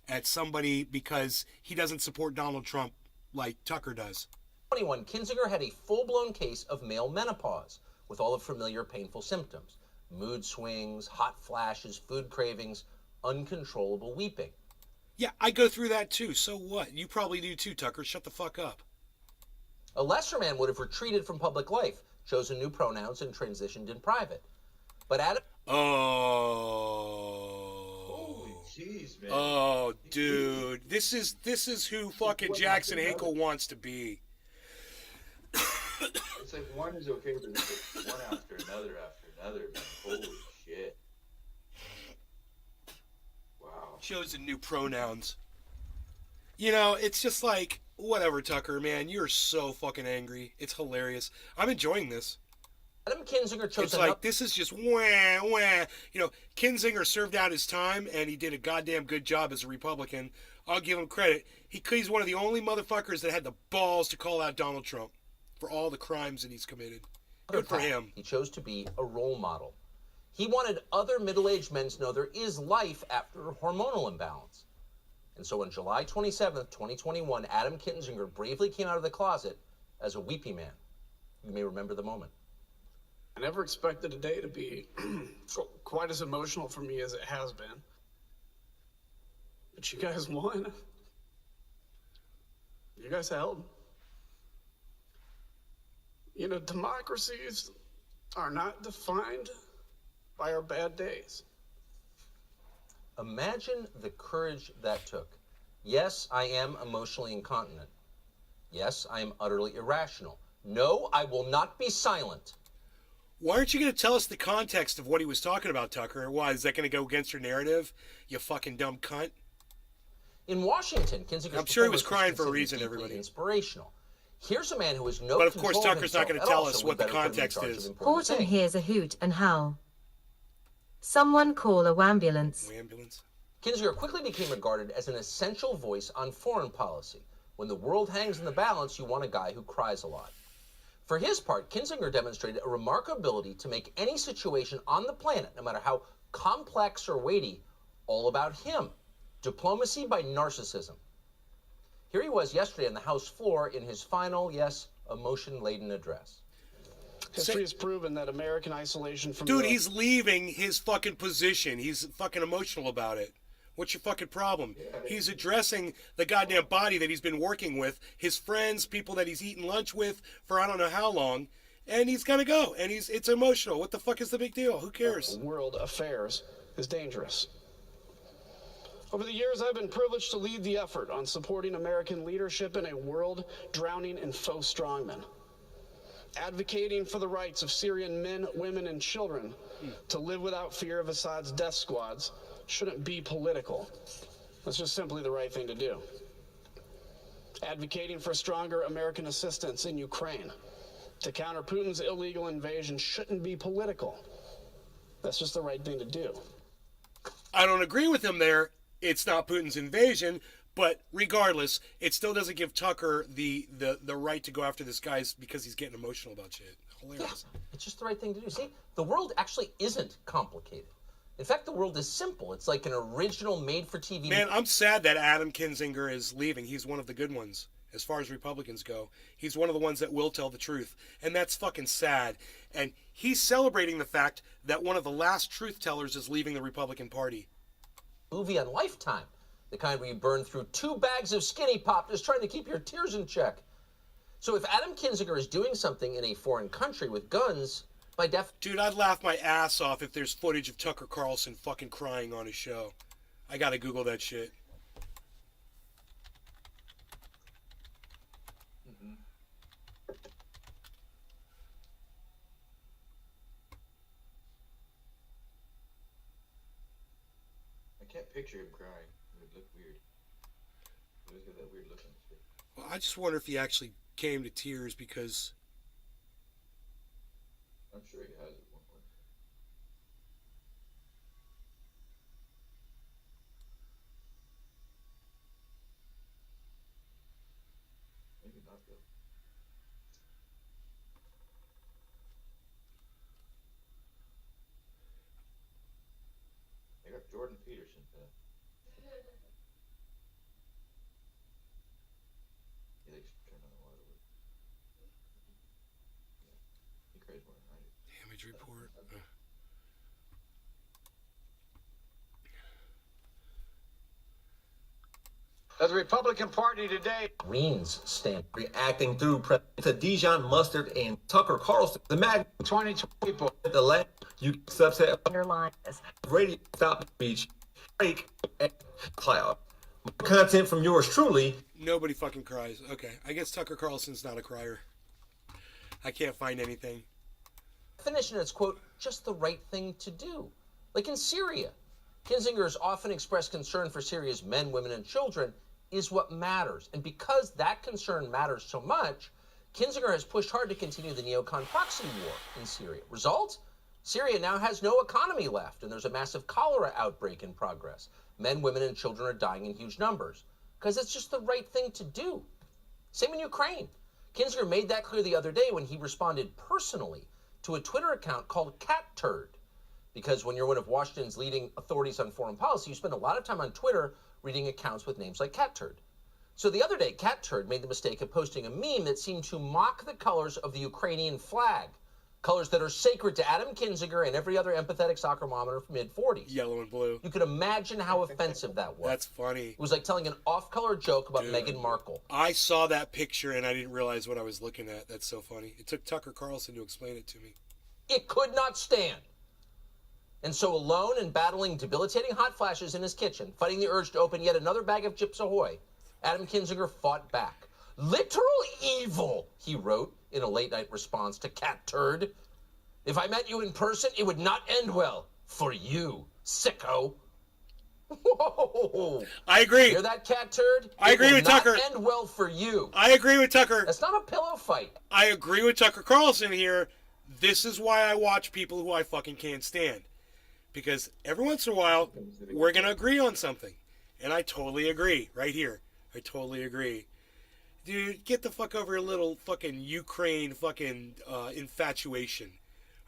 at somebody because he doesn't support Donald Trump like Tucker does.
21, Kinzinger had a full-blown case of male menopause with all the familiar painful symptoms. Mood swings, hot flashes, food cravings, uncontrollable weeping.
Yeah, I go through that too. So what? You probably do too, Tucker. Shut the fuck up.
A lesser man would have retreated from public life, chosen new pronouns, and transitioned in private. But Adam...
Holy jeez, man.
Oh, dude. This is who fucking Jackson Hinkle wants to be.
It's like one is okay, but it's like one after another, man. Holy shit. Wow.
Chosen new pronouns. You know, it's just like, whatever, Tucker, man. You're so fucking angry. It's hilarious. I'm enjoying this.
Adam Kinzinger chose...
It's like, this is just wah, wah. You know, Kinzinger served out his time, and he did a goddamn good job as a Republican. I'll give him credit. He's one of the only motherfuckers that had the balls to call out Donald Trump for all the crimes that he's committed. Good for him.
He chose to be a role model. He wanted other middle-aged men to know there is life after hormonal imbalance. And so on July 27th, 2021, Adam Kinzinger bravely came out of the closet as a weepy man. You may remember the moment.
I never expected a day to be quite as emotional for me as it has been. But you guys won. You guys held. You know, democracies are not defined by our bad days.
Imagine the courage that took. Yes, I am emotionally incontinent. Yes, I am utterly irrational. No, I will not be silent.
Why aren't you going to tell us the context of what he was talking about, Tucker? Why, is that going to go against your narrative, you fucking dumb cunt?
In Washington, Kinzinger's...
I'm sure he was crying for a reason, everybody.
Inspirational. Here's a man who has no...
But of course, Tucker's not going to tell us what the context is.
Horton hears a hoot and howl. Someone call a wambulance.
Wambulance?
Kinzinger quickly became regarded as an essential voice on foreign policy. When the world hangs in the balance, you want a guy who cries a lot. For his part, Kinzinger demonstrated a remarkable ability to make any situation on the planet, no matter how complex or weighty, all about him. Diplomacy by narcissism. Here he was yesterday on the House floor in his final, yes, emotion-laden address.
History has proven that American isolation from...
Dude, he's leaving his fucking position. He's fucking emotional about it. What's your fucking problem? He's addressing the goddamn body that he's been working with, his friends, people that he's eaten lunch with for I don't know how long, and he's gotta go. And it's emotional. What the fuck is the big deal? Who cares?
World affairs is dangerous. Over the years, I've been privileged to lead the effort on supporting American leadership in a world drowning in faux strongmen. Advocating for the rights of Syrian men, women, and children to live without fear of Assad's death squads shouldn't be political. That's just simply the right thing to do. Advocating for stronger American assistance in Ukraine to counter Putin's illegal invasion shouldn't be political. That's just the right thing to do.
I don't agree with him there. It's not Putin's invasion, but regardless, it still doesn't give Tucker the right to go after this guy because he's getting emotional about shit. Hilarious.
Yeah, it's just the right thing to do. See, the world actually isn't complicated. In fact, the world is simple. It's like an original made-for-TV...
Man, I'm sad that Adam Kinzinger is leaving. He's one of the good ones, as far as Republicans go. He's one of the ones that will tell the truth, and that's fucking sad. And he's celebrating the fact that one of the last truth tellers is leaving the Republican Party.
Movie on Lifetime, the kind where you burn through 2 bags of Skinny Pop just trying to keep your tears in check. So if Adam Kinzinger is doing something in a foreign country with guns, by
Dude, I'd laugh my ass off if there's footage of Tucker Carlson fucking crying on his show. I gotta Google that shit.
can't picture him crying. It would look weird. He always got that weird look on his face.
Well, I just wonder if he actually came to tears because...
I'm sure he has at one point. Maybe not, though. They got Jordan Peterson for that. He likes to turn on a lot of wood. Yeah. He cries more than I do.
Damage report.
The Republican Party today.
Greens stand.
Reacting through to Dijon Mustard and Tucker Carlson. The mag
22 people.
the last you subset
Underline this.
radio stop speech break and cloud. Content from yours truly.
Nobody fucking cries. Okay, I guess Tucker Carlson's not a crier. I can't find anything.
Definition, it's, quote, just the right thing to do. Like in Syria. Kinzinger has often expressed concern for Syria's men, women, and children is what matters. And because that concern matters so much, Kinzinger has pushed hard to continue the neocon proxy war in Syria. Result? Syria now has no economy left, and there's a massive cholera outbreak in progress. Men, women, and children are dying in huge numbers because it's just the right thing to do. Same in Ukraine. Kinzinger made that clear the other day when he responded personally to a Twitter account called Cat Turd. Because when you're one of Washington's leading authorities on foreign policy, you spend a lot of time on Twitter reading accounts with names like Cat Turd. So the other day, Cat Turd made the mistake of posting a meme that seemed to mock the colors of the Ukrainian flag, colors that are sacred to Adam Kinzinger and every other empathetic soccer momager from mid-40s.
Yellow and blue.
You could imagine how offensive that was.
That's funny.
It was like telling an off-color joke about
Dude.
Meghan Markle.
I saw that picture and I didn't realize what I was looking at. That's so funny. It took Tucker Carlson to explain it to me.
It could not stand. And so alone and battling debilitating hot flashes in his kitchen, fighting the urge to open yet another bag of Chips Ahoy, Adam Kinzinger fought back. Literal evil, he wrote in a late-night response to Cat Turd. If I met you in person, it would not end well for you, sicko. Whoa.
I agree.
Hear that, Cat Turd?
I agree with Tucker.
It will not end well for you.
I agree with Tucker.
That's not a pillow fight.
I agree with Tucker Carlson here. This is why I watch people who I fucking can't stand. Because every once in a while, we're going to agree on something. And I totally agree. Right here. I totally agree. Dude, get the fuck over your little fucking Ukraine fucking infatuation.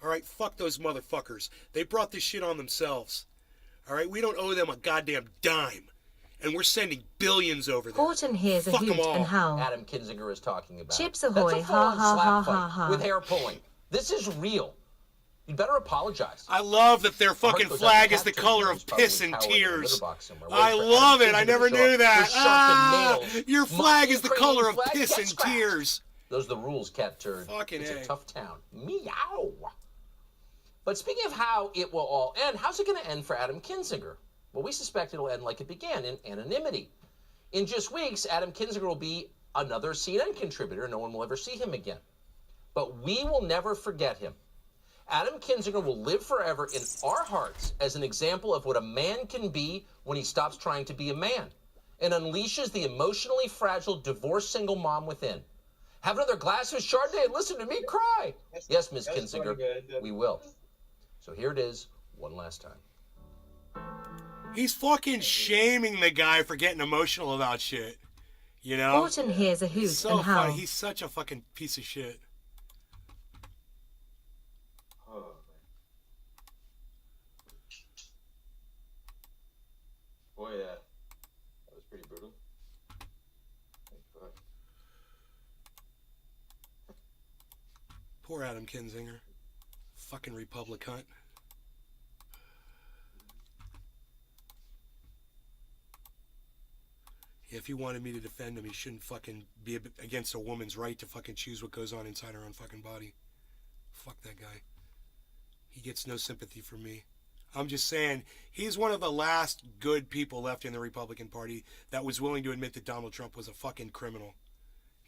Alright, fuck those motherfuckers. They brought this shit on themselves. Alright, we don't owe them a goddamn dime. And we're sending billions over there.
Horton hears a
Fuck 'em
hoot
all.
and howl.
Adam Kinzinger is talking about.
Chips
That's
Ahoy,
a full-on
ha, ha,
slap
ha,
fight
ha, ha.
with hair pulling. This is real. You better apologize.
I love that their fucking
goes
flag
out
is
to
the
Cat
color
Turd,
of
who's probably
piss and
cowering in a
tears.
litter box somewhere,
I
waiting for
love
Adam
it. I
Kinzinger
never
to show
knew
up
that.
with sharpened nails.
Your flag is the
Ukrainian
color of
flag,
piss
get
and
scrapped.
tears.
Those are the rules, Cat Turd.
Fucking
It's
A.
a tough town. Meow. But speaking of how it will all end, how's it going to end for Adam Kinzinger? Well, we suspect it'll end like it began, in anonymity. In just weeks, Adam Kinzinger will be another CNN contributor. No one will ever see him again. But we will never forget him. Adam Kinzinger will live forever in our hearts as an example of what a man can be when he stops trying to be a man and unleashes the emotionally fragile divorced single mom within. Have another glass of Chardonnay and listen to me cry. Yes, Miss Kinzinger, we will. So here it is, one last time.
He's fucking shaming the guy for getting emotional about shit. You know?
Horton hears a hoot
So
and howl.
funny. He's such a fucking piece of shit.
Oh, man. Boy, that was pretty brutal. Thank fuck.
Poor Adam Kinzinger. Fucking Republic cunt. Yeah, if he wanted me to defend him, he shouldn't fucking be against a woman's right to fucking choose what goes on inside her own fucking body. Fuck that guy. He gets no sympathy from me. I'm just saying, he's one of the last good people left in the Republican Party that was willing to admit that Donald Trump was a fucking criminal.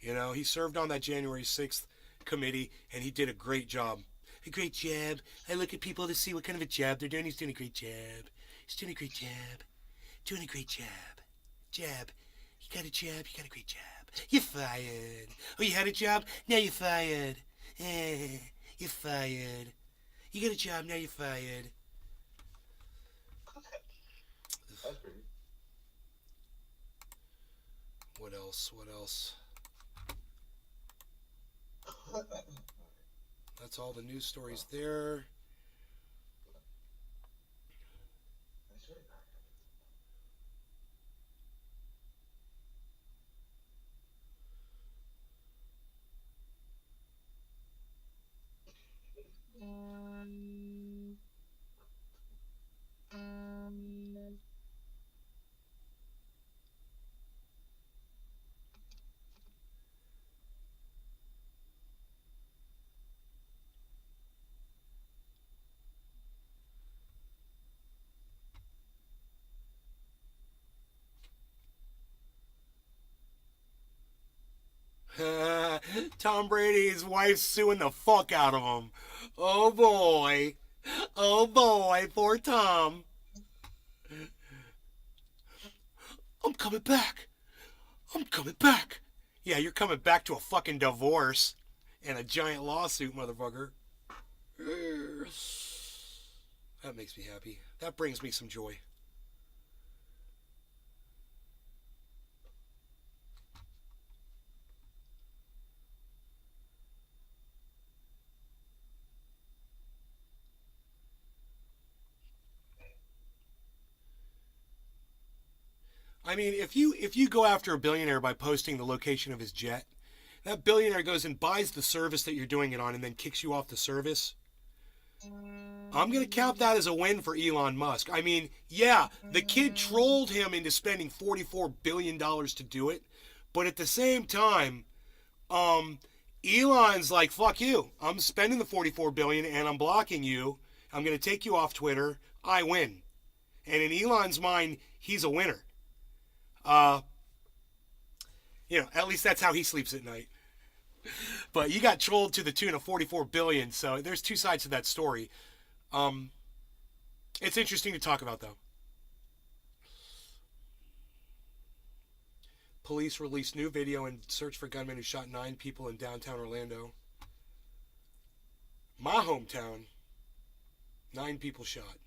You know, he served on that January 6th committee, and he did a great job. A great job. I look at people to see what kind of a job they're doing. He's doing a great job. He's doing a great job. Doing a great job. Job. You got a job? You got a great job. You're fired. Oh, you had a job? Now you're fired. You're fired. You got a job, now you're fired.
That's pretty.
What else? What else? That's all the news stories there. Tom Brady's wife's suing the fuck out of him. Oh boy. Oh boy, poor Tom. I'm coming back. I'm coming back. Yeah, you're coming back to a fucking divorce and a giant lawsuit, motherfucker. That makes me happy. That brings me some joy. I mean, if you go after a billionaire by posting the location of his jet, that billionaire goes and buys the service that you're doing it on and then kicks you off the service. I'm going to count that as a win for Elon Musk. I mean, yeah, the kid trolled him into spending $44 billion to do it. But at the same time, Elon's like, fuck you. I'm spending the $44 billion and I'm blocking you. I'm going to take you off Twitter. I win. And in Elon's mind, he's a winner. At least that's how he sleeps at night. But you got trolled to the tune of $44 billion, so there's two sides to that story. It's interesting to talk about, though. Police released new video and search for gunman who shot 9 people in downtown Orlando. My hometown, 9 people shot.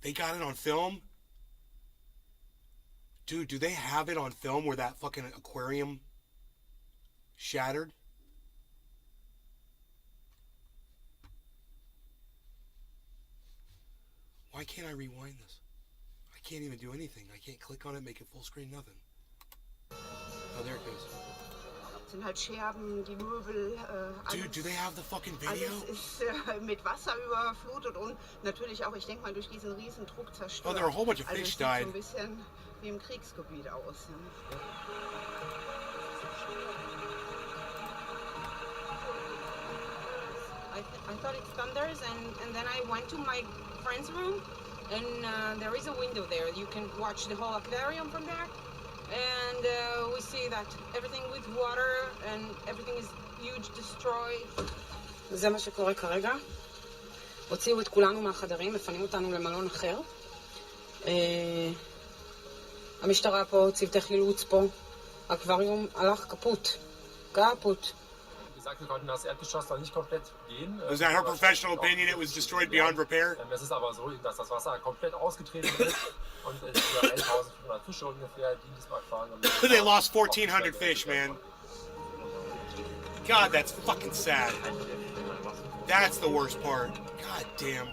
They got it on film? Dude, do they have it on film where that fucking aquarium shattered? Why can't I rewind this? I can't even do anything. I can't click on it, make it full screen, nothing. Oh, there it goes.
Sind halt Scherben, die Möbel,
Dude, do they have the fucking video?
Alles ist mit Wasser überflutet und natürlich auch, ich denke mal, durch diesen riesen Druck zerstört.
Oh, there are a whole bunch of
Also
fish
es sieht
died.
so ein bisschen wie im Kriegsgebiet aus. I thought it's thunders, and then I went to my friend's room, and there is a window there. You can watch the whole aquarium from there. And we see that everything with water and everything is huge, destroyed. זה מה שקורה כרגע. הוציאו את כולנו מהחדרים, מפנים אותנו למלון אחר. המשטרה פה, צוותי חילוץ פה. האקווריום הלך קפוט. קפוט.
gesagt, wir konnten das Erdgeschoss da nicht komplett gehen.
Was that her professional opinion? It was destroyed beyond repair?
Es ist aber so, dass das Wasser komplett ausgetreten ist und über 1500 Fische ungefähr, die in diesem Aquarium.
They lost 1,400 fish, man. God, that's fucking sad. That's the worst part. God damn.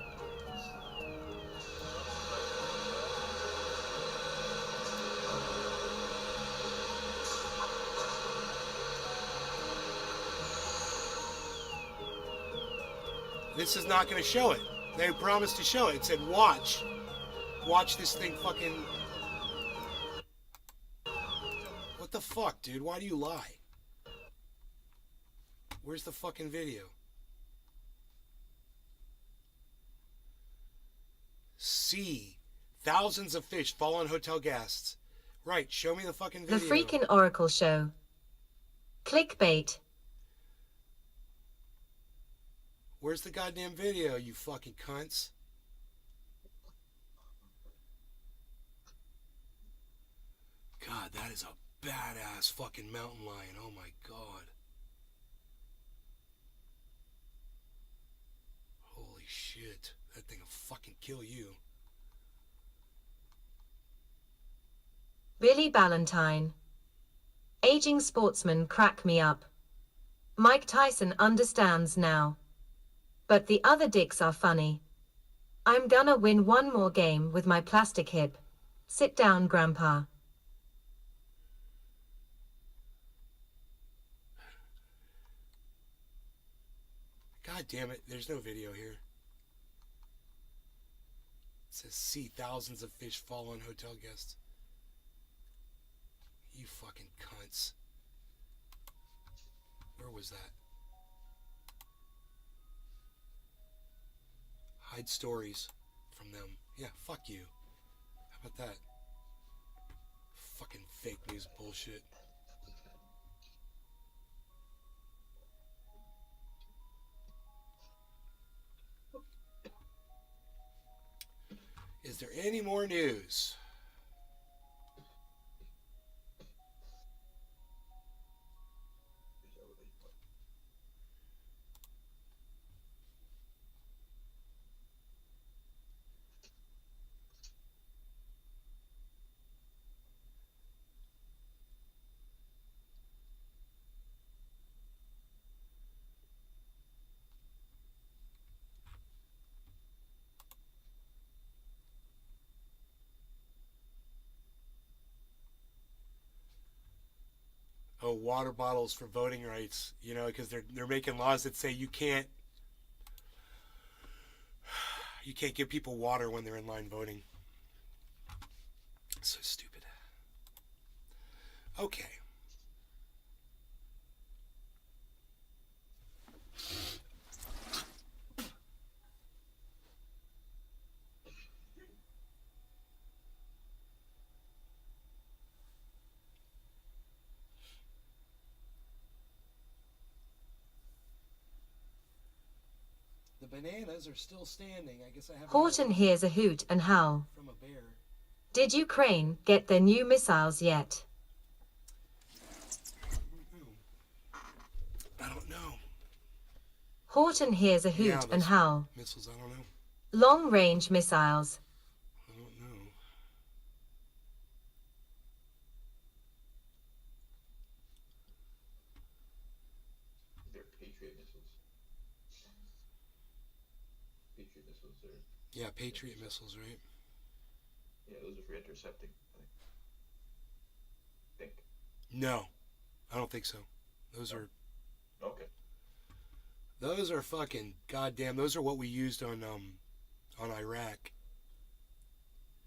This is not going to show it. They promised to show it. It said, watch. Watch this thing fucking... What the fuck, dude? Why do you lie? Where's the fucking video? See. Thousands of fish fall on hotel guests. Right, show me the fucking video.
The freaking Oracle show. Clickbait.
Where's the goddamn video, you fucking cunts? God, that is a badass fucking mountain lion. Oh my god. Holy shit. That thing will fucking kill you.
Billy Ballantyne. Aging sportsmen crack me up. Mike Tyson understands now. But the other dicks are funny. I'm gonna win one more game with my plastic hip. Sit down, Grandpa.
God damn it, there's no video here. It says see thousands of fish fall on hotel guests. You fucking cunts. Where was that? Hide stories from them. Yeah, fuck you. How about that? Fucking fake news bullshit. Is there any more news? Oh, water bottles for voting rights, you know, because they're making laws that say you can't give people water when they're in line voting. So stupid. Okay. The bananas are still standing. I guess I have
Horton hears a hoot and howl.
from a bear.
Did Ukraine get their new missiles yet?
I don't know.
Horton hears a hoot and howl.
Missiles, I don't know.
Long-range missiles.
I don't know.
They're Patriot missiles. Patriot missiles are...
Yeah, Patriot missiles, right?
Yeah, those are for intercepting, I think.
No, I don't think so. Those are...
Okay.
Those are fucking goddamn. Those are what we used on Iraq.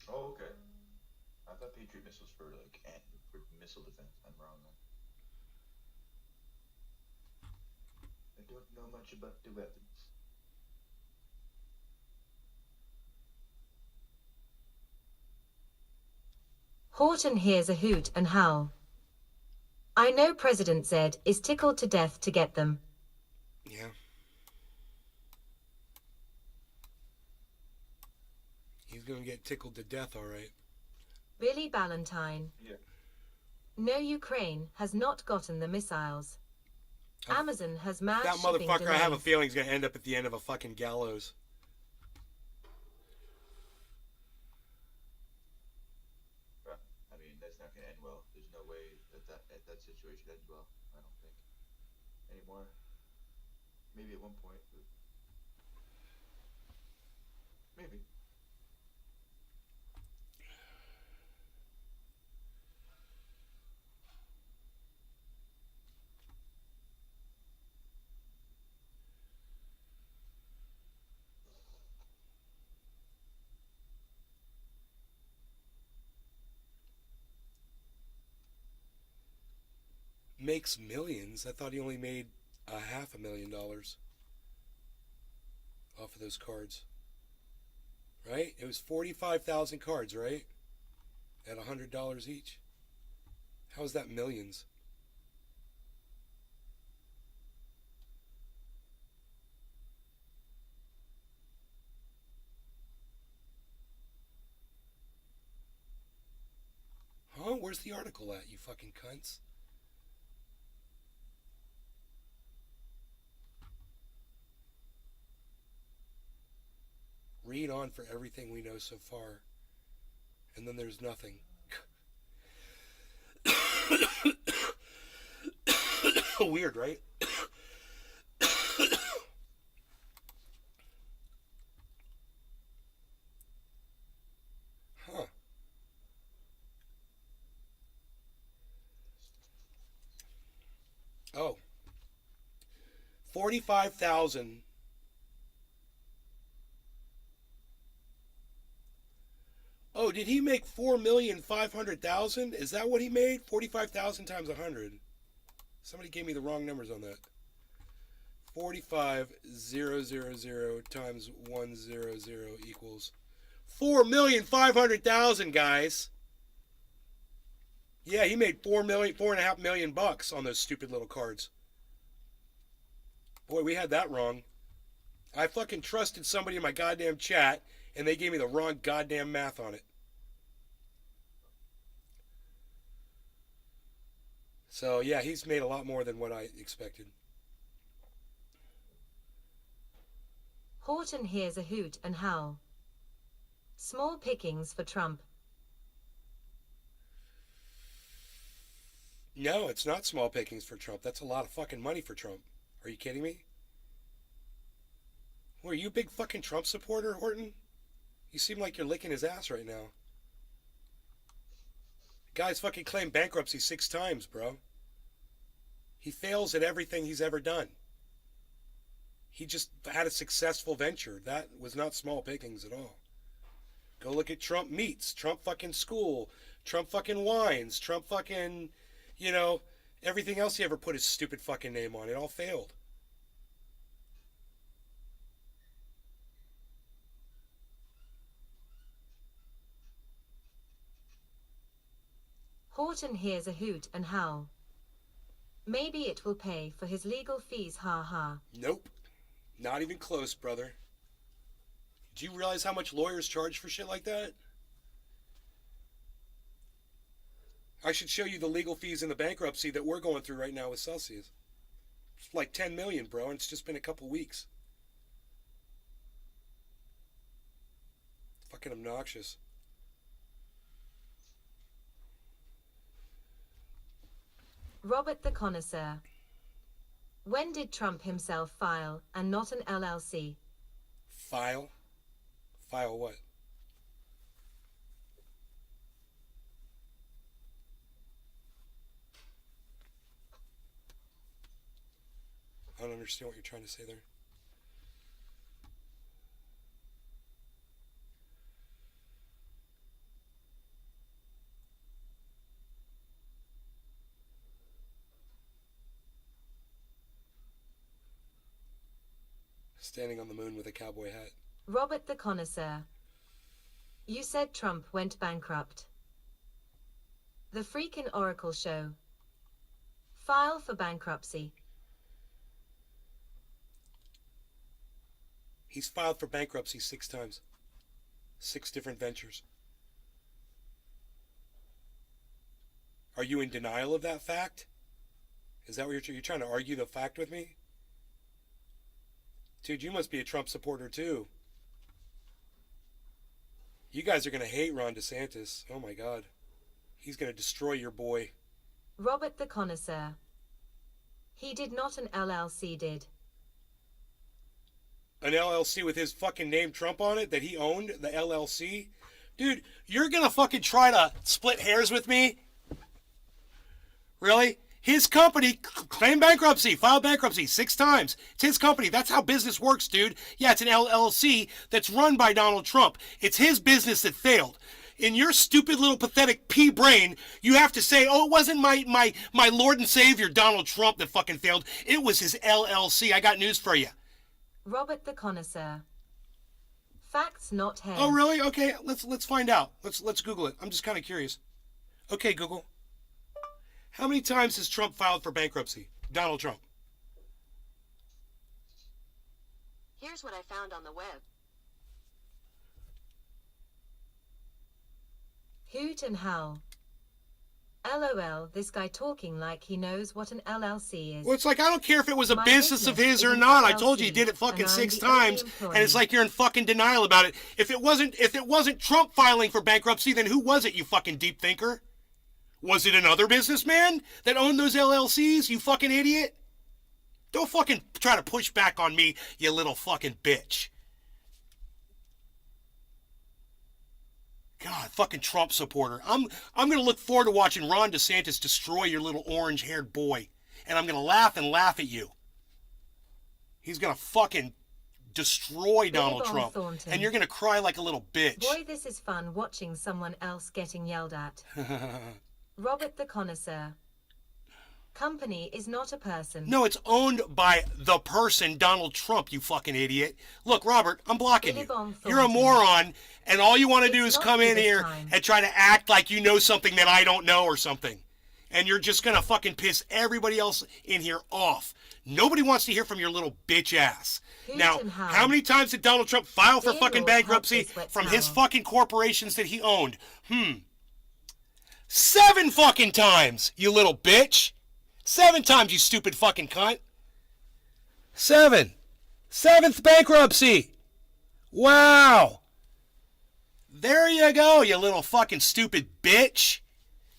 Oh, okay. I thought Patriot missiles for for missile defense. I'm wrong then. I don't know much about the weapons.
Horton hears a hoot and howl. I know President Zed is tickled to death to get them.
Yeah. He's gonna get tickled to death, all right.
Billy Ballantyne.
Yeah.
No, Ukraine has not gotten the missiles. Amazon has mad
That
shipping
motherfucker,
delays.
I have a feeling, is gonna end up at the end of a fucking gallows.
I mean, that's not going to end well. There's no way that situation ends well, I don't think. Anymore. Maybe at one point, but... Maybe.
Makes millions. I thought he only made $500,000 off of those cards. Right? It was 45,000 cards, right? At $100 each. How is that millions? Where's the article at, you fucking cunts? Read on for everything we know so far. And then there's nothing. Weird, right? Huh. Oh. 45,000. Oh, did he make 4,500,000? Is that what he made? 45,000 times 100. Somebody gave me the wrong numbers on that. 45,000 times 100 equals 4,500,000, guys. Yeah, he made $4.5 million bucks on those stupid little cards. Boy, we had that wrong. I fucking trusted somebody in my goddamn chat, and they gave me the wrong goddamn math on it. So, yeah, he's made a lot more than what I expected.
Horton hears a hoot and howl. Small pickings for Trump.
No, it's not small pickings for Trump. That's a lot of fucking money for Trump. Are you kidding me? Well, are you a big fucking Trump supporter, Horton? You seem like you're licking his ass right now. Guy's fucking claimed bankruptcy 6 times, bro. He fails at everything he's ever done. He just had a successful venture. That was not small pickings at all. Go look at Trump Meats, Trump fucking School, Trump fucking Wines, Trump fucking, you know, everything else he ever put his stupid fucking name on. It all failed.
Horton hears a hoot and howl. Maybe it will pay for his legal fees, ha ha.
Nope. Not even close, brother. Do you realize how much lawyers charge for shit like that? I should show you the legal fees in the bankruptcy that we're going through right now with Celsius. It's like 10 million, bro, and it's just been a couple weeks. Fucking obnoxious.
Robert the Connoisseur. When did Trump himself file and not an LLC?
File? File what? I don't understand what you're trying to say there. Standing on the moon with a cowboy hat.
Robert the Connoisseur. You said Trump went bankrupt. The freaking Oracle show. File for bankruptcy.
He's filed for bankruptcy 6 times. 6 different ventures. Are you in denial of that fact? Is that what you're trying to argue the fact with me? Dude, you must be a Trump supporter too. You guys are going to hate Ron DeSantis. Oh my God. He's going to destroy your boy.
Robert the Connoisseur. He did not, an LLC did.
An LLC with his fucking name Trump on it that he owned, the LLC? Dude, you're going to fucking try to split hairs with me? Really? His company claimed bankruptcy, filed bankruptcy 6 times. It's his company. That's how business works, dude. Yeah, it's an LLC that's run by Donald Trump. It's his business that failed. In your stupid little pathetic pea brain, you have to say, oh, it wasn't my Lord and Savior, Donald Trump, that fucking failed. It was his LLC. I got news for you.
Robert the Connoisseur. Facts, not hair.
Oh, really? Okay, let's find out. Let's Google it. I'm just kind of curious. Okay, Google. How many times has Trump filed for bankruptcy? Donald Trump.
Here's what I found on the web. Hoot and howl. LOL, this guy talking like he knows what an LLC is.
Well, it's like, I don't care if it was a
My
business of
business
his
is
or
an
not. I told you he
LLC,
did it fucking
and I'm
6
the only
times,
employee.
and it's like you're in fucking denial about it. If it wasn't Trump filing for bankruptcy, then who was it, you fucking deep thinker? Was it another businessman that owned those LLCs, you fucking idiot? Don't fucking try to push back on me, you little fucking bitch. God, fucking Trump supporter. I'm going to look forward to watching Ron DeSantis destroy your little orange-haired boy. And I'm going to laugh and laugh at you. He's going to fucking destroy Donald Trump.
Thornton.
And you're going to cry like a little bitch.
Boy, this is fun watching someone else getting yelled at. Robert the Connoisseur. Company is not a person.
No, it's owned by the person, Donald Trump, you fucking idiot. Look, Robert, I'm blocking you. You're a moron, and all you want to do is come in here and try to act like you know something that I don't know or something. And you're just going to fucking piss everybody else in here off. Nobody wants to hear from your little bitch ass. Now, how many times did Donald Trump file for fucking bankruptcy from his fucking corporations that he owned? 7 fucking times, you little bitch. 7 times, you stupid fucking cunt. 7. 7th bankruptcy. Wow. There you go, you little fucking stupid bitch.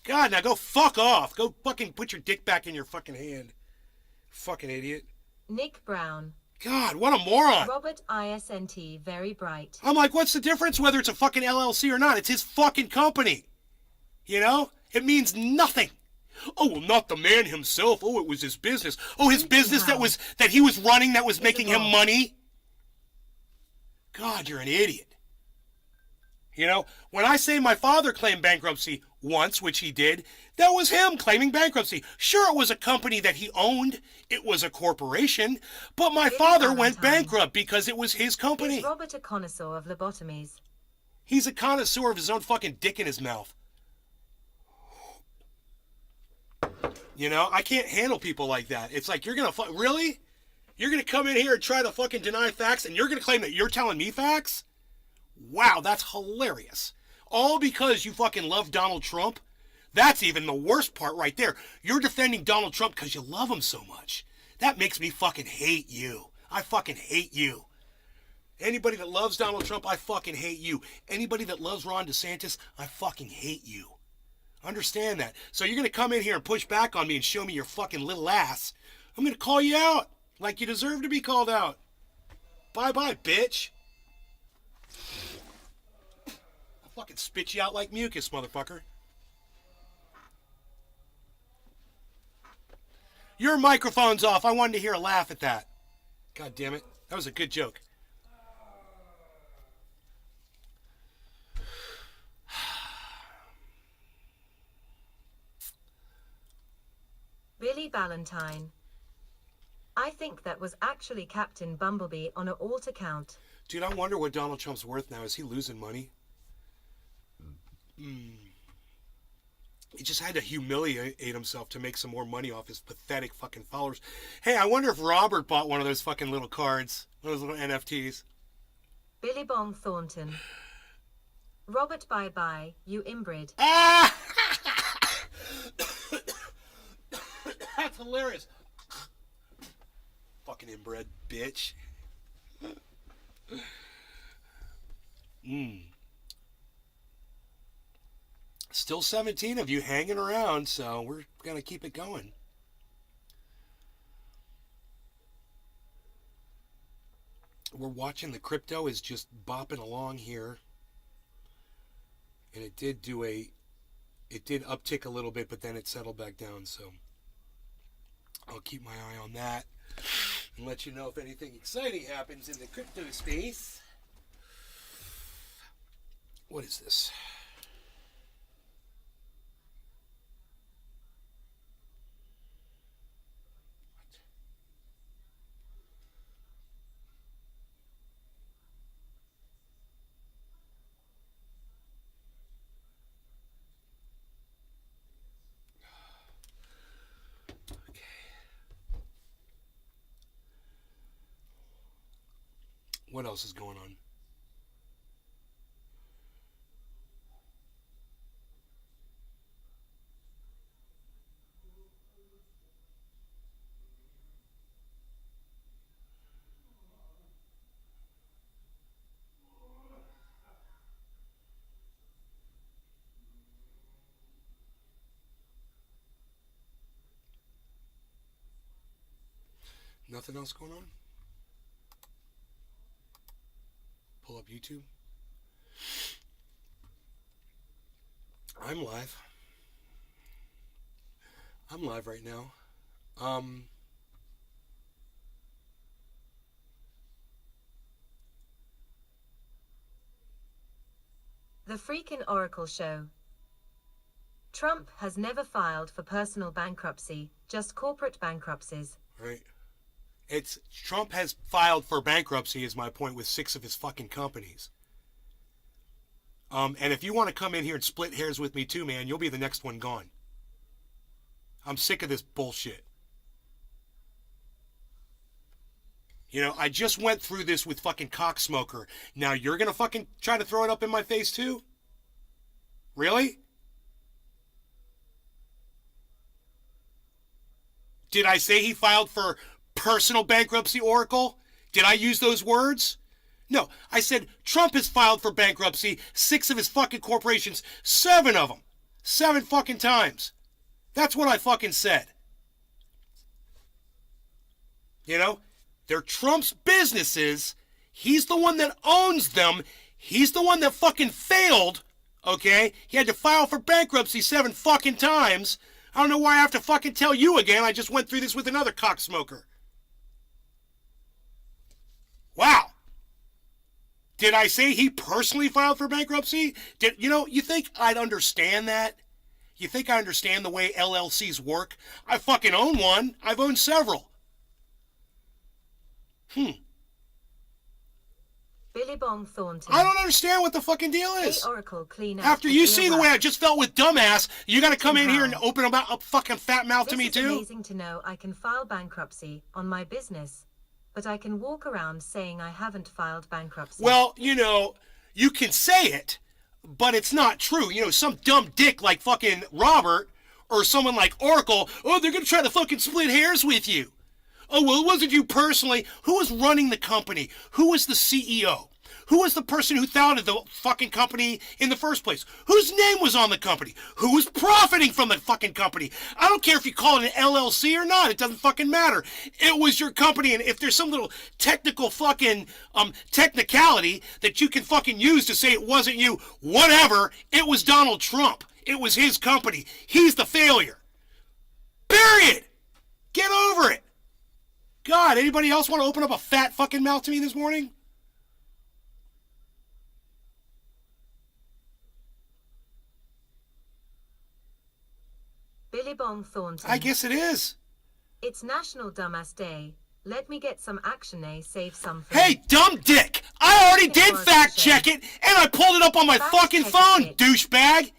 God, now go fuck off. Go fucking put your dick back in your fucking hand. Fucking idiot.
Nick Brown.
God, what a moron.
Robert ISNT, very bright.
I'm like, what's the difference whether it's a fucking LLC or not? It's his fucking company. You know? It means nothing. Oh, well, not the man himself. Oh, it was his business. Oh, his business that he was running that was making him money. God, you're an idiot. You know, when I say my father claimed bankruptcy once, which he did, that was him claiming bankruptcy. Sure, it was a company that he owned. It was a corporation. But my father went bankrupt because it was his company.
Is Robert a connoisseur of lobotomies?
He's a connoisseur of his own fucking dick in his mouth. You know, I can't handle people like that. It's like, you're going to really? You're going to come in here and try to fucking deny facts, and you're going to claim that you're telling me facts? Wow, that's hilarious. All because you fucking love Donald Trump? That's even the worst part right there. You're defending Donald Trump because you love him so much. That makes me fucking hate you. I fucking hate you. Anybody that loves Donald Trump, I fucking hate you. Anybody that loves Ron DeSantis, I fucking hate you. Understand that. So you're going to come in here and push back on me and show me your fucking little ass. I'm going to call you out like you deserve to be called out. Bye-bye, bitch. I'll fucking spit you out like mucus, motherfucker. Your microphone's off. I wanted to hear a laugh at that. God damn it. That was a good joke.
Billy Valentine. I think that was actually Captain Bumblebee on an alt account.
Dude, I wonder what Donald Trump's worth now. Is he losing money? He just had to humiliate himself to make some more money off his pathetic fucking followers. Hey, I wonder if Robert bought one of those fucking little cards. One of those little NFTs.
Billy Bong Thornton. Robert, bye-bye, you inbred.
Ah! That's hilarious. Fucking inbred bitch. Still 17 of you hanging around, so we're going to keep it going. We're watching the crypto is just bopping along here. And it did uptick a little bit, but then it settled back down, so I'll keep my eye on that and let you know if anything exciting happens in the crypto space. What is this? What else is going on? Nothing else going on? Pull up YouTube. I'm live. I'm live right now.
The freaking Oracle show. Trump has never filed for personal bankruptcy, just corporate bankruptcies.
Right. It's Trump has filed for bankruptcy is my point with 6 of his fucking companies. And if you want to come in here and split hairs with me too, man, you'll be the next one gone. I'm sick of this bullshit. You know, I just went through this with fucking Cocksmoker. Now you're gonna fucking try to throw it up in my face too? Really? Did I say he filed for personal bankruptcy, Oracle? Did I use those words? No, I said Trump has filed for bankruptcy, 6 of his fucking corporations, 7 of them. 7 fucking times. That's what I fucking said. You know? They're Trump's businesses. He's the one that owns them. He's the one that fucking failed, okay? He had to file for bankruptcy 7 fucking times. I don't know why I have to fucking tell you again. I just went through this with another cocksmoker. Wow. Did I say he personally filed for bankruptcy? You think I'd understand that? You think I understand the way LLCs work? I fucking own one. I've owned several.
Billy Bong Thornton.
I don't understand what the fucking deal is.
Hey, Oracle, clean out.
After you see the way I just felt with dumbass, you gotta come in here and open a fucking fat mouth to me too?
It's amazing to know I can file bankruptcy on my business, but I can walk around saying I haven't filed bankruptcy.
Well, you can say it, but it's not true. Some dumb dick like fucking Robert or someone like Oracle, they're gonna try to fucking split hairs with you. Oh, well, it wasn't you personally. Who was running the company? Who was the CEO? Who was the person who founded the fucking company in the first place? Whose name was on the company? Who was profiting from the fucking company? I don't care if you call it an LLC or not. It doesn't fucking matter. It was your company, and if there's some little technical fucking technicality that you can fucking use to say it wasn't you, whatever, it was Donald Trump. It was his company. He's the failure. Period. Get over it. God, anybody else want to open up a fat fucking mouth to me this morning?
Billy Bong Thornton.
I guess it is.
It's National Dumbass Day. Let me get some action, save something.
Hey, dumb dick! I already did fact check it, and I pulled it up on my fucking phone, douchebag!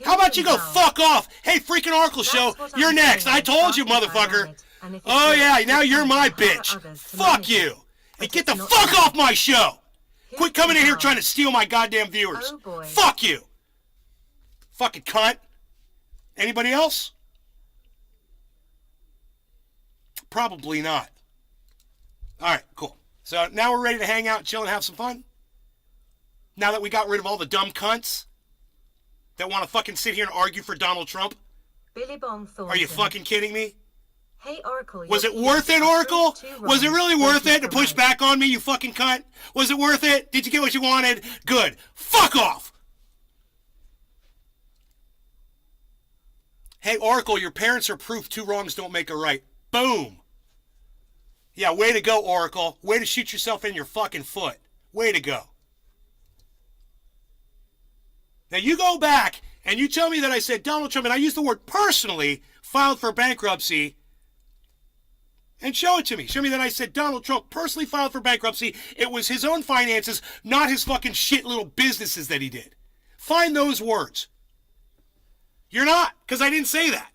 How about you go fuck off? Hey, freaking Oracle Show, you're next. I told you, motherfucker. Oh yeah, now you're my bitch. Fuck you. And get the fuck off my show. Quit coming in here trying to steal my goddamn viewers. Fuck you. Fucking cunt. Anybody else? Probably not. Alright, cool. So now we're ready to hang out, chill, and have some fun? Now that we got rid of all the dumb cunts that want to fucking sit here and argue for Donald Trump?
Billy Bong Thornton.
Are you fucking kidding me?
Hey, Oracle.
Was it worth it, Oracle? Was it really worth it to push back on me, you fucking cunt? Was it worth it? Did you get what you wanted? Good. Fuck off! Hey, Oracle, your parents are proof 2 wrongs don't make a right. Boom. Yeah, way to go, Oracle. Way to shoot yourself in your fucking foot. Way to go. Now you go back and you tell me that I said Donald Trump, and I used the word personally, filed for bankruptcy, and show it to me. Show me that I said Donald Trump personally filed for bankruptcy. It was his own finances, not his fucking shit little businesses that he did. Find those words. You're not, because I didn't say that.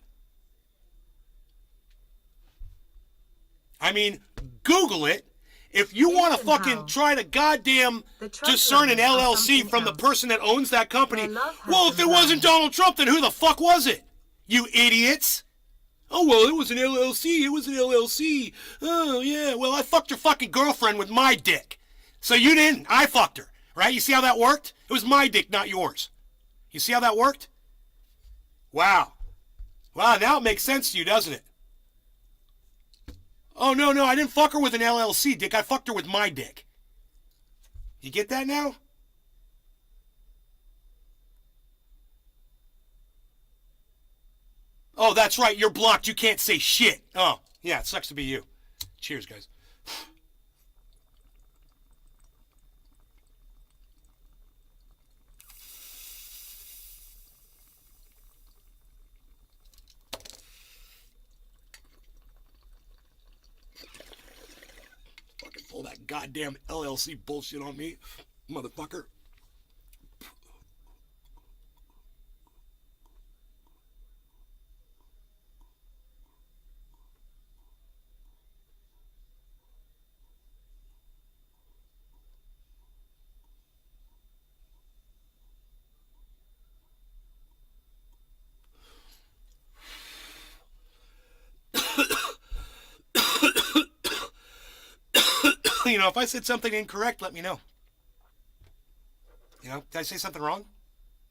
I mean, Google it. If you want to fucking try to goddamn discern an LLC from the person that owns that company, well, if it wasn't Donald Trump, then who the fuck was it? You idiots. Oh, well, it was an LLC. It was an LLC. Oh, yeah. Well, I fucked your fucking girlfriend with my dick. So you didn't. I fucked her. Right? You see how that worked? It was my dick, not yours. You see how that worked? Wow. Wow, now it makes sense to you, doesn't it? Oh, no, I didn't fuck her with an LLC dick. I fucked her with my dick. You get that now? Oh, that's right. You're blocked. You can't say shit. Oh, yeah, it sucks to be you. Cheers, guys. Fucking pull that goddamn LLC bullshit on me, motherfucker. You know, if I said something incorrect, let me know. You know, did I say something wrong?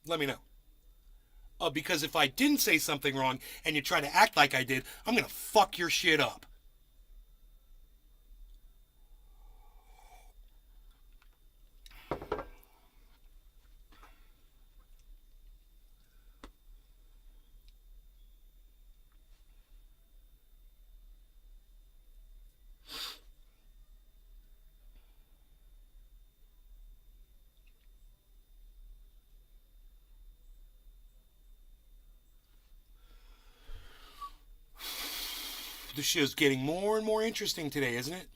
Let me know. Because if I didn't say something wrong and you try to act like I did, I'm going to fuck your shit up. The show's getting more and more interesting today, isn't it?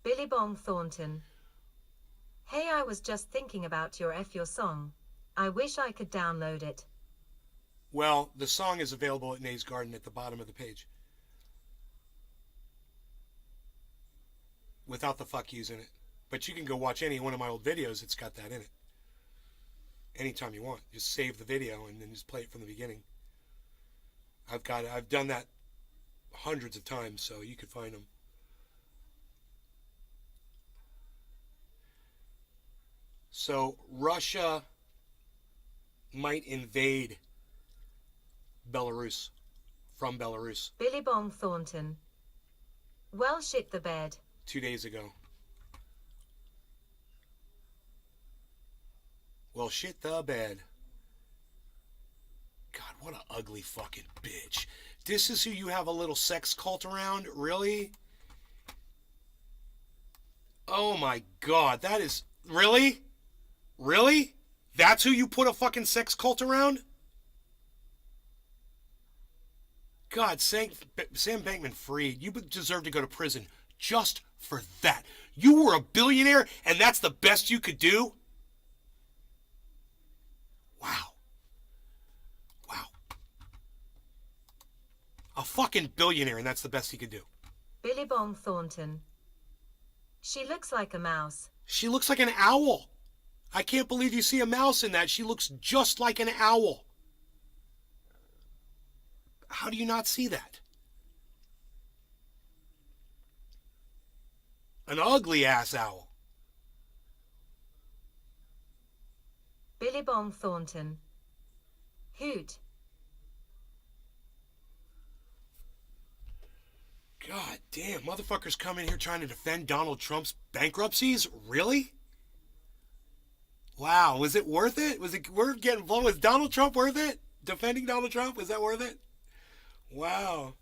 Billy Bong Thornton. Hey, I was just thinking about your F Your song. I wish I could download it.
Well, the song is available at Nays Garden at the bottom of the page. Without the fuck yous in it. But you can go watch any one of my old videos, it's got that in it. Anytime you want. Just save the video and then just play it from the beginning. I've done that hundreds of times, so you could find them. So Russia might invade Belarus from Belarus.
Billy Bong Thornton. Well, shit the bed.
2 days ago. Well, shit the bed. God, what an ugly fucking bitch. This is who you have a little sex cult around? Really? Oh my God, that is... Really? Really? That's who you put a fucking sex cult around? God, Sam Bankman-Fried, you deserve to go to prison just for that. You were a billionaire, and that's the best you could do? Wow. Wow. A fucking billionaire, and that's the best he could do.
Billy Bong Thornton. She looks like a mouse.
She looks like an owl. I can't believe you see a mouse in that. She looks just like an owl. How do you not see that? An ugly ass owl.
Billy Bong Thornton. Hoot.
God damn, motherfuckers come in here trying to defend Donald Trump's bankruptcies? Really? Wow, was it worth it? Was it worth getting blown? Was Donald Trump worth it? Defending Donald Trump? Was that worth it? Wow.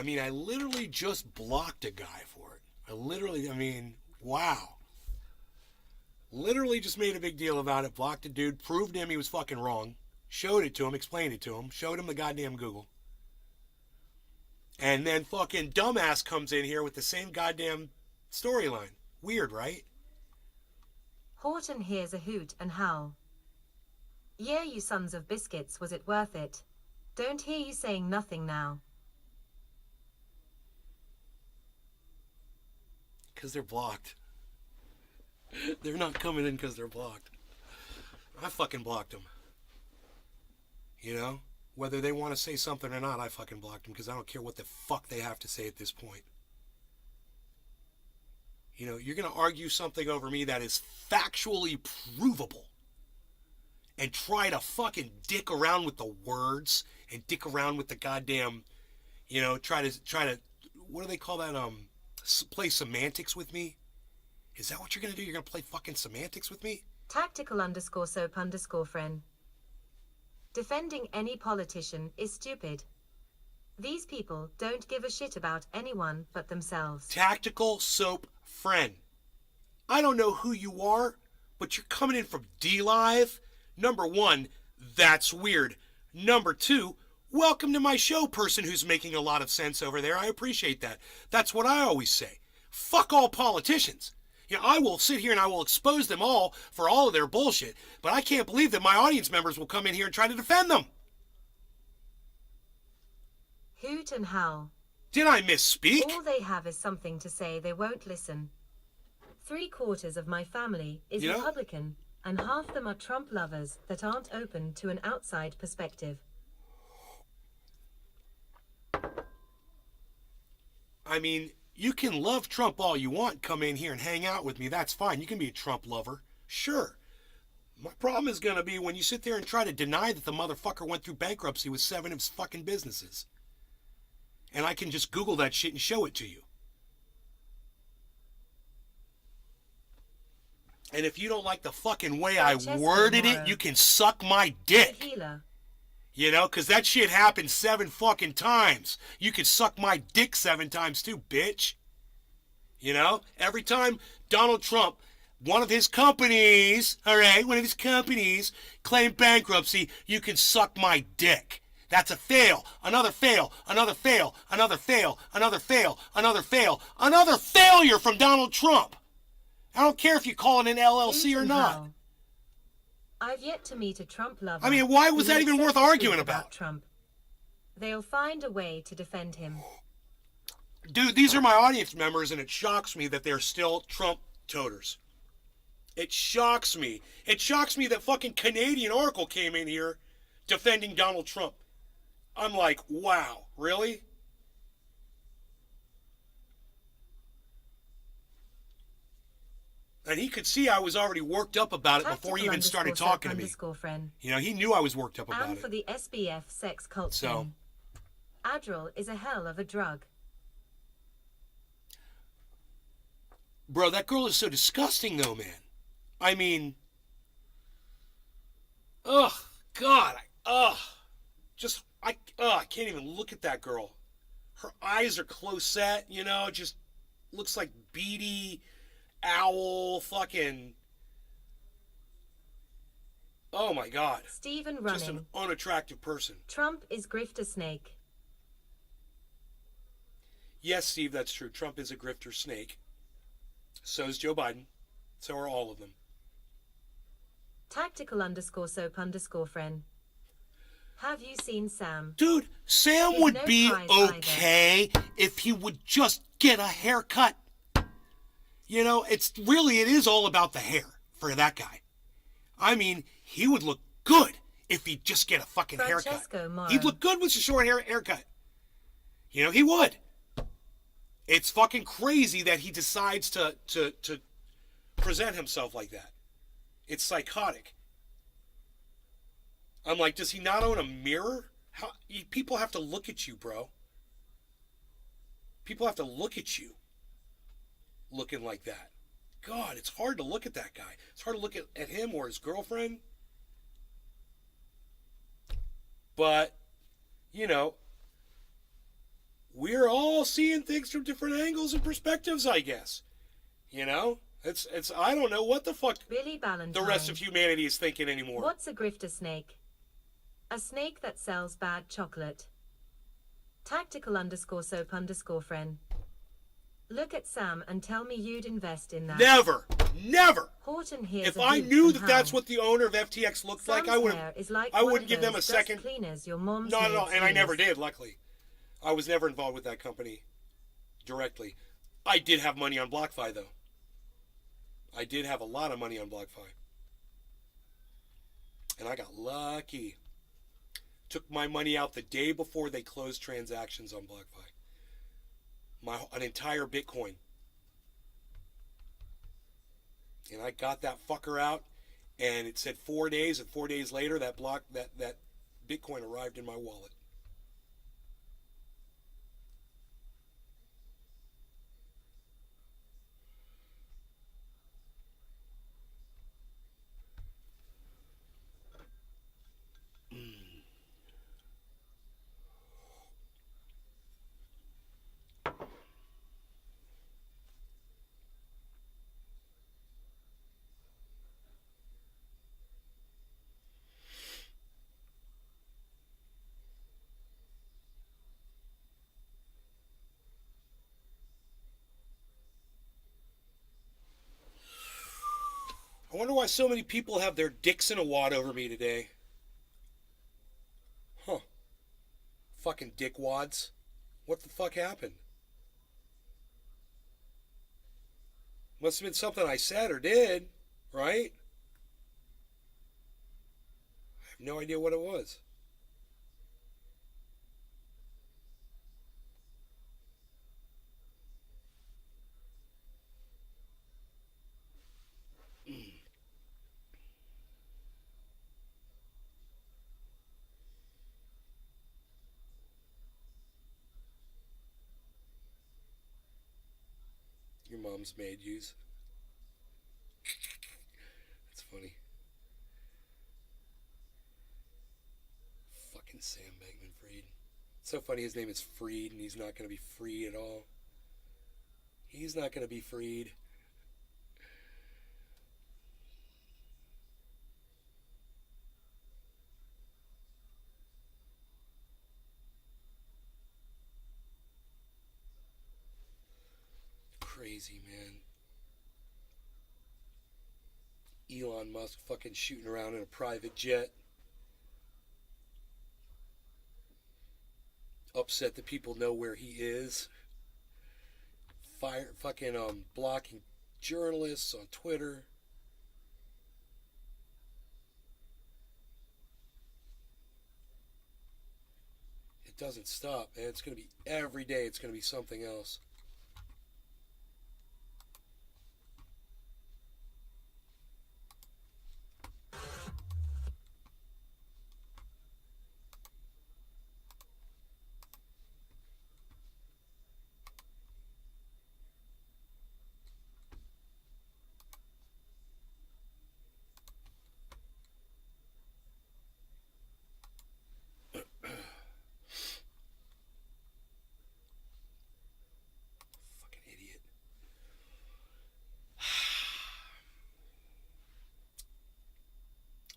I mean, I literally just blocked a guy for it. I mean, wow. Literally just made a big deal about it, blocked a dude, proved him he was fucking wrong, showed it to him, explained it to him, showed him the goddamn Google. And then fucking dumbass comes in here with the same goddamn storyline. Weird, right?
Horton hears a hoot and howl. Yeah, you sons of biscuits, was it worth it? Don't hear you saying nothing now.
Because they're blocked. They're not coming in because they're blocked. I fucking blocked them. You know? Whether they want to say something or not, I fucking blocked them because I don't care what the fuck they have to say at this point. You know, you're going to argue something over me that is factually provable and try to fucking dick around with the words and dick around with the goddamn, you know, try to, what do they call that? Play semantics with me? Is that what you're going to do? You're going to play fucking semantics with me?
Tactical_soap_friend. Defending any politician is stupid. These people don't give a shit about anyone but themselves.
Tactical soap friend. I don't know who you are, but you're coming in from D-Live. Number one, that's weird. Number two, welcome to my show, person who's making a lot of sense over there. I appreciate that. That's what I always say. Fuck all politicians. You know, I will sit here and I will expose them all for all of their bullshit, but I can't believe that my audience members will come in here and try to defend them.
Hoot and howl.
Did I misspeak?
All they have is something to say, they won't listen. 3/4 of my family is Republican, and half them are Trump lovers that aren't open to an outside perspective.
I mean, you can love Trump all you want, come in here and hang out with me, that's fine. You can be a Trump lover, sure. My problem is going to be when you sit there and try to deny that the motherfucker went through bankruptcy with 7 of his fucking businesses. And I can just Google that shit and show it to you. And if you don't like the fucking way I worded it, you can suck my dick. You know, because that shit happened 7 fucking times. You can suck my dick 7 times too, bitch. You know, every time Donald Trump, one of his companies, all right, one of his companies claimed bankruptcy, you can suck my dick. That's a fail, another fail, another fail, another fail, another fail, another fail, another failure from Donald Trump. I don't care if you call it an LLC or not.
I've yet to meet a Trump lover.
I mean, why was that even worth arguing about?
Trump. They'll find a way to defend him.
Dude, these are my audience members, and it shocks me that they're still Trump toters. It shocks me. It shocks me that fucking Canadian Oracle came in here defending Donald Trump. I'm like, wow, really? And he could see I was already worked up about it before he even started talking to me. You know, he knew I was worked up about
and
it.
for the SBF sex cult
So,
thing. Adderall is a hell of a drug.
bro, that girl is so disgusting though, man. I mean, ugh, God, I can't even look at that girl. Her eyes are close set, you know, just looks like beady owl fucking. Oh my God.
Stephen Running.
Just an unattractive person.
Trump is grifter snake.
Yes, Steve, that's true. Trump is a grifter snake. So is Joe Biden. So are all of them.
Tactical_soap_friend. Have you seen Sam?
Dude, Sam
He's
would
no
be
prize
okay if he would just get a haircut. You know, it is all about the hair for that guy. I mean, he would look good if he'd just get a fucking haircut. He'd look good with a short haircut. You know, he would. It's fucking crazy that he decides to present himself like that. It's psychotic. I'm like, does he not own a mirror? People have to look at you, bro. People have to look at you looking like that. God, it's hard to look at that guy. It's hard to look at him or his girlfriend. But, you know, we're all seeing things from different angles and perspectives, I guess. You know? It's I don't know what the fuck
Billy Ballantyne.
the rest of humanity is thinking anymore.
What's a grifter snake? A snake that sells bad chocolate. Tactical_soap_friend. Look at Sam and tell me you'd invest in that.
Never! Never!
Horton hears
If
a
I
hoot
knew
and
that that's
howl.
what the owner of FTX looked like,
Sam's
I would
hair is like
I
one
wouldn't
of
give them a
those
second.
dust cleaners your mom's
No,
maids
and I never
use.
did, luckily. I was never involved with that company directly. I did have money on BlockFi, though. I did have a lot of money on BlockFi. And I got lucky. Took my money out the day before they closed transactions on BlockFi. An entire Bitcoin. And I got that fucker out, and it said 4 days, and 4 days later, that Bitcoin arrived in my wallet. I wonder why so many people have their dicks in a wad over me today. Huh. Fucking dickwads. What the fuck happened? Must have been something I said or did, right? I have no idea what it was. Your mom's made use. That's funny. Fucking Sam Bankman-Fried. It's so funny his name is Freed and he's not going to be free at all. He's not going to be freed. Crazy, man. Elon Musk fucking shooting around in a private jet. Upset that people know where he is. Blocking journalists on Twitter. It doesn't stop, man. It's going to be every day. It's going to be something else.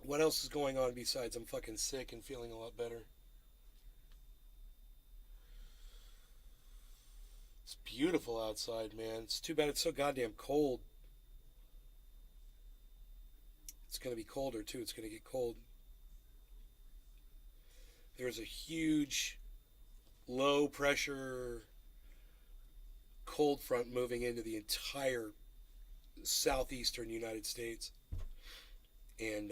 What else is going on besides I'm fucking sick and feeling a lot better? It's beautiful outside, man. It's too bad it's so goddamn cold. It's going to be colder, too. It's going to get cold. There's a huge low pressure cold front moving into the entire southeastern United States. And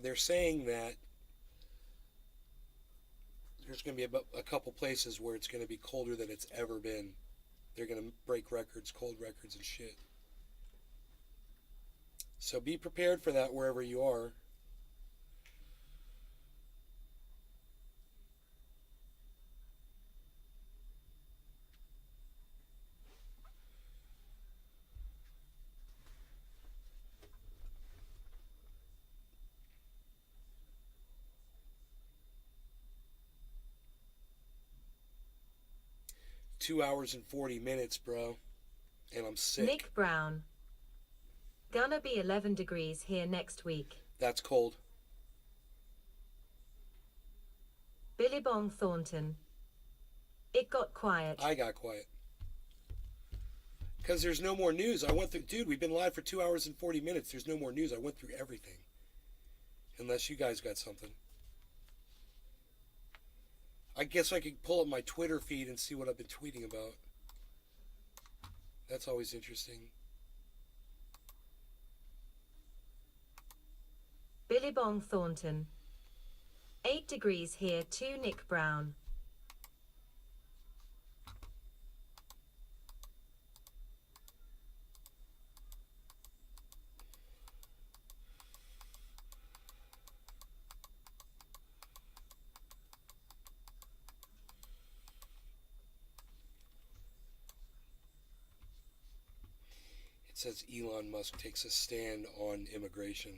they're saying that there's going to be a couple places where it's going to be colder than it's ever been. They're going to break records, cold records and shit. So be prepared for that wherever you are. 2 hours and 40 minutes, bro. And I'm sick.
Nick Brown. Gonna be 11 degrees here next week.
That's cold.
Billy Bong Thornton. It got quiet.
I got quiet. Because there's no more news. I went through... Dude, we've been live for 2 hours and 40 minutes. There's no more news. I went through everything. Unless you guys got something. I guess I could pull up my Twitter feed and see what I've been tweeting about. That's always interesting.
Billy Bong Thornton. 8 degrees here to Nick Brown.
It says Elon Musk takes a stand on immigration.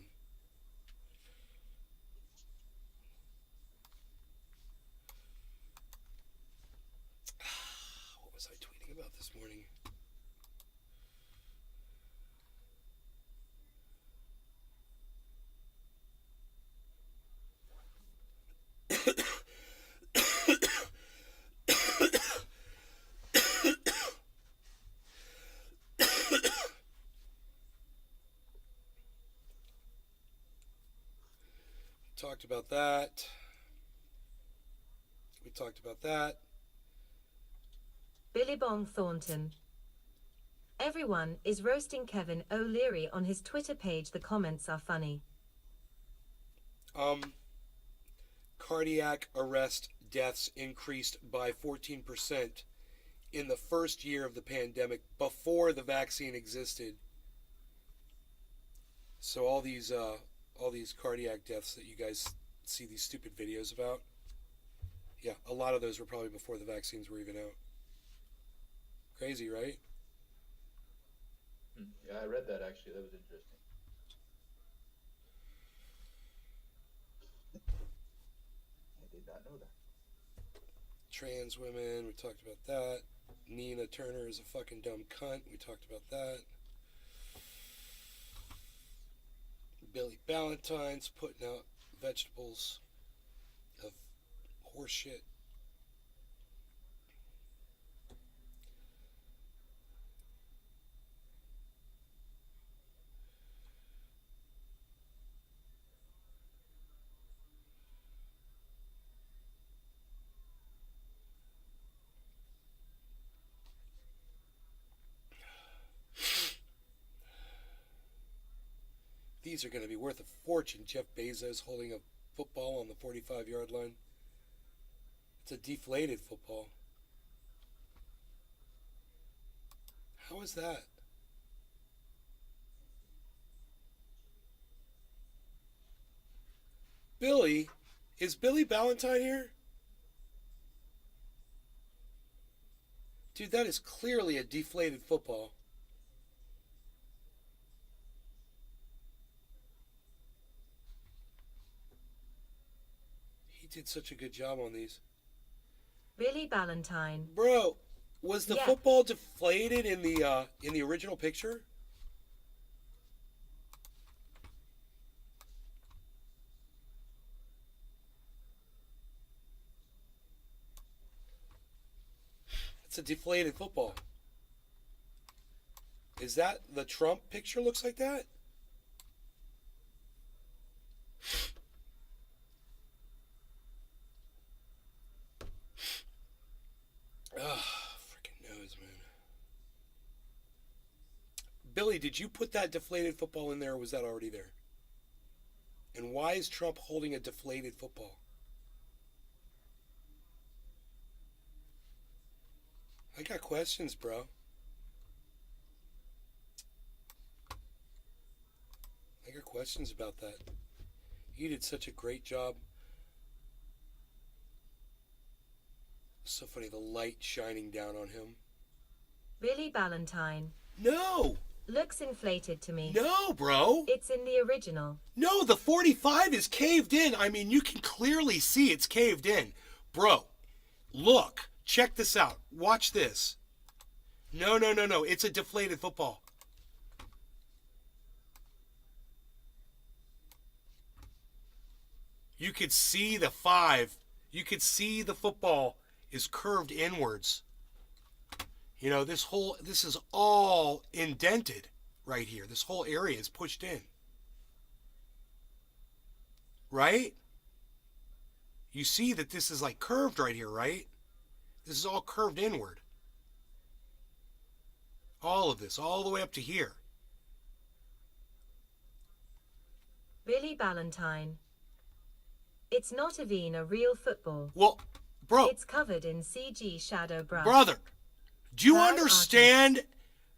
What was I tweeting about this morning? Talked about that. We talked about that.
Billy Bong Thornton. Everyone is roasting Kevin O'Leary on his Twitter page. The comments are funny.
Cardiac arrest deaths increased by 14% in the first year of the pandemic before the vaccine existed. So all these cardiac deaths that you guys see these stupid videos about, yeah, a lot of those were probably before the vaccines were even out. Crazy, right?
Yeah, I read that actually. That was interesting. I did not know that.
Trans women, we talked about that. Nina Turner is a fucking dumb cunt. We talked about that. Billy Ballantyne's putting out vegetables of horse shit. These are going to be worth a fortune. Jeff Bezos holding a football on the 45-yard line. It's a deflated football. How is that? Billy? Is Billy Ballantyne here? Dude, that is clearly a deflated football. He did such a good job on these.
Billy Ballantyne.
Bro, was the football deflated in the original picture? It's a deflated football. Is that the Trump picture looks like that? Ugh, freaking nose, man. Billy, did you put that deflated football in there, or was that already there? And why is Trump holding a deflated football? I got questions, bro. I got questions about that. You did such a great job. So funny, the light shining down on him.
Billy Ballantyne.
No!
Looks inflated to me.
No, bro!
It's in the original.
No, the 45 is caved in. I mean, you can clearly see it's caved in. Bro, look. Check this out. Watch this. No. It's a deflated football. You could see the 5. You could see the football is curved inwards. You know, this is all indented right here. This whole area is pushed in. Right? You see that this is like curved right here, right? This is all curved inward. All of this, all the way up to here.
Billy Ballantyne. It's not even a real football.
Well, bro.
It's covered in CG shadow brush.
Brother, do you understand?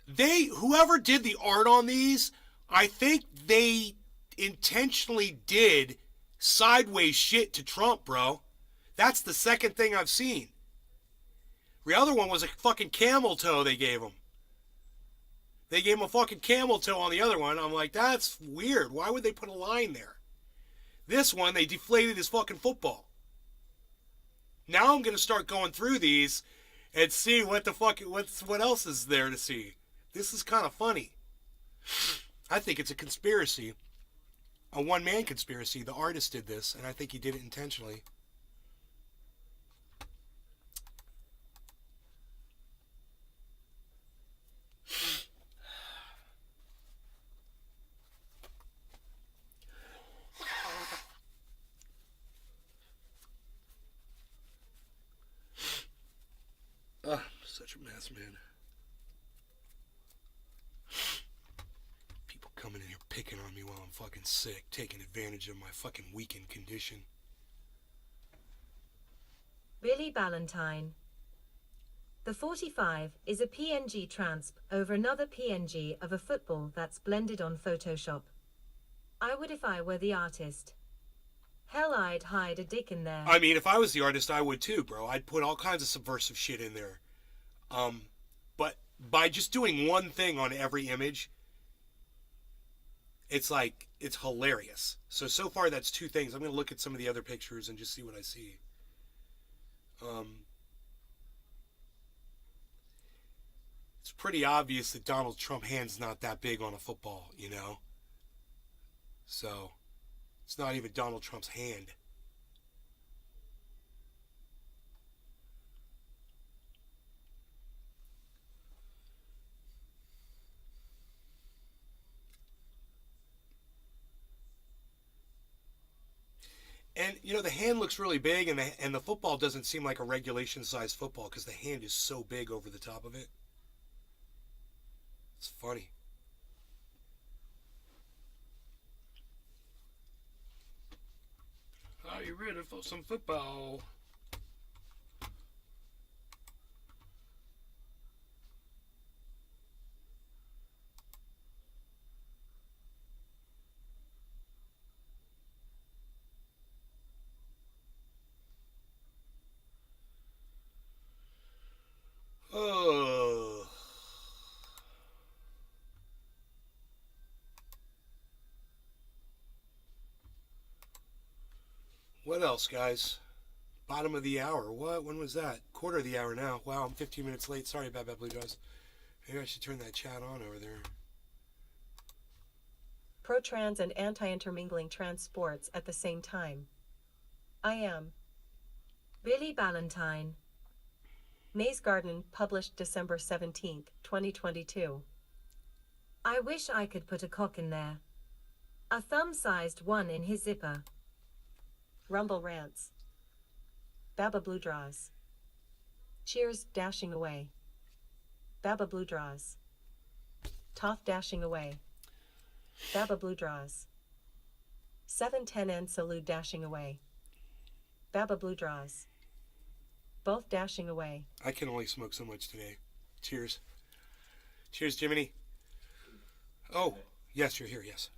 Whoever did the art on these, I think they intentionally did sideways shit to Trump, bro. That's the second thing I've seen. The other one was a fucking camel toe they gave him. They gave him a fucking camel toe on the other one. I'm like, that's weird. Why would they put a line there? This one, they deflated his fucking football. Now I'm going to start going through these and see what else is there to see. This is kind of funny. I think it's a conspiracy. A one-man conspiracy. The artist did this, and I think he did it intentionally. Such a mess, man. People coming in here picking on me while I'm fucking sick, taking advantage of my fucking weakened condition.
Billy Ballantyne. The 45 is a PNG transp over another PNG of a football that's blended on Photoshop. I would if I were the artist. Hell, I'd hide a dick in there.
I mean, if I was the artist, I would too, bro. I'd put all kinds of subversive shit in there. But by just doing one thing on every image, it's hilarious. So far that's 2 things. I'm going to look at some of the other pictures and just see what I see. It's pretty obvious that Donald Trump's hand's not that big on a football, you know? So, it's not even Donald Trump's hand. And, you know, the hand looks really big, and the football doesn't seem like a regulation-sized football because the hand is so big over the top of it. It's funny. Are you ready for some football? Oh. What else, guys? Bottom of the hour. What? When was that? Quarter of the hour now. Wow, I'm 15 minutes late. Sorry about that, Blue Jays. Maybe I should turn that chat on over there.
Pro-trans and anti-intermingling trans sports at the same time. I am Billy Ballantyne. Maze Garden, published December 17th, 2022. I wish I could put a cock in there. A thumb-sized one in his zipper. Rumble rants. Baba Blue draws. Cheers, dashing away. Baba Blue draws. Toff dashing away. Baba Blue draws. 710 and Salute dashing away. Baba Blue draws. Both dashing away.
I can only smoke so much today. Cheers. Cheers, Jiminy. Oh, yes, you're here, yes.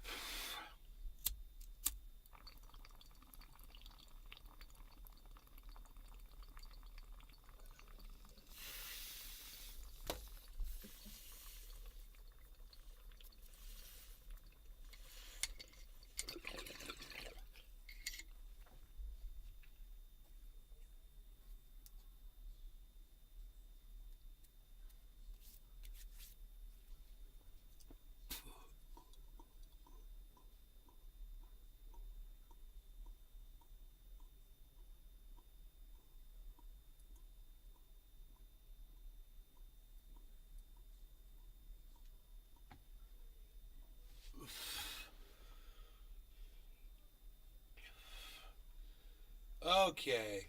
Okay.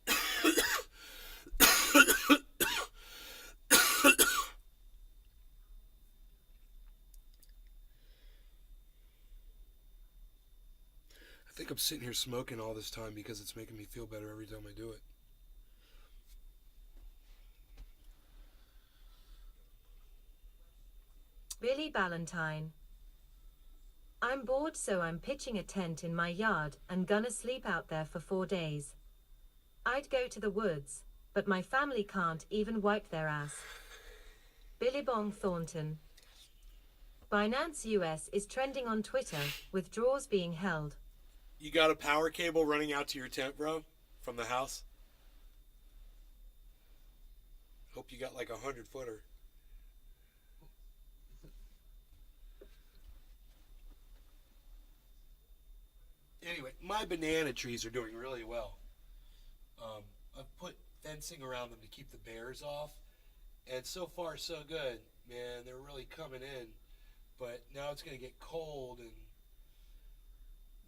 I think I'm sitting here smoking all this time because it's making me feel better every time I do it.
Billy Ballantyne. I'm bored, so I'm pitching a tent in my yard and gonna sleep out there for 4 days. I'd go to the woods, but my family can't even wipe their ass. Billy Bong Thornton. Binance US is trending on Twitter, with draws being held.
You got a power cable running out to your tent, bro? From the house? Hope you got like a 100-footer. Anyway, my banana trees are doing really well. I've put fencing around them to keep the bears off. And so far, so good. Man, they're really coming in. But now it's going to get cold, and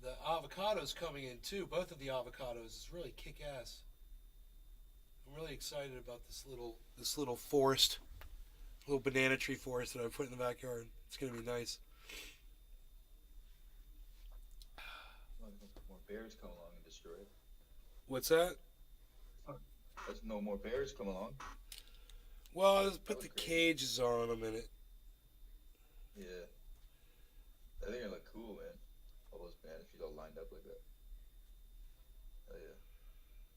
the avocado's coming in too. Both of the avocados is really kick-ass. I'm really excited about this little forest, little banana tree forest that I put in the backyard. It's going to be nice.
More bears come along and destroy it.
What's that?
There's no more bears come along.
Well, let's put the cages on them in it.
Yeah. I think it look cool, man. All those banana trees all lined up like that. Oh yeah.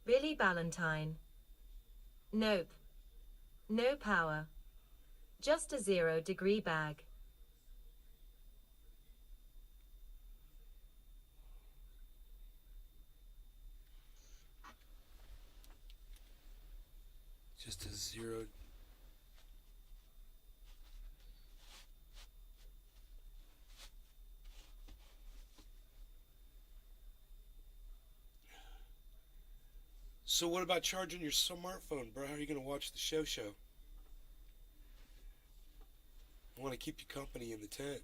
Billy Ballantyne. Nope. No power. Just a 0-degree bag.
Just a 0. So what about charging your smartphone, bro? How are you going to watch the show? I want to keep you company in the tent.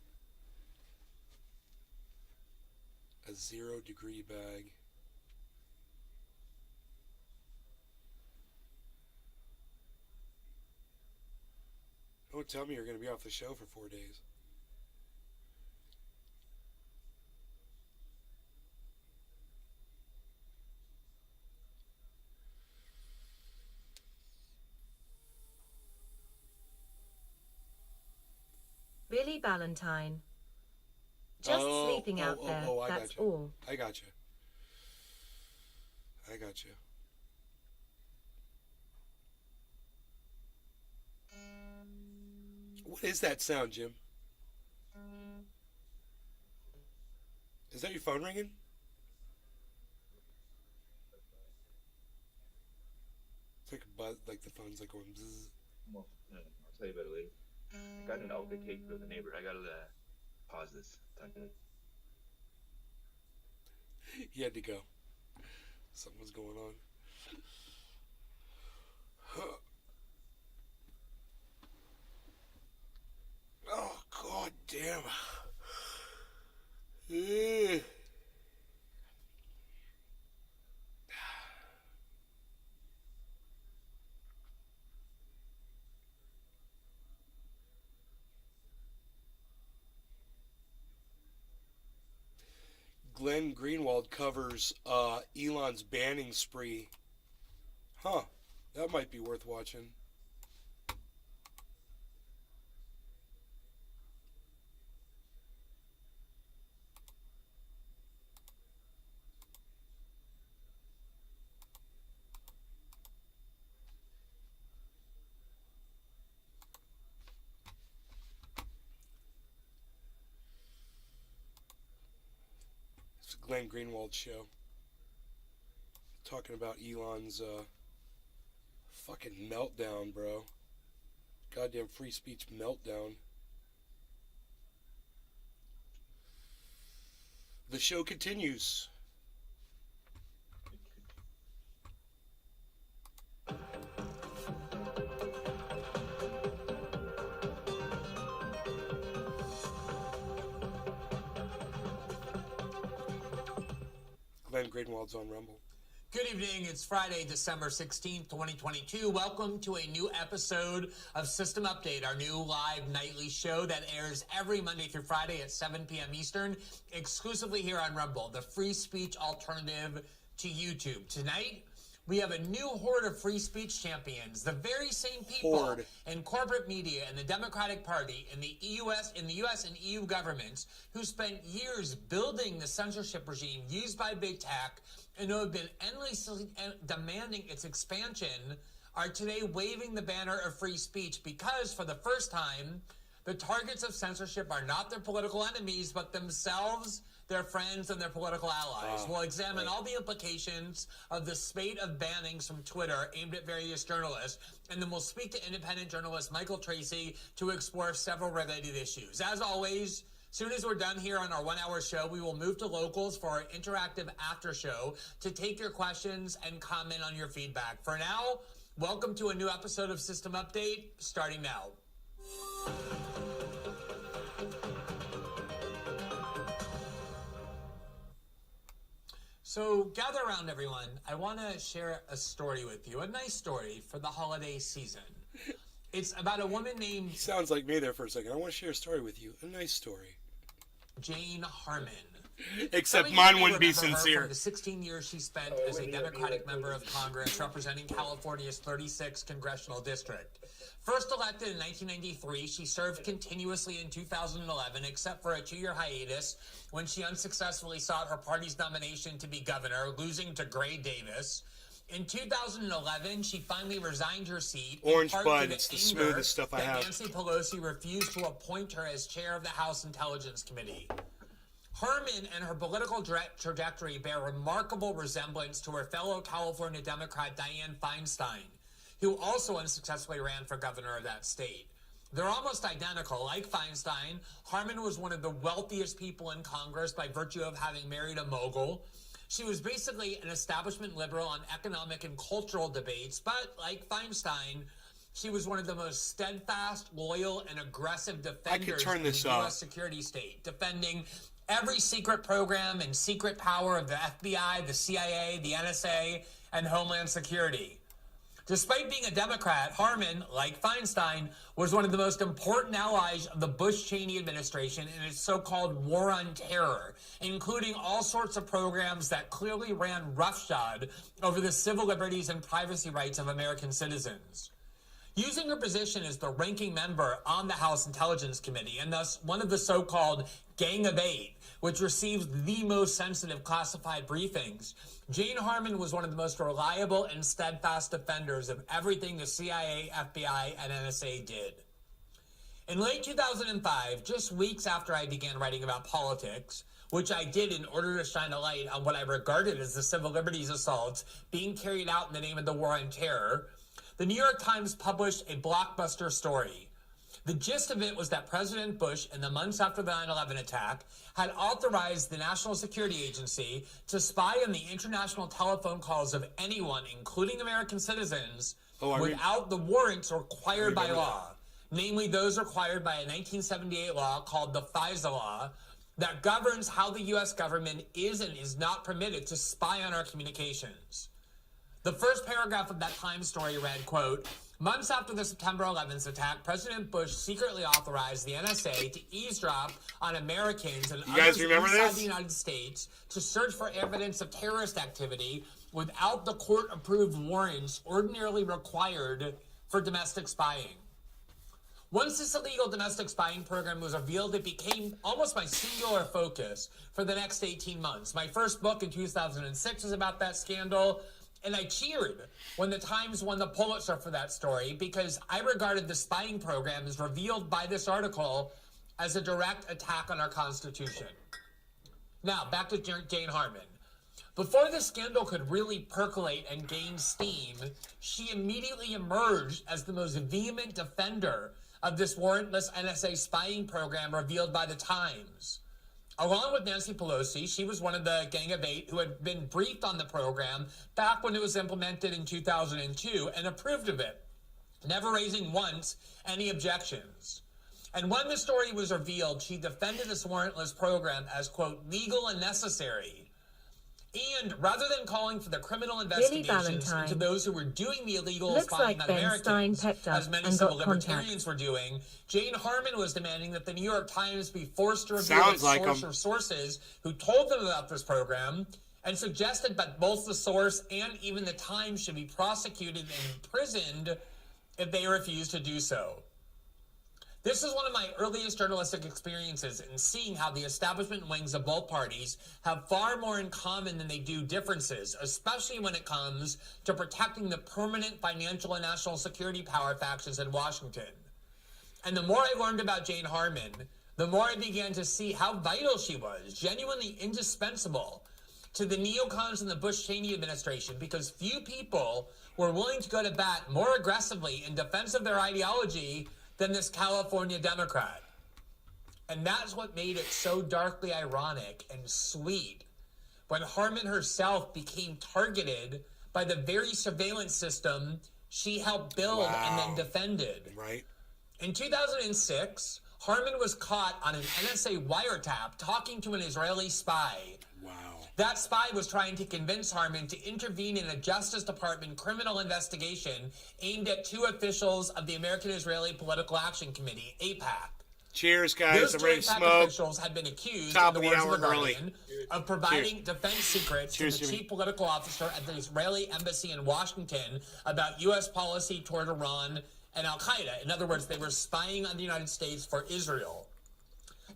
A 0-degree bag. Don't tell me you're going to be off the show for 4 days.
Billy Ballantyne. Just sleeping out there, that's
gotcha.
all.
I gotcha. What is that sound, Jim? Is that your phone ringing? It's like a buzz, like the phone's like going bzzz.
Well, I'll tell you about it later. I got an outfit cake for the neighbor. I gotta pause this.
He had to go. Something was going on. Oh, god damn. Glenn Greenwald covers Elon's banning spree. Huh. That might be worth watching. It's a Glenn Greenwald show. Talking about Elon's fucking meltdown, bro. Goddamn free speech meltdown. The show continues. Glenn Greenwald's on Rumble.
Good evening. It's Friday, December 16th, 2022. Welcome to a new episode of System Update, our new live nightly show that airs every Monday through Friday at 7 p.m. Eastern, exclusively here on Rumble, the free speech alternative to YouTube. Tonight, we have a new horde of free speech champions, the very same people in corporate media and the Democratic Party in the US and EU governments who spent years building the censorship regime used by big tech and who have been endlessly demanding its expansion are today waving the banner of free speech because for the first time, the targets of censorship are not their political enemies, but themselves, their friends, and their political allies. We'll examine all the implications of the spate of bannings from Twitter aimed at various journalists, and then we'll speak to independent journalist Michael Tracy to explore several related issues. As always, soon as we're done here on our 1 hour show, we will move to locals for our interactive after show to take your questions and comment on your feedback. For now, welcome to a new episode of System Update, starting now. So gather around, everyone. I want to share a story with you, a nice story for the holiday season. It's about a woman named...
Sounds like me there for a second. I want to share a story with you, a nice story.
Jane Harmon.
Except mine wouldn't be
From
sincere.
the 16 years she spent as a Democratic member of Congress representing California's 36th congressional district. First elected in 1993, she served continuously in 2011, except for a 2-year hiatus when she unsuccessfully sought her party's nomination to be governor, losing to Gray Davis. In 2011, she finally resigned her seat.
Orange Bud, it's the smoothest stuff I have.
Nancy Pelosi refused to appoint her as chair of the House Intelligence Committee. Harmon and her political trajectory bear remarkable resemblance to her fellow California Democrat Dianne Feinstein, who also unsuccessfully ran for governor of that state. They're almost identical. Like Feinstein, Harmon was one of the wealthiest people in Congress by virtue of having married a mogul. She was basically an establishment liberal on economic and cultural debates, but like Feinstein, she was one of the most steadfast, loyal, and aggressive defenders of the U.S. security state, defending every secret program and secret power of the FBI, the CIA, the NSA, and Homeland Security. Despite being a Democrat, Harmon, like Feinstein, was one of the most important allies of the Bush-Cheney administration in its so-called war on terror, including all sorts of programs that clearly ran roughshod over the civil liberties and privacy rights of American citizens. Using her position as the ranking member on the House Intelligence Committee, and thus one of the so-called Gang of Eight, which receives the most sensitive classified briefings, Jane Harmon was one of the most reliable and steadfast defenders of everything the CIA, FBI, and NSA did. In late 2005, just weeks after I began writing about politics, which I did in order to shine a light on what I regarded as the civil liberties assaults being carried out in the name of the war on terror, the New York Times published a blockbuster story. The gist of it was that President Bush, in the months after the 9/11 attack, had authorized the National Security Agency to spy on the international telephone calls of anyone, including American citizens, without the warrants required by law, namely those required by a 1978 law called the FISA Law that governs how the U.S. government is and is not permitted to spy on our communications. The first paragraph of that Times story read, quote, "Months after the September 11th attack, President Bush secretly authorized the NSA to eavesdrop on Americans and others inside the United States to search for evidence of terrorist activity without the court-approved warrants ordinarily required for domestic spying. Once this illegal domestic spying program was revealed, it became almost my singular focus for the next 18 months. My first book in 2006 was about that scandal. And I cheered when the Times won the Pulitzer for that story because I regarded the spying program as revealed by this article as a direct attack on our Constitution. Now, back to Jane Harmon. Before the scandal could really percolate and gain steam, she immediately emerged as the most vehement defender of this warrantless NSA spying program revealed by the Times. Along with Nancy Pelosi, she was one of the Gang of Eight who had been briefed on the program back when it was implemented in 2002 and approved of it, never raising once any objections. And when the story was revealed, she defended this warrantless program as, quote, legal and necessary. And rather than calling for the criminal investigations
Valentine.
into those who were doing the illegal
Looks
spying
like
on
Ben
Americans,
Stein pepped up
as many
and
civil
got
libertarians
contacts.
were doing, Jane Harmon was demanding that the New York Times be forced to reveal
Sounds
its
like
source
'em.
or sources who told them about this program, and suggested that both the source and even the Times should be prosecuted and imprisoned if they refuse to do so. This is one of my earliest journalistic experiences in seeing how the establishment wings of both parties have far more in common than they do differences, especially when it comes to protecting the permanent financial and national security power factions in Washington. And the more I learned about Jane Harmon, the more I began to see how vital she was, genuinely indispensable to the neocons in the Bush-Cheney administration, because few people were willing to go to bat more aggressively in defense of their ideology than this California Democrat. And that's what made it so darkly ironic and sweet when Harmon herself became targeted by the very surveillance system she helped build and then defended.
Right.
In 2006, Harmon was caught on an NSA wiretap talking to an Israeli spy.
Wow.
That spy was trying to convince Harmon to intervene in a Justice Department criminal investigation aimed at two officials of the American-Israeli Political Action Committee, AIPAC.
Cheers, guys.
Those
I'm
two
ready to
AIPAC
smoke.
officials had been accused,
Top
in the
of the
words of The
hour early.
Guardian, of providing defense secrets
Cheers,
to the
Jimmy.
chief political officer at the Israeli embassy in Washington about U.S. policy toward Iran and al-Qaeda. In other words, they were spying on the United States for Israel.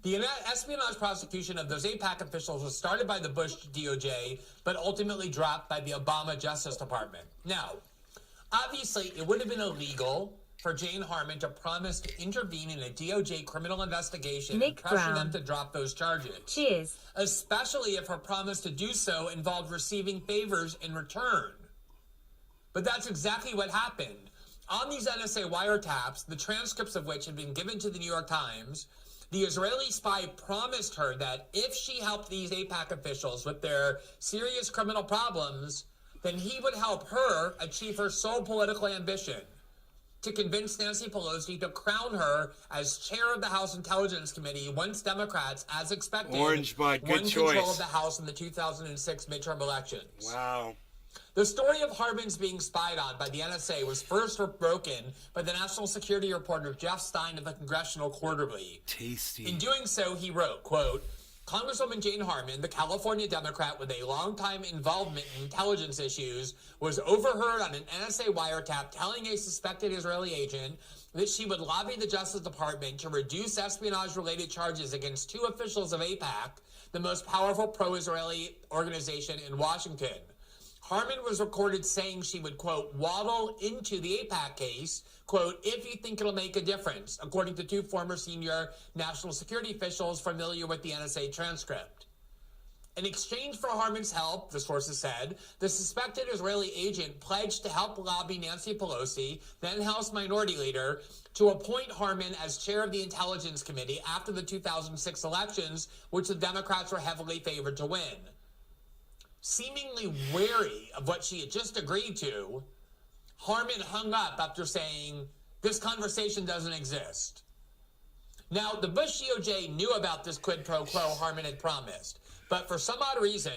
The espionage prosecution of those AIPAC officials was started by the Bush DOJ, but ultimately dropped by the Obama Justice Department. Now, obviously, it would have been illegal for Jane Harmon to promise to intervene in a DOJ criminal investigation and pressure them to drop those charges.
Cheers.
Especially if her promise to do so involved receiving favors in return. But that's exactly what happened. On these NSA wiretaps, the transcripts of which had been given to the New York Times, the Israeli spy promised her that if she helped these AIPAC officials with their serious criminal problems, then he would help her achieve her sole political ambition, to convince Nancy Pelosi to crown her as chair of the House Intelligence Committee once Democrats, as expected,
Orange bud, good
won
choice.
control of the House in the 2006 midterm elections.
Wow.
The story of Harmon's being spied on by the NSA was first broken by the national security reporter Jeff Stein of the Congressional Quarterly.
Tasty.
In doing so, he wrote, quote, Congresswoman Jane Harmon, the California Democrat with a longtime involvement in intelligence issues, was overheard on an NSA wiretap telling a suspected Israeli agent that she would lobby the Justice Department to reduce espionage-related charges against two officials of AIPAC, the most powerful pro-Israeli organization in Washington. Harmon was recorded saying she would, quote, waddle into the AIPAC case, quote, if you think it'll make a difference, according to two former senior national security officials familiar with the NSA transcript. In exchange for Harmon's help, the sources said, the suspected Israeli agent pledged to help lobby Nancy Pelosi, then House Minority Leader, to appoint Harmon as chair of the Intelligence Committee after the 2006 elections, which the Democrats were heavily favored to win. Seemingly wary of what she had just agreed to, Harmon hung up after saying, this conversation doesn't exist. Now, the Bush DOJ knew about this quid pro quo Harmon had promised, but for some odd reason,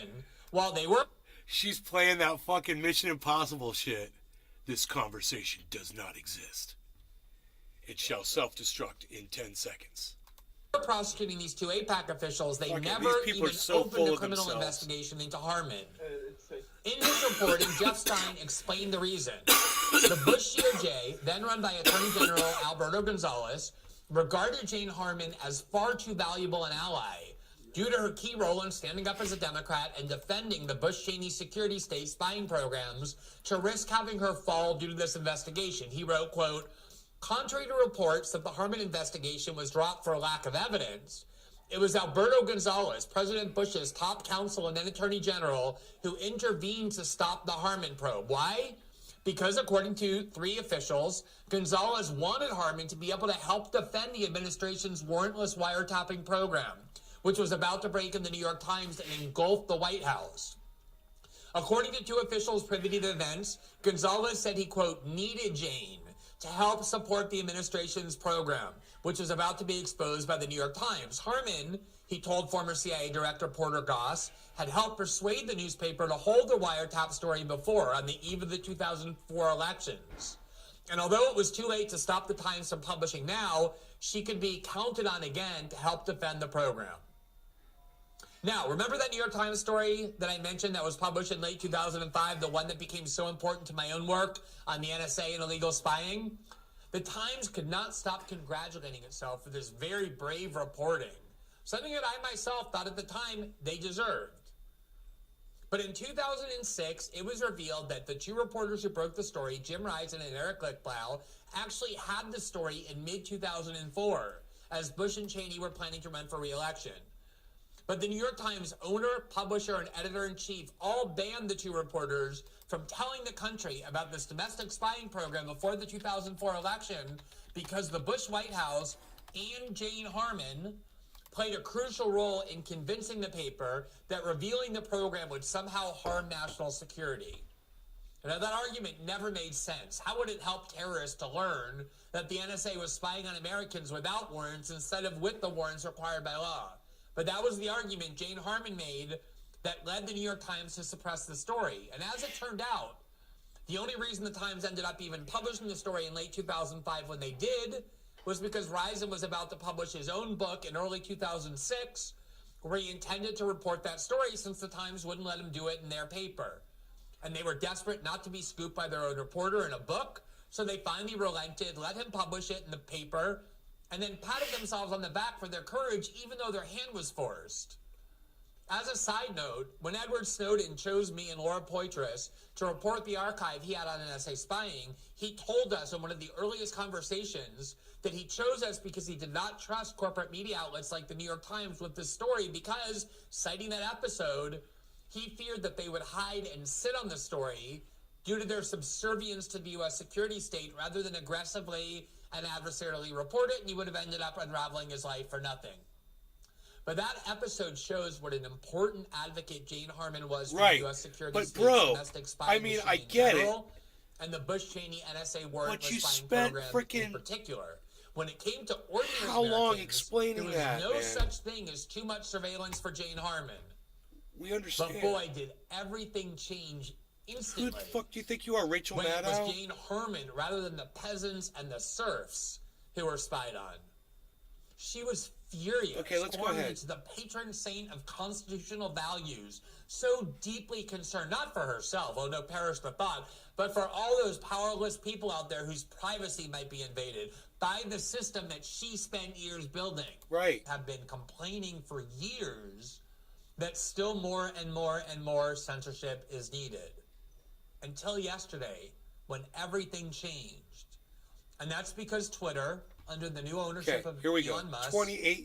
while they were...
She's playing that fucking Mission Impossible shit. This conversation does not exist. It shall self-destruct in 10 seconds.
prosecuting these two AIPAC officials, they
Fuck it,
never
these people
even
are so
opened
full
a
of
criminal
themselves.
investigation into Harmon. In his reporting, Jeff Stein explained the reason. The Bush DOJ, then run by Attorney General Alberto Gonzales, regarded Jane Harmon as far too valuable an ally due to her key role in standing up as a Democrat and defending the Bush-Cheney security state spying programs to risk having her fall due to this investigation. He wrote, quote, contrary to reports that the Harmon investigation was dropped for lack of evidence, it was Alberto Gonzales, President Bush's top counsel and then Attorney General, who intervened to stop the Harmon probe. Why? Because according to three officials, Gonzales wanted Harmon to be able to help defend the administration's warrantless wiretapping program, which was about to break in the New York Times and engulf the White House. According to two officials privy to the events, Gonzales said he, quote, needed Jane to help support the administration's program, which was about to be exposed by the New York Times. Harmon, he told former CIA Director Porter Goss, had helped persuade the newspaper to hold the wiretap story before on the eve of the 2004 elections. And although it was too late to stop the Times from publishing now, she could be counted on again to help defend the program. Now, remember that New York Times story that I mentioned that was published in late 2005, the one that became so important to my own work on the NSA and illegal spying? The Times could not stop congratulating itself for this very brave reporting, something that I myself thought at the time they deserved. But in 2006, it was revealed that the two reporters who broke the story, Jim Risen and Eric Lichtblau, actually had the story in mid-2004, as Bush and Cheney were planning to run for re-election. But the New York Times owner, publisher, and editor-in-chief all banned the two reporters from telling the country about this domestic spying program before the 2004 election because the Bush White House and Jane Harmon played a crucial role in convincing the paper that revealing the program would somehow harm national security. Now, that argument never made sense. How would it help terrorists to learn that the NSA was spying on Americans without warrants instead of with the warrants required by law? But that was the argument Jane Harmon made that led the New York Times to suppress the story. And as it turned out, the only reason the Times ended up even publishing the story in late 2005 when they did was because Risen was about to publish his own book in early 2006, where he intended to report that story since the Times wouldn't let him do it in their paper. And they were desperate not to be scooped by their own reporter in a book, so they finally relented, let him publish it in the paper, and then patted themselves on the back for their courage even though their hand was forced. As a side note, when Edward Snowden chose me and Laura Poitras to report the archive he had on NSA spying, he told us in one of the earliest conversations that he chose us because he did not trust corporate media outlets like the New York Times with this story because, citing that episode, he feared that they would hide and sit on the story due to their subservience to the U.S. security state rather than aggressively and adversarially report it, and he would have ended up unraveling his life for nothing. But that episode shows what an important advocate Jane Harmon was for the U.S. security state's domestic spying machine
I get
in general, and the Bush-Cheney NSA warrantless spying program in particular. When it came to ordinary Americans, there was no such thing as too much surveillance for Jane Harmon.
We understand.
But boy, did everything change instantly.
Who the fuck do you think you are, Rachel Maddow?
When it was Jane Harmon rather than the peasants and the serfs who were spied on. She was furious.
Okay, let's go ahead.
To the patron saint of constitutional values, so deeply concerned, not for herself, oh no, perish the thought, but for all those powerless people out there whose privacy might be invaded by the system that she spent years building.
Right.
Have been complaining for years that still more and more and more censorship is needed. Until yesterday, when everything changed. And that's because Twitter, under the new ownership of Elon Musk,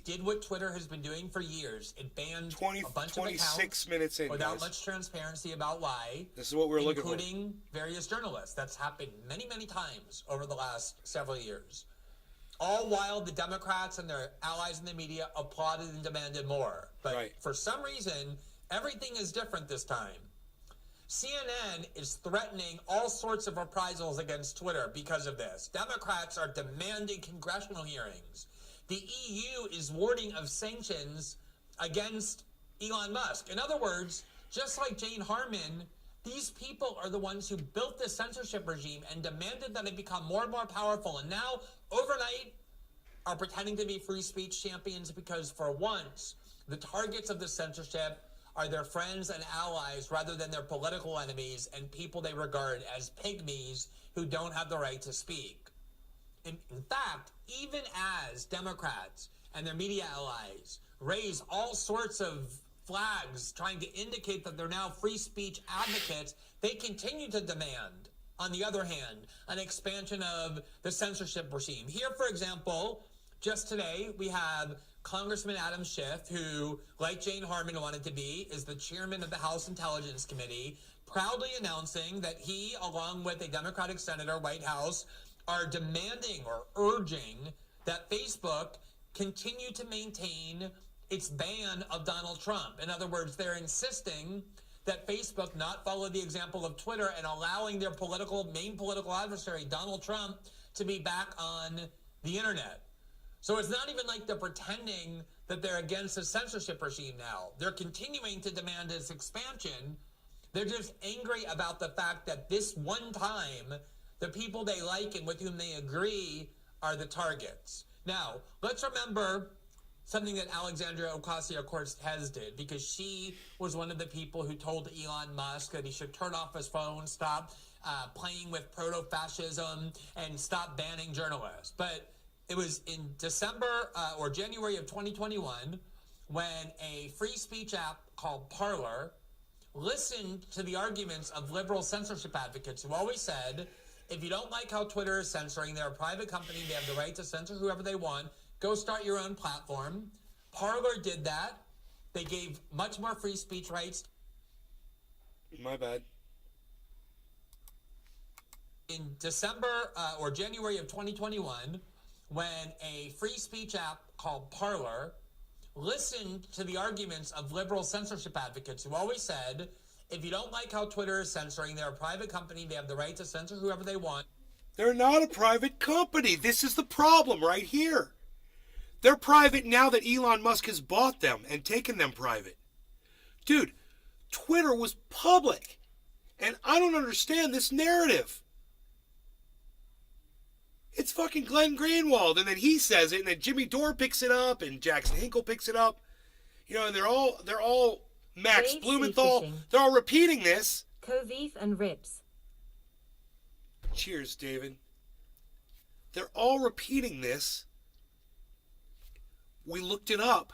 did what Twitter has been doing for years. It banned a bunch of accounts without much transparency about why.
This is what we're looking for.
Including various journalists. That's happened many, many times over the last several years. All while the Democrats and their allies in the media applauded and demanded more. But for some reason, everything is different this time. CNN is threatening all sorts of reprisals against Twitter because of this. Democrats are demanding congressional hearings. The EU is warning of sanctions against Elon Musk. In other words, just like Jane Harmon, these people are the ones who built this censorship regime and demanded that it become more and more powerful. And now, overnight, are pretending to be free speech champions because for once, the targets of the censorship are their friends and allies rather than their political enemies and people they regard as pygmies who don't have the right to speak. In fact, even as Democrats and their media allies raise all sorts of flags trying to indicate that they're now free speech advocates, they continue to demand, on the other hand, an expansion of the censorship regime. Here, for example, just today, we have Congressman Adam Schiff, who, like Jane Harmon wanted to be, is the chairman of the House Intelligence Committee, proudly announcing that he, along with a Democratic senator, White House, are demanding or urging that Facebook continue to maintain its ban of Donald Trump. In other words, they're insisting that Facebook not follow the example of Twitter and allowing their main political adversary, Donald Trump, to be back on the internet. So it's not even like they're pretending that they're against the censorship regime now. They're continuing to demand its expansion. They're just angry about the fact that this one time, the people they like and with whom they agree are the targets. Now, let's remember something that Alexandria Ocasio-Cortez did, because she was one of the people who told Elon Musk that he should turn off his phone, stop playing with proto-fascism, and stop banning journalists. But it was in December or January of 2021 when a free speech app called Parler listened to the arguments of liberal censorship advocates who always said, if you don't like how Twitter is censoring, they're a private company, they have the right to censor whoever they want, go start your own platform. Parler did that. They gave much more free speech rights.
My bad.
In December or January of 2021, when a free speech app called Parler listened to the arguments of liberal censorship advocates who always said, if you don't like how Twitter is censoring, they're a private company, they have the right to censor whoever they want.
They're not a private company. This is the problem right here. They're private now that Elon Musk has bought them and taken them private. Dude, Twitter was public. And I don't understand this narrative. It's fucking Glenn Greenwald, and then he says it, and then Jimmy Dore picks it up, and Jackson Hinkle picks it up. You know, and they're all Max
Dave
Blumenthal.
Fishing.
They're all repeating this.
Koviv and Rips.
Cheers, David. They're all repeating this. We looked it up.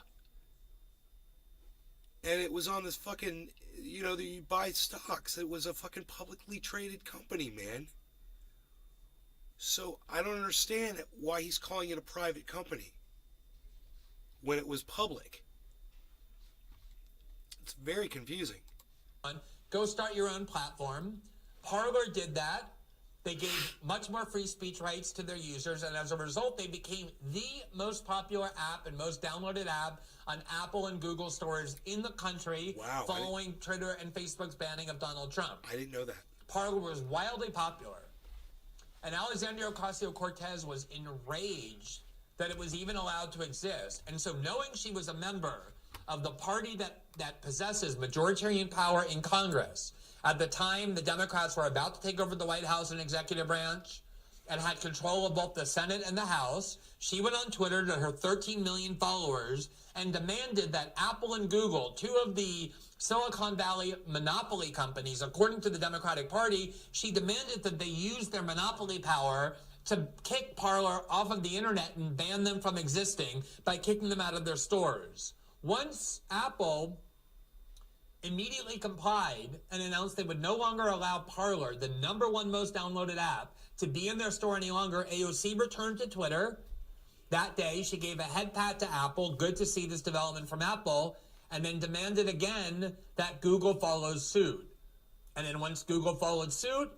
And it was on this fucking, you know, you buy stocks. It was a fucking publicly traded company, man. So I don't understand why he's calling it a private company when it was public. It's very confusing.
Go start your own platform. Parler did that. They gave much more free speech rights to their users, and as a result, they became the most popular app and most downloaded app on Apple and Google stores in the country, following Twitter and Facebook's banning of Donald Trump.
I didn't know that.
Parler was wildly popular. And Alexandria Ocasio-Cortez was enraged that it was even allowed to exist. And so knowing she was a member of the party that possesses majoritarian power in Congress, at the time the Democrats were about to take over the White House and executive branch and had control of both the Senate and the House, she went on Twitter to her 13 million followers and demanded that Apple and Google, two of the Silicon Valley monopoly companies, according to the Democratic Party, she demanded that they use their monopoly power to kick Parler off of the internet and ban them from existing by kicking them out of their stores. Once Apple immediately complied and announced they would no longer allow Parler, the #1 most downloaded app, to be in their store any longer, AOC returned to Twitter. That day, she gave a head pat to Apple. Good to see this development from Apple. And then demanded again that Google follows suit. And then once Google followed suit,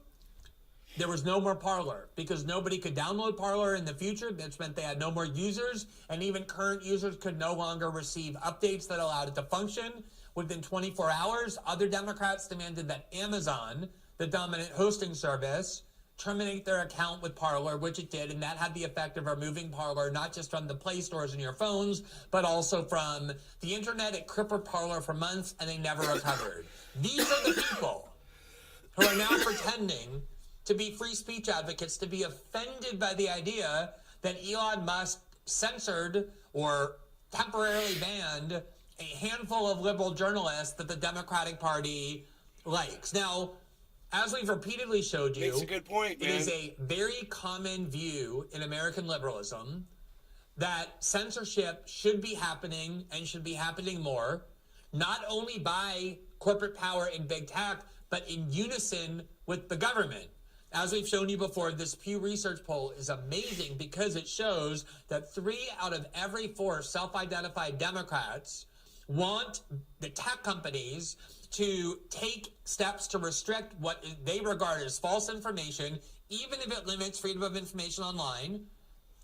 there was no more Parler because nobody could download Parler in the future. That meant they had no more users, and even current users could no longer receive updates that allowed it to function. Within 24 hours, other Democrats demanded that Amazon, the dominant hosting service, terminate their account with Parler, which it did, and that had the effect of removing Parler not just from the Play stores in your phones, but also from the internet. It crippled Parler for months, and they never recovered. These are the people who are now pretending to be free speech advocates, to be offended by the idea that Elon Musk censored or temporarily banned a handful of liberal journalists that the Democratic Party likes. Now, as we've repeatedly showed you,
Makes a good point, man.
It is a very common view in American liberalism that censorship should be happening and should be happening more, not only by corporate power and big tech, but in unison with the government. As we've shown you before, this Pew Research poll is amazing because it shows that 3 out of every 4 self-identified Democrats want the tech companies to take steps to restrict what they regard as false information, even if it limits freedom of information online.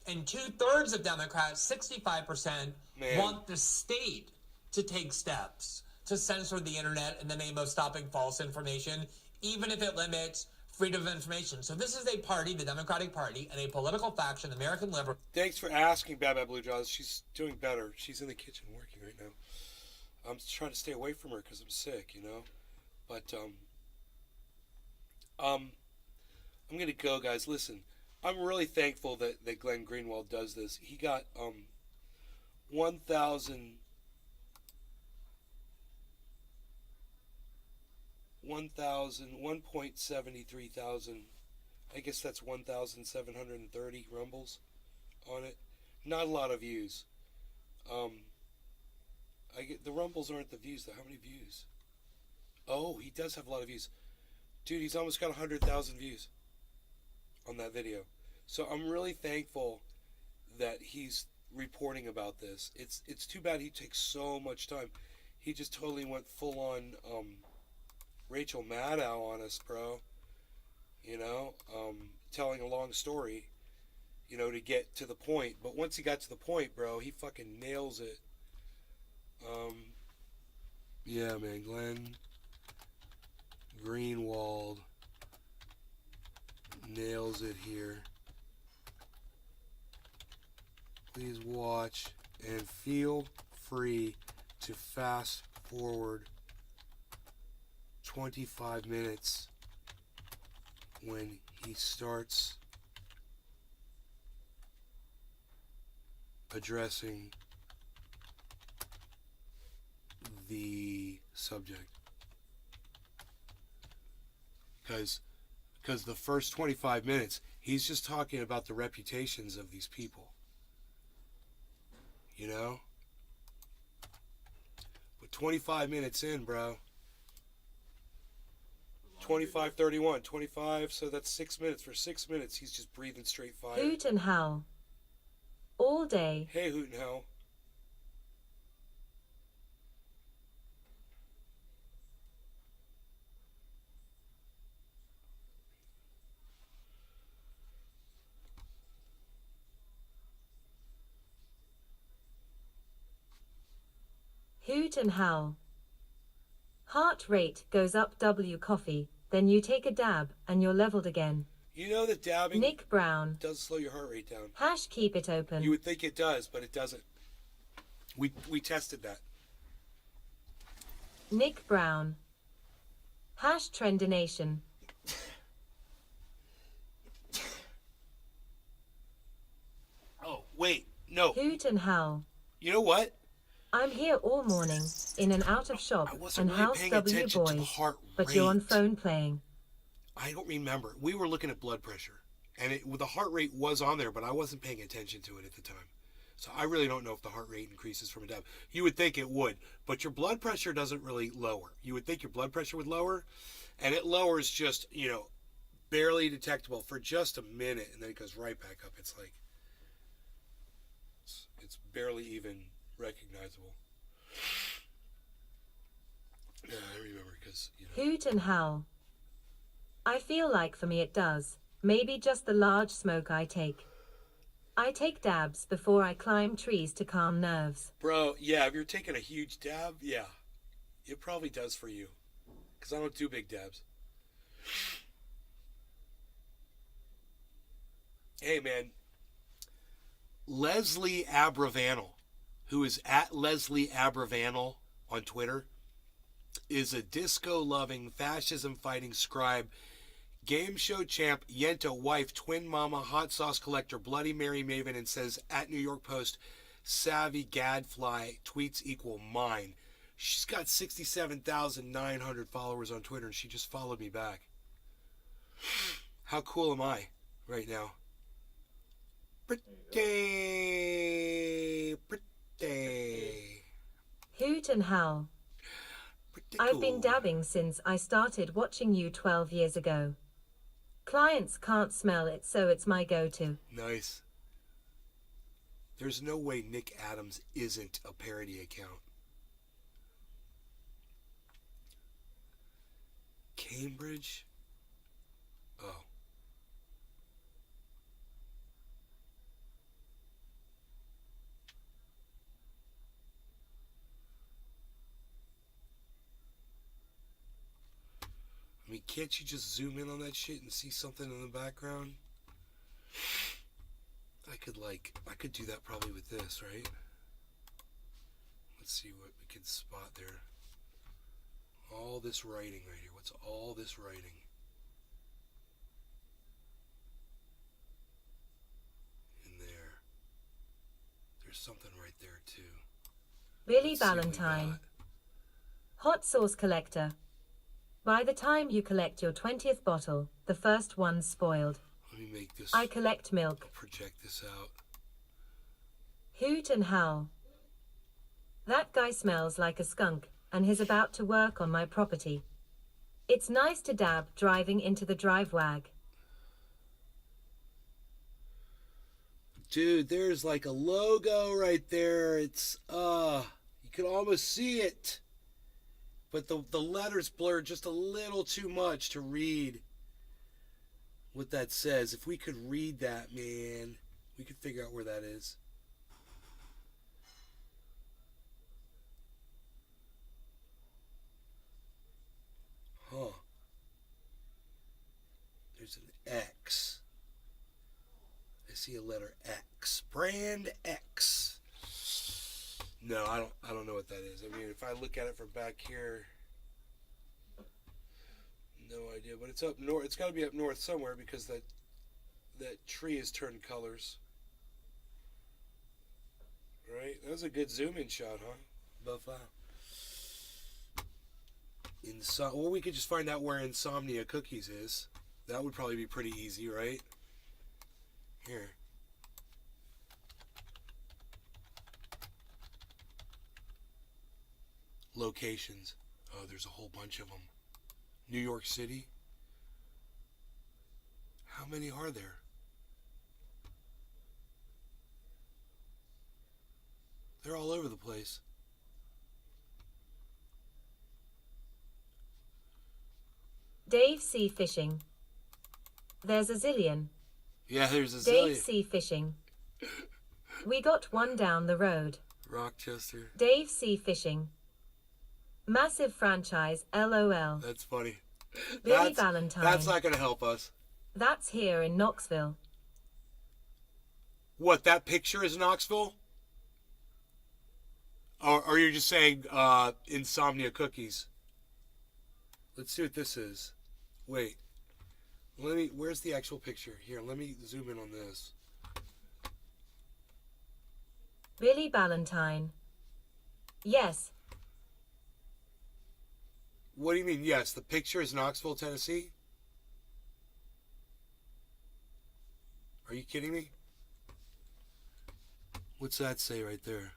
And 2/3 of Democrats, 65%, want the state to take steps to censor the internet in the name of stopping false information, even if it limits freedom of information. So this is a party, the Democratic Party, and a political faction, American Liberal.
Thanks for asking, Bad Bad Blue Jaws. She's doing better. She's in the kitchen working right now. I'm trying to stay away from her because I'm sick, you know. But I'm gonna go, guys. Listen, I'm really thankful that Glenn Greenwald does this. He got 1.73 thousand. I guess that's 1,730 rumbles on it. Not a lot of views. I get the rumbles aren't the views though. How many views? Oh, he does have a lot of views. Dude, he's almost got 100,000 views on that video. So I'm really thankful that he's reporting about this. It's too bad he takes so much time. He just totally went full on Rachel Maddow on us, bro. You know, telling a long story, you know, to get to the point. But once he got to the point, bro, he fucking nails it. Yeah, man, Glenn Greenwald nails it here. Please watch and feel free to fast forward 25 minutes when he starts addressing the subject. Because the first 25 minutes, he's just talking about the reputations of these people. You know? But 25 minutes in, bro. 25, 31, 25, so that's 6 minutes. For 6 minutes, he's just breathing straight fire.
Hoot and howl. All day.
Hey, Hoot and howl.
Hoot and howl. Heart rate goes up W coffee, then you take a dab and you're leveled again.
You know that dabbing
Nick Brown.
does slow your heart rate down.
Hash keep it open.
You would think it does, but it doesn't. We tested that.
Nick Brown. Hash trendination.
Oh, wait, no.
Hoot and howl.
You know what?
I'm here all morning, in and out of shop, and
really
house
paying
W
attention to the
boys,
heart
but you're on
rate.
phone playing.
I don't remember. We were looking at blood pressure, and the heart rate was on there, but I wasn't paying attention to it at the time. So I really don't know if the heart rate increases from a dab. You would think it would, but your blood pressure doesn't really lower. You would think your blood pressure would lower, and it lowers just, you know, barely detectable for just a minute, and then it goes right back up. It's like, it's barely even recognizable. Yeah, I remember because, you know.
Hoot and howl. I feel like for me it does. Maybe just the large smoke I take. I take dabs before I climb trees to calm nerves.
Bro, yeah, if you're taking a huge dab, yeah, it probably does for you. Because I don't do big dabs. Hey, man. Leslie Abravanel, who is at Leslie Abravanel on Twitter, is a disco-loving, fascism-fighting scribe, game show champ, Yenta wife, twin mama, hot sauce collector, Bloody Mary maven, and says at New York Post, savvy gadfly, tweets equal mine. She's got 67,900 followers on Twitter, and she just followed me back. How cool am I right now? Pretty.
Hoot and howl. I've been dabbing since I started watching you 12 years ago. Clients can't smell it, so it's my go-to.
Nice. There's no way Nick Adams isn't a parody account. Cambridge? Oh. Let me Can't you just zoom in on that shit and see something in the background? I could do that probably with this, right? Let's see what we can spot there. All this writing right here. What's all this writing? In there. There's something right there too.
Billy Valentine. Hot sauce collector. By the time you collect your 20th bottle, the first one's spoiled.
Let me make this.
I collect milk.
Project this out.
Hoot and howl. That guy smells like a skunk, and he's about to work on my property. It's nice to dab driving into the drive-wag.
Dude, there's like a logo right there. It's, you can almost see it. But the letters blur just a little too much to read what that says. If we could read that, man, we could figure out where that is. Huh. There's an X. I see a letter X. Brand X. No, I don't know what that is. I mean, if I look at it from back here, no idea. But it's up north. It's got to be up north somewhere because that tree has turned colors. Right? That was a good zoom-in shot, huh? Buff out. Well, we could just find out where Insomnia Cookies is. That would probably be pretty easy, right? Here. Locations. Oh, there's a whole bunch of them. New York City. How many are there? They're all over the place.
Dave Sea Fishing. There's a zillion.
Yeah, there's a
Dave
zillion.
Sea Fishing. We got one down the road.
Rochester.
Dave Sea Fishing. Massive franchise, LOL.
That's funny.
Billy Valentine.
That's not going to help us.
That's here in Knoxville.
What, that picture is Knoxville? Or you're just saying Insomnia Cookies? Let's see what this is. Wait. Where's the actual picture? Here, let me zoom in on this.
Billy Valentine. Yes.
What do you mean, yes? The picture is Knoxville, Tennessee? Are you kidding me? What's that say right there?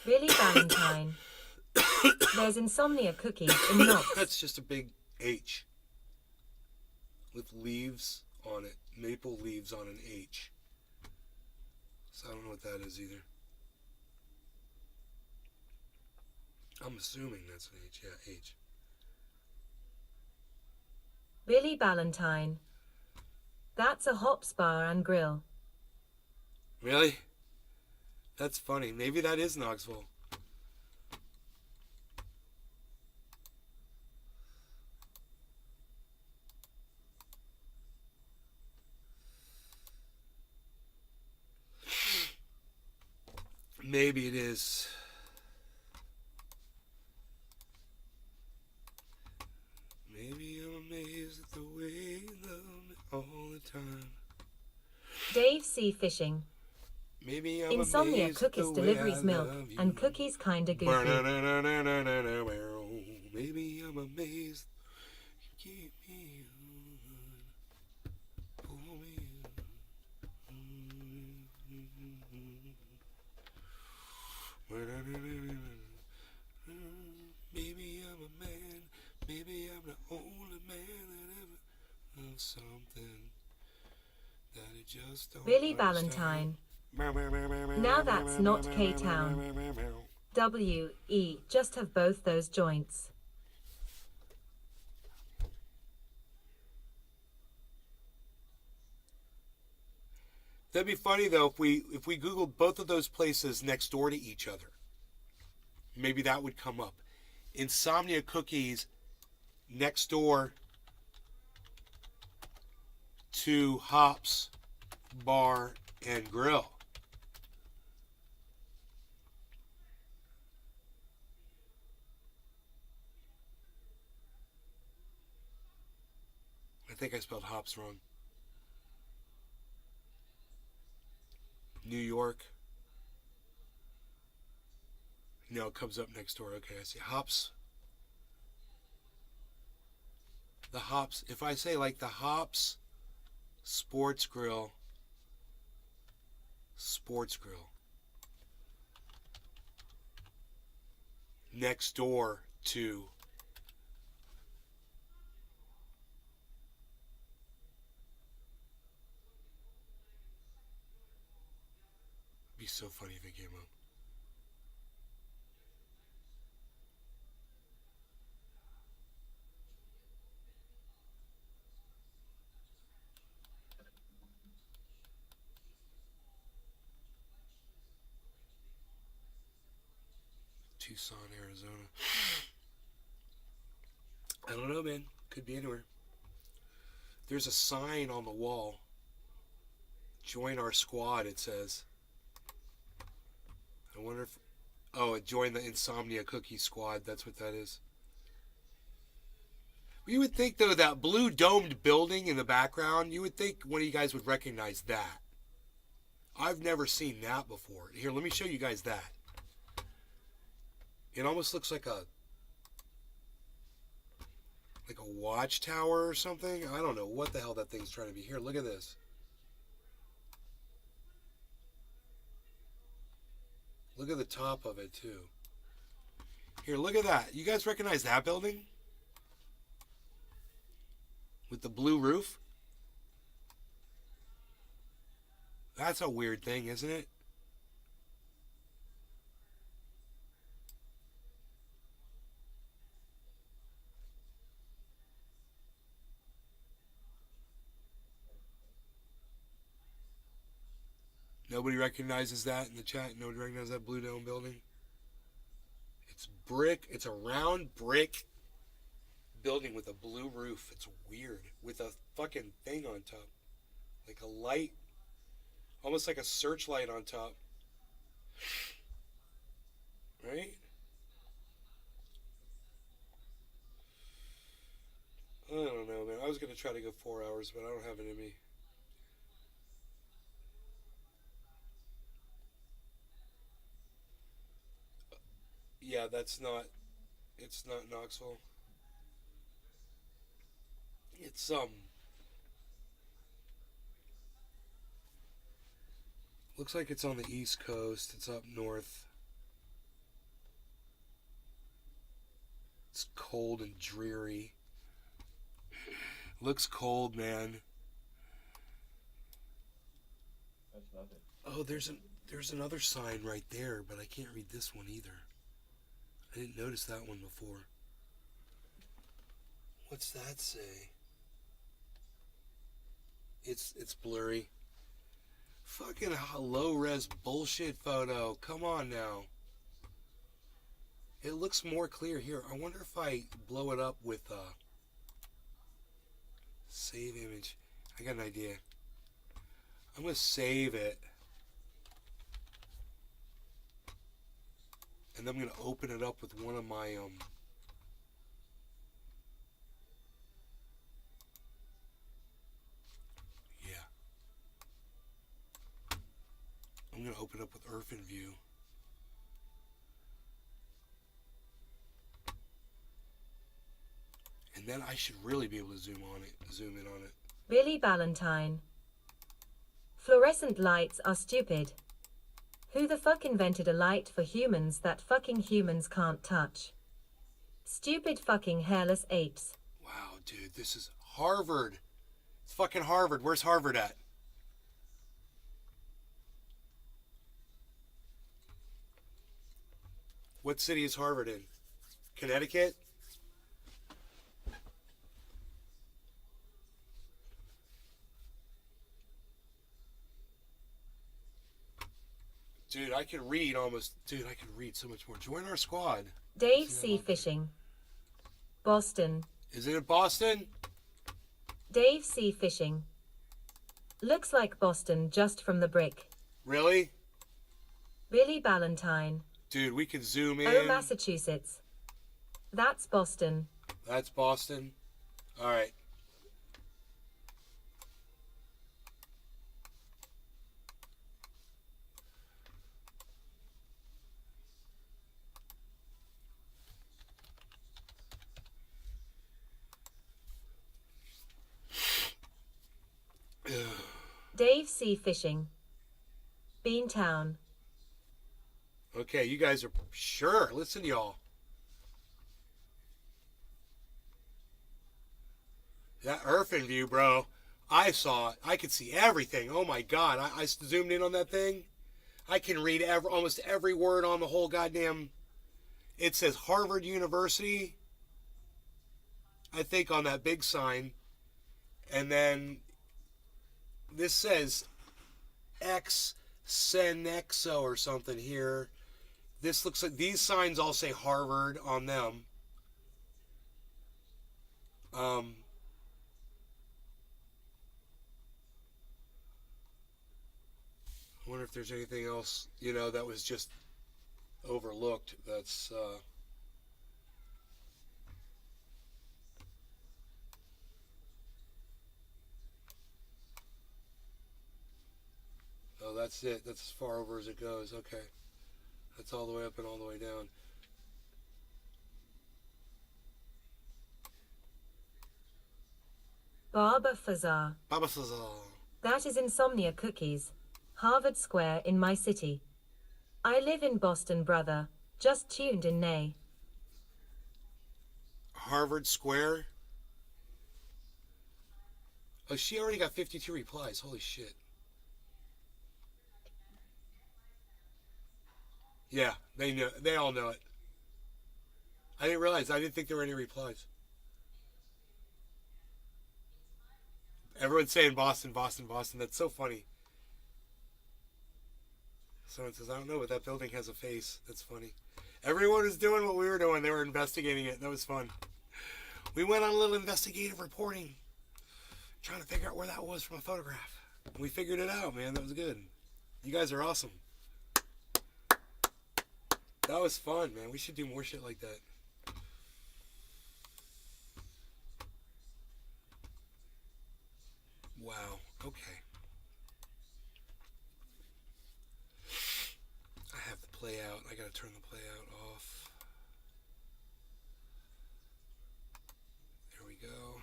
Billy Valentine. There's Insomnia Cookies in Knox.
That's just a big H. With leaves on it. Maple leaves on an H. So I don't know what that is either. I'm assuming that's an H. Yeah, H.
Billy Valentine. That's a hops bar and grill.
Really? That's funny. Maybe that is Knoxville. Maybe it is. Maybe I'm amazed at the way you love me all the time.
Dave Sea Fishing.
Maybe I'm
Insomnia
amazed
Cookies
at the way
delivers
I
milk
love you.
and cookies kinda goofy.
Maybe I'm amazed. Keep me on. Pull me on. Maybe I'm a man. Maybe I'm the only man that ever loved something that it just don't
Billy
understand.
Valentine. Now that's not K-Town. W.E. Just have both those joints.
That'd be funny though if we Googled both of those places next door to each other. Maybe that would come up. Insomnia Cookies next door to Hops Bar and Grill. I think I spelled hops wrong. New York. No, it comes up next door. Okay, I see. Hops. The Hops. If I say like the Hops Sports Grill. Sports Grill. Next door to be so funny if it came up. Tucson, Arizona. I don't know, man. Could be anywhere. There's a sign on the wall. Join our squad, it says. I wonder if... Oh, join the Insomnia Cookie Squad. That's what that is. You would think, though, that blue domed building in the background, you would think one of you guys would recognize that. I've never seen that before. Here, let me show you guys that. It almost looks like a watchtower or something. I don't know what the hell that thing's trying to be. Here, look at this. Look at the top of it, too. Here, look at that. You guys recognize that building? With the blue roof? That's a weird thing, isn't it? Nobody recognizes that in the chat? Nobody recognizes that blue dome building? It's brick. It's a round brick building with a blue roof. It's weird. With a fucking thing on top. Like a light. Almost like a searchlight on top. Right? I don't know, man. I was going to try to go 4 hours, but I don't have it in me. Yeah, it's not Knoxville. It's, looks like it's on the East Coast. It's up north. It's cold and dreary. Looks cold, man.
That's nothing.
Oh, there's another sign right there, but I can't read this one either. I didn't notice that one before. What's that say? It's blurry. Fucking low-res bullshit photo. Come on now. It looks more clear here. I wonder if I blow it up with save image. I got an idea. I'm gonna save it. And then I'm gonna open it up with one of my yeah. I'm gonna open it up with OrphanView. And then I should really be able to zoom in on it.
Billy Ballantyne. Fluorescent lights are stupid. Who the fuck invented a light for humans that fucking humans can't touch? Stupid fucking hairless apes.
Wow, dude, this is Harvard. It's fucking Harvard. Where's Harvard at? What city is Harvard in? Connecticut? Dude, I can read Dude, I can read so much more. Join our squad.
Dave Sea Fishing. Boston.
Isn't it Boston?
Dave C. Fishing. Looks like Boston just from the brick.
Really?
Billy Ballantyne.
Dude, we can zoom in.
Oh, Massachusetts. That's Boston.
That's Boston. All right.
Dave C. Fishing. Beantown.
Okay, you guys are sure. Listen, y'all. That Earthen view, bro. I saw it. I could see everything. Oh my God. I zoomed in on that thing. I can read almost every word on the whole goddamn. It says Harvard University, I think, on that big sign. And then this says Xenexo or something here. This looks like these signs all say Harvard on them. I wonder if there's anything else, that was just overlooked. That's oh, that's it. That's as far over as it goes. Okay. That's all the way up and all the way down.
Baba Fazar.
Baba Fazar.
That is Insomnia Cookies. Harvard Square in my city. I live in Boston, brother. Just tuned in nay.
Harvard Square? Oh, she already got 52 replies. Holy shit. Yeah, they all know it. I didn't realize. I didn't think there were any replies. Everyone's saying Boston, Boston, Boston. That's so funny. Someone says, I don't know, but that building has a face. That's funny. Everyone was doing what we were doing. They were investigating it. That was fun. We went on a little investigative reporting, trying to figure out where that was from a photograph. We figured it out, man. That was good. You guys are awesome. That was fun, man. We should do more shit like that. Wow. Okay. I have the play out. I gotta turn the play out off. There we go.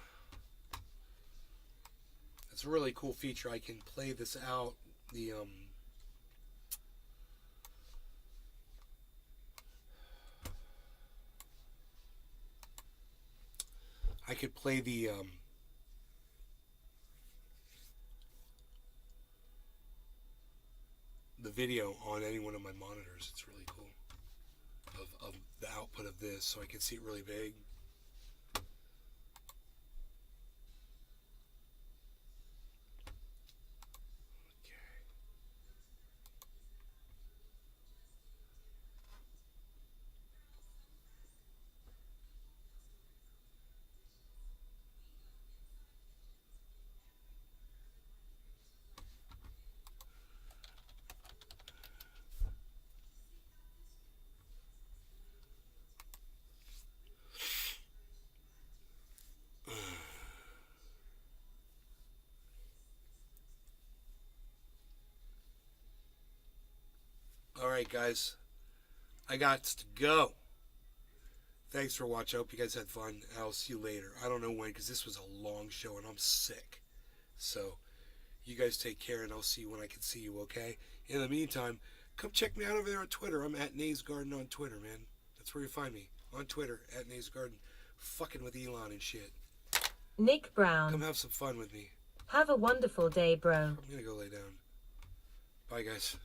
It's a really cool feature. I can play this out. I could play the video on any one of my monitors. It's really cool. Of the output of this, so I can see it really big. Alright, guys. I got to go. Thanks for watching. I hope you guys had fun. I'll see you later. I don't know when, because this was a long show and I'm sick. So, you guys take care, and I'll see you when I can see you, okay? In the meantime, come check me out over there on Twitter. I'm at Nays Garden on Twitter, man. That's where you find me. On Twitter, at Nays Garden. Fucking with Elon and shit.
Nick Brown.
Come have some fun with me.
Have a wonderful day, bro.
I'm gonna go lay down. Bye, guys.